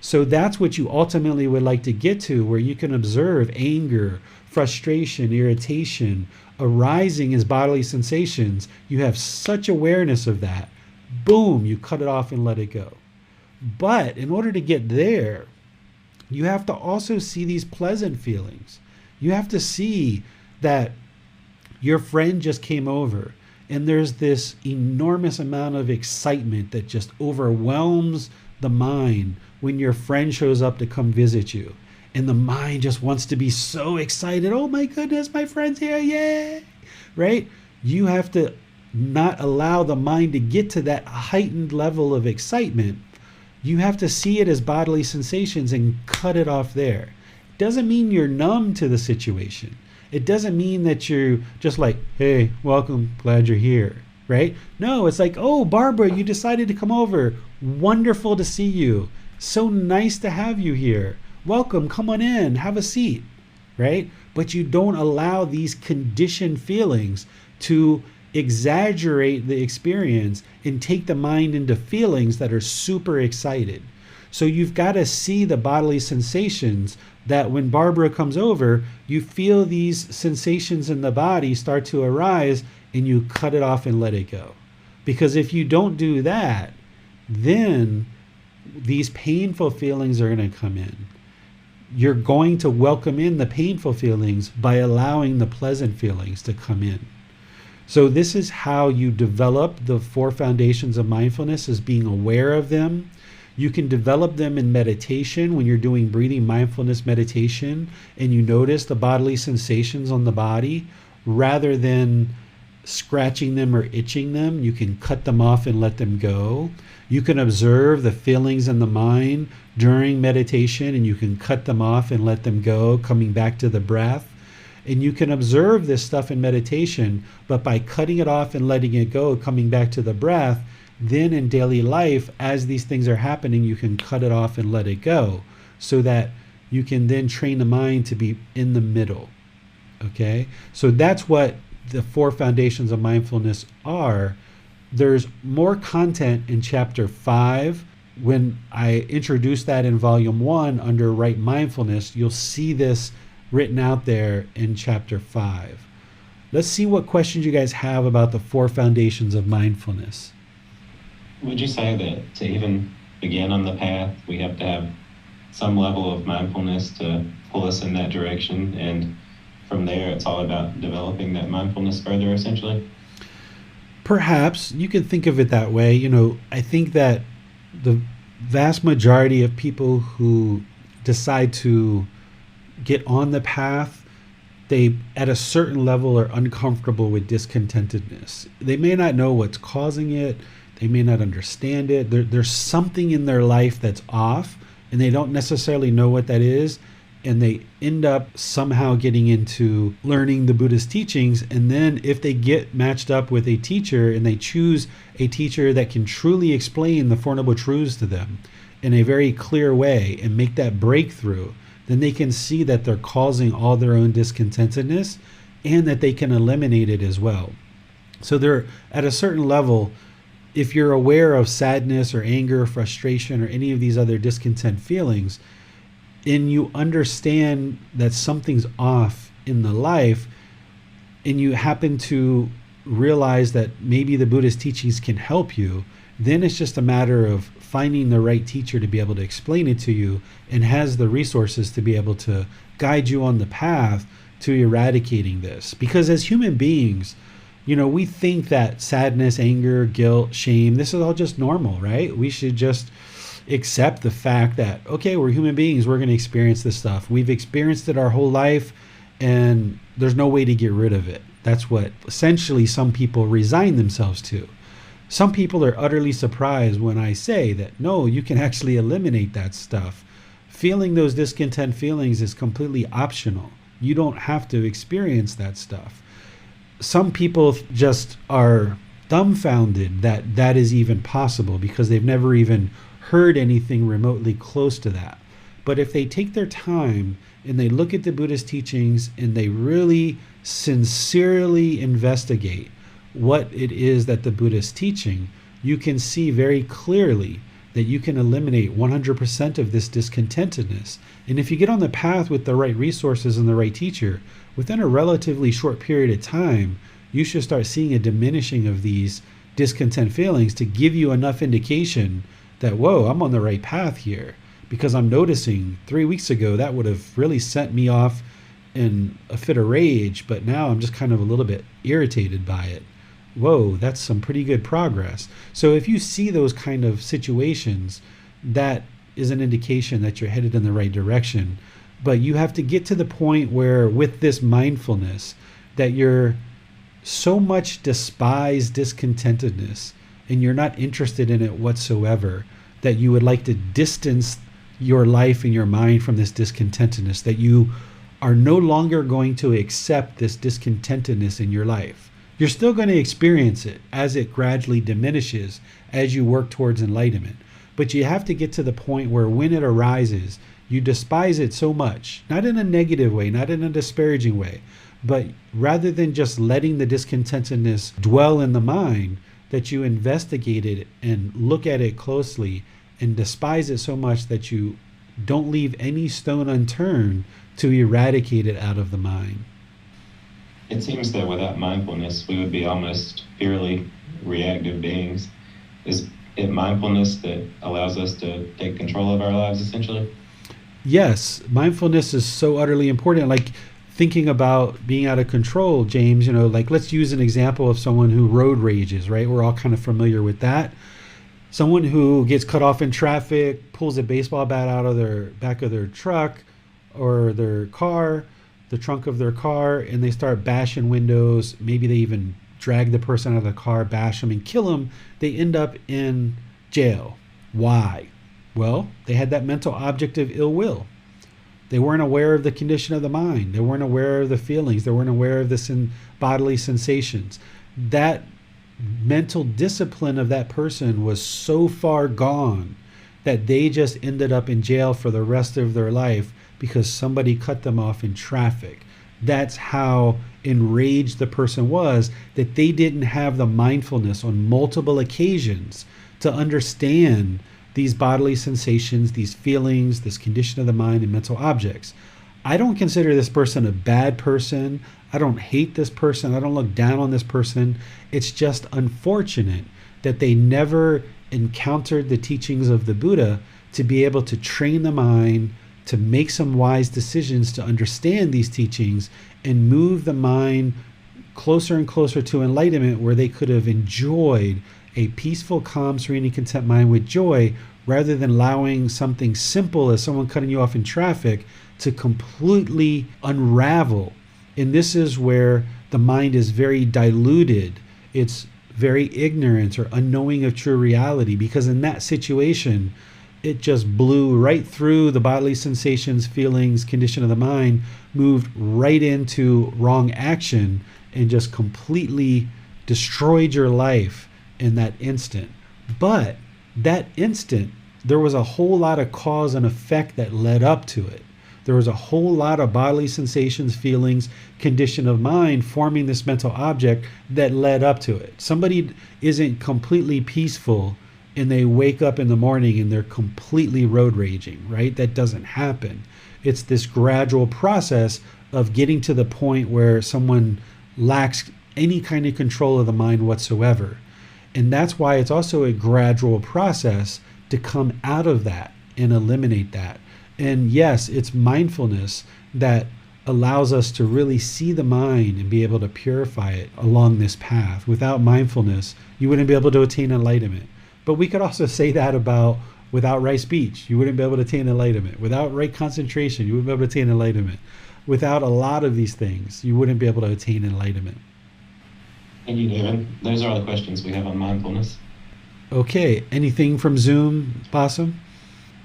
So that's what you ultimately would like to get to, where you can observe anger, frustration, irritation arising as bodily sensations. You have such awareness of that. Boom, you cut it off and let it go. But in order to get there, you have to also see these pleasant feelings. You have to see that your friend just came over and there's this enormous amount of excitement that just overwhelms the mind when your friend shows up to come visit you. And the mind just wants to be so excited. Oh my goodness, my friend's here, yay! Right? You have to not allow the mind to get to that heightened level of excitement. You have to see it as bodily sensations and cut it off there. Doesn't mean you're numb to the situation. It doesn't mean that you're just like, hey, welcome, glad you're here, right? No, it's like, oh, Barbara, you decided to come over. Wonderful to see you. So nice to have you here. Welcome, come on in, have a seat, right? But you don't allow these conditioned feelings to exaggerate the experience and take the mind into feelings that are super excited. So you've got to see the bodily sensations that when Barbara comes over, you feel these sensations in the body start to arise and you cut it off and let it go. Because if you don't do that, then these painful feelings are going to come in. You're going to welcome in the painful feelings by allowing the pleasant feelings to come in. So this is how you develop the 4 foundations of mindfulness, is being aware of them. You can develop them in meditation when you're doing breathing mindfulness meditation and you notice the bodily sensations on the body rather than scratching them or itching them. You can cut them off and let them go. You can observe the feelings in the mind during meditation and you can cut them off and let them go, coming back to the breath. And you can observe this stuff in meditation, but by cutting it off and letting it go, coming back to the breath, then in daily life, as these things are happening, you can cut it off and let it go so that you can then train the mind to be in the middle. Okay? So that's what the 4 foundations of mindfulness are. There's more content in chapter 5. When I introduced that in volume 1 under right mindfulness, you'll see this written out there in chapter 5. Let's see what questions you guys have about the 4 foundations of mindfulness. Would you say that to even begin on the path, we have to have some level of mindfulness to pull us in that direction, and from there it's all about developing that mindfulness further, essentially? Perhaps you can think of it that way. You know, I think that the vast majority of people who decide to get on the path, they at a certain level are uncomfortable with discontentedness. They may not know what's causing it. They may not understand it. There's something in their life that's off and they don't necessarily know what that is. And they end up somehow getting into learning the Buddhist teachings. And then if they get matched up with a teacher and they choose a teacher that can truly explain the Four Noble Truths to them in a very clear way and make that breakthrough, then they can see that they're causing all their own discontentedness and that they can eliminate it as well. So they're at a certain level, if you're aware of sadness or anger, or frustration, or any of these other discontent feelings, and you understand that something's off in the life, and you happen to realize that maybe the Buddhist teachings can help you, then it's just a matter of finding the right teacher to be able to explain it to you and has the resources to be able to guide you on the path to eradicating this. Because as human beings, you know, we think that sadness, anger, guilt, shame, this is all just normal, right? We should just accept the fact that, okay, we're human beings, we're going to experience this stuff. We've experienced it our whole life and there's no way to get rid of it. That's what essentially some people resign themselves to. Some people are utterly surprised when I say that, no, you can actually eliminate that stuff. Feeling those discontent feelings is completely optional. You don't have to experience that stuff. Some people just are dumbfounded that that is even possible because they've never even heard anything remotely close to that. But if they take their time and they look at the Buddhist teachings and they really sincerely investigate what it is that the Buddha is teaching, you can see very clearly that you can eliminate 100% of this discontentedness. And if you get on the path with the right resources and the right teacher, within a relatively short period of time, you should start seeing a diminishing of these discontent feelings to give you enough indication that, whoa, I'm on the right path here. Because I'm noticing 3 weeks ago, that would have really sent me off in a fit of rage, but now I'm just kind of a little bit irritated by it. Whoa, that's some pretty good progress. So if you see those kind of situations, that is an indication that you're headed in the right direction. But you have to get to the point where with this mindfulness that you're so much despise discontentedness and you're not interested in it whatsoever, that you would like to distance your life and your mind from this discontentedness, that you are no longer going to accept this discontentedness in your life. You're still going to experience it as it gradually diminishes as you work towards enlightenment. But you have to get to the point where when it arises, you despise it so much, not in a negative way, not in a disparaging way, but rather than just letting the discontentedness dwell in the mind, that you investigate it and look at it closely and despise it so much that you don't leave any stone unturned to eradicate it out of the mind. It seems that without mindfulness, we would be almost purely reactive beings. Is it mindfulness that allows us to take control of our lives, essentially? Yes, mindfulness is so utterly important. Like thinking about being out of control, James, like let's use an example of someone who road rages, right? We're all kind of familiar with that. Someone who gets cut off in traffic, pulls a baseball bat out of their back of their truck or their car, the trunk of their car, and they start bashing windows. Maybe they even drag the person out of the car, bash them and kill them. They end up in jail. Why? Well, they had that mental object of ill will. They weren't aware of the condition of the mind. They weren't aware of the feelings. They weren't aware of the bodily sensations. That mental discipline of that person was so far gone that they just ended up in jail for the rest of their life because somebody cut them off in traffic. That's how enraged the person was, that they didn't have the mindfulness on multiple occasions to understand these bodily sensations, these feelings, this condition of the mind and mental objects. I don't consider this person a bad person. I don't hate this person. I don't look down on this person. It's just unfortunate that they never encountered the teachings of the Buddha to be able to train the mind to make some wise decisions, to understand these teachings and move the mind closer and closer to enlightenment, where they could have enjoyed a peaceful, calm, serene, and content mind with joy, rather than allowing something simple as someone cutting you off in traffic to completely unravel. And this is where the mind is very diluted. It's very ignorant or unknowing of true reality, because in that situation, it just blew right through the bodily sensations, feelings, condition of the mind, moved right into wrong action, and just completely destroyed your life in that instant. But that instant, there was a whole lot of cause and effect that led up to it. There was a whole lot of bodily sensations, feelings, condition of mind forming this mental object that led up to it. Somebody isn't completely peaceful and they wake up in the morning and they're completely road raging, right? That doesn't happen. It's this gradual process of getting to the point where someone lacks any kind of control of the mind whatsoever. And that's why it's also a gradual process to come out of that and eliminate that. And yes, it's mindfulness that allows us to really see the mind and be able to purify it along this path. Without mindfulness, you wouldn't be able to attain enlightenment. But we could also say that about without right speech, you wouldn't be able to attain enlightenment. Without right concentration, you wouldn't be able to attain enlightenment. Without a lot of these things, you wouldn't be able to attain enlightenment. Thank you, David. Those are all the questions we have on mindfulness. Okay, anything from Zoom, Possum?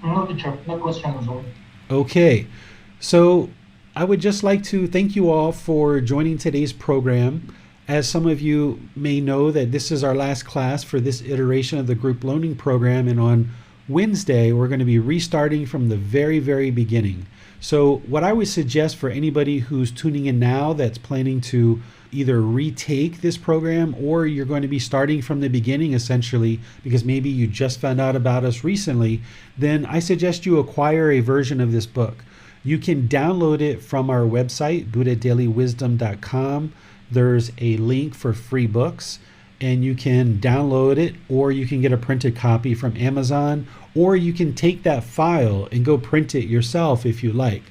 No, teacher, no questions. Okay, so I would just like to thank you all for joining today's program. As some of you may know, that this is our last class for this iteration of the group learning program, and on Wednesday we're going to be restarting from the very, very beginning. So what I would suggest for anybody who's tuning in now that's planning to either retake this program, or you're going to be starting from the beginning essentially because maybe you just found out about us recently, then I suggest you acquire a version of this book. You can download it from our website, buddhadailywisdom.com. There's a link for free books, and you can download it, or you can get a printed copy from Amazon, or you can take that file and go print it yourself if you like.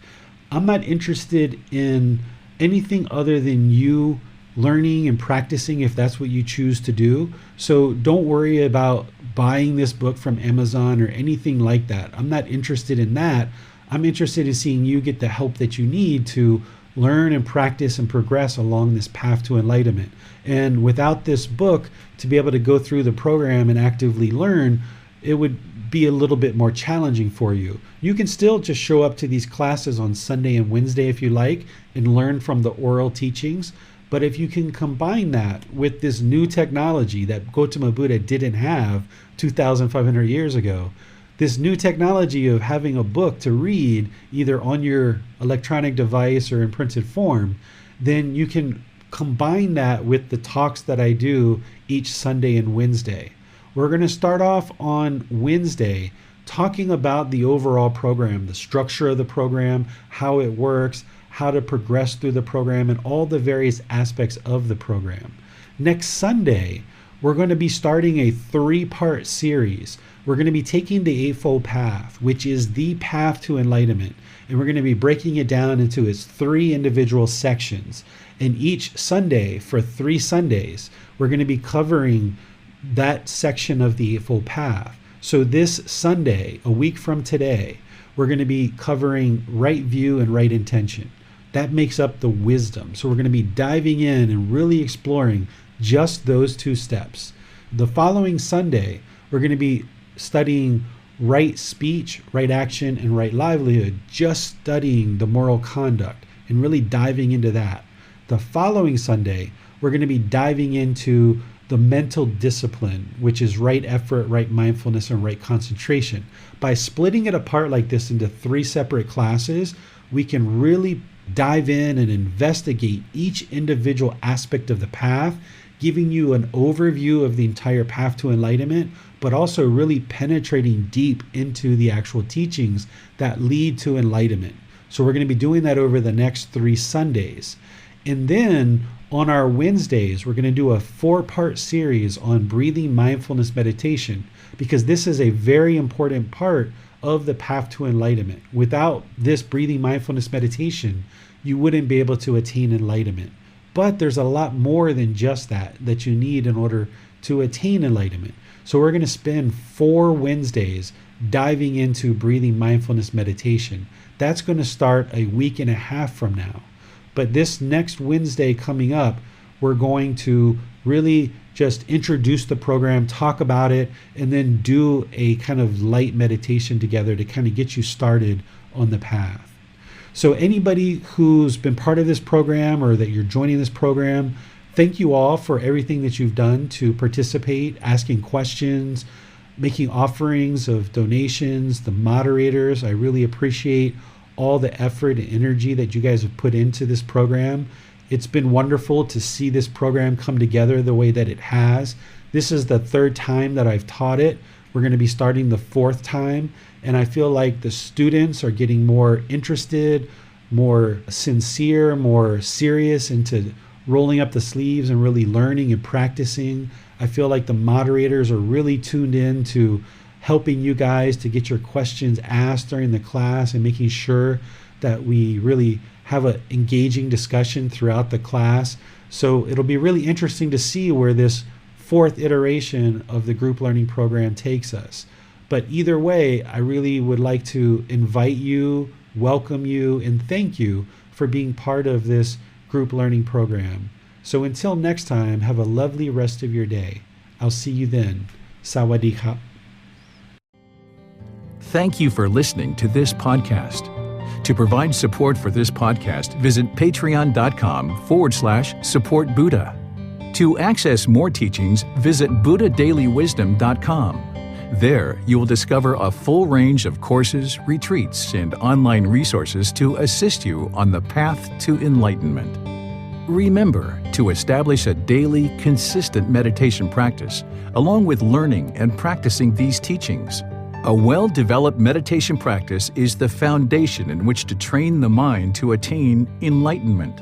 I'm not interested in anything other than you learning and practicing if that's what you choose to do. So don't worry about buying this book from Amazon or anything like that. I'm not interested in that. I'm interested in seeing you get the help that you need to learn and practice and progress along this path to enlightenment. And without this book, to be able to go through the program and actively learn, it would be a little bit more challenging for you. You can still just show up to these classes on Sunday and Wednesday if you like and learn from the oral teachings. But if you can combine that with this new technology that Gautama Buddha didn't have 2,500 years ago, this new technology of having a book to read either on your electronic device or in printed form, then you can combine that with the talks that I do each Sunday and Wednesday. We're going to start off on Wednesday talking about the overall program, the structure of the program, how it works, how to progress through the program, and all the various aspects of the program. Next Sunday, we're going to be starting a 3-part series. We're going to be taking the Eightfold Path, which is the path to enlightenment, and we're going to be breaking it down into its 3 individual sections. And each Sunday, for 3 Sundays, we're going to be covering that section of the Eightfold Path. So this Sunday, a week from today, we're going to be covering right view and right intention. That makes up the wisdom. So we're going to be diving in and really exploring just those 2 steps. The following Sunday, we're going to be studying right speech, right action, and right livelihood, just studying the moral conduct and really diving into that. The following Sunday, we're going to be diving into the mental discipline, which is right effort, right mindfulness, and right concentration. By splitting it apart like this into 3 separate classes, we can really dive in and investigate each individual aspect of the path, giving you an overview of the entire path to enlightenment, but also really penetrating deep into the actual teachings that lead to enlightenment. So we're going to be doing that over the next 3 Sundays. And then on our Wednesdays, we're going to do a 4-part series on breathing mindfulness meditation, because this is a very important part of the path to enlightenment. Without this breathing mindfulness meditation, you wouldn't be able to attain enlightenment. But there's a lot more than just that you need in order to attain enlightenment. So we're going to spend 4 Wednesdays diving into breathing mindfulness meditation. That's going to start a week and a half from now. But this next Wednesday coming up, we're going to really just introduce the program, talk about it, and then do a kind of light meditation together to kind of get you started on the path. So anybody who's been part of this program or that you're joining this program, thank you all for everything that you've done to participate, asking questions, making offerings of donations, the moderators. I really appreciate all the effort and energy that you guys have put into this program. It's been wonderful to see this program come together the way that it has. This is the 3rd time that I've taught it. We're going to be starting the 4th time, and I feel like the students are getting more interested, more sincere, more serious into rolling up the sleeves and really learning and practicing. I feel like the moderators are really tuned in to helping you guys to get your questions asked during the class and making sure that we really have an engaging discussion throughout the class. So it'll be really interesting to see where this 4th iteration of the group learning program takes us. But either way, I really would like to invite you, welcome you, and thank you for being part of this group learning program. So until next time, have a lovely rest of your day. I'll see you then. Sawadee ka. Thank you for listening to this podcast. To provide support for this podcast, visit patreon.com/support Buddha. To access more teachings, visit buddhadailywisdom.com. There, you will discover a full range of courses, retreats, and online resources to assist you on the path to enlightenment. Remember to establish a daily, consistent meditation practice, along with learning and practicing these teachings. A well-developed meditation practice is the foundation in which to train the mind to attain enlightenment.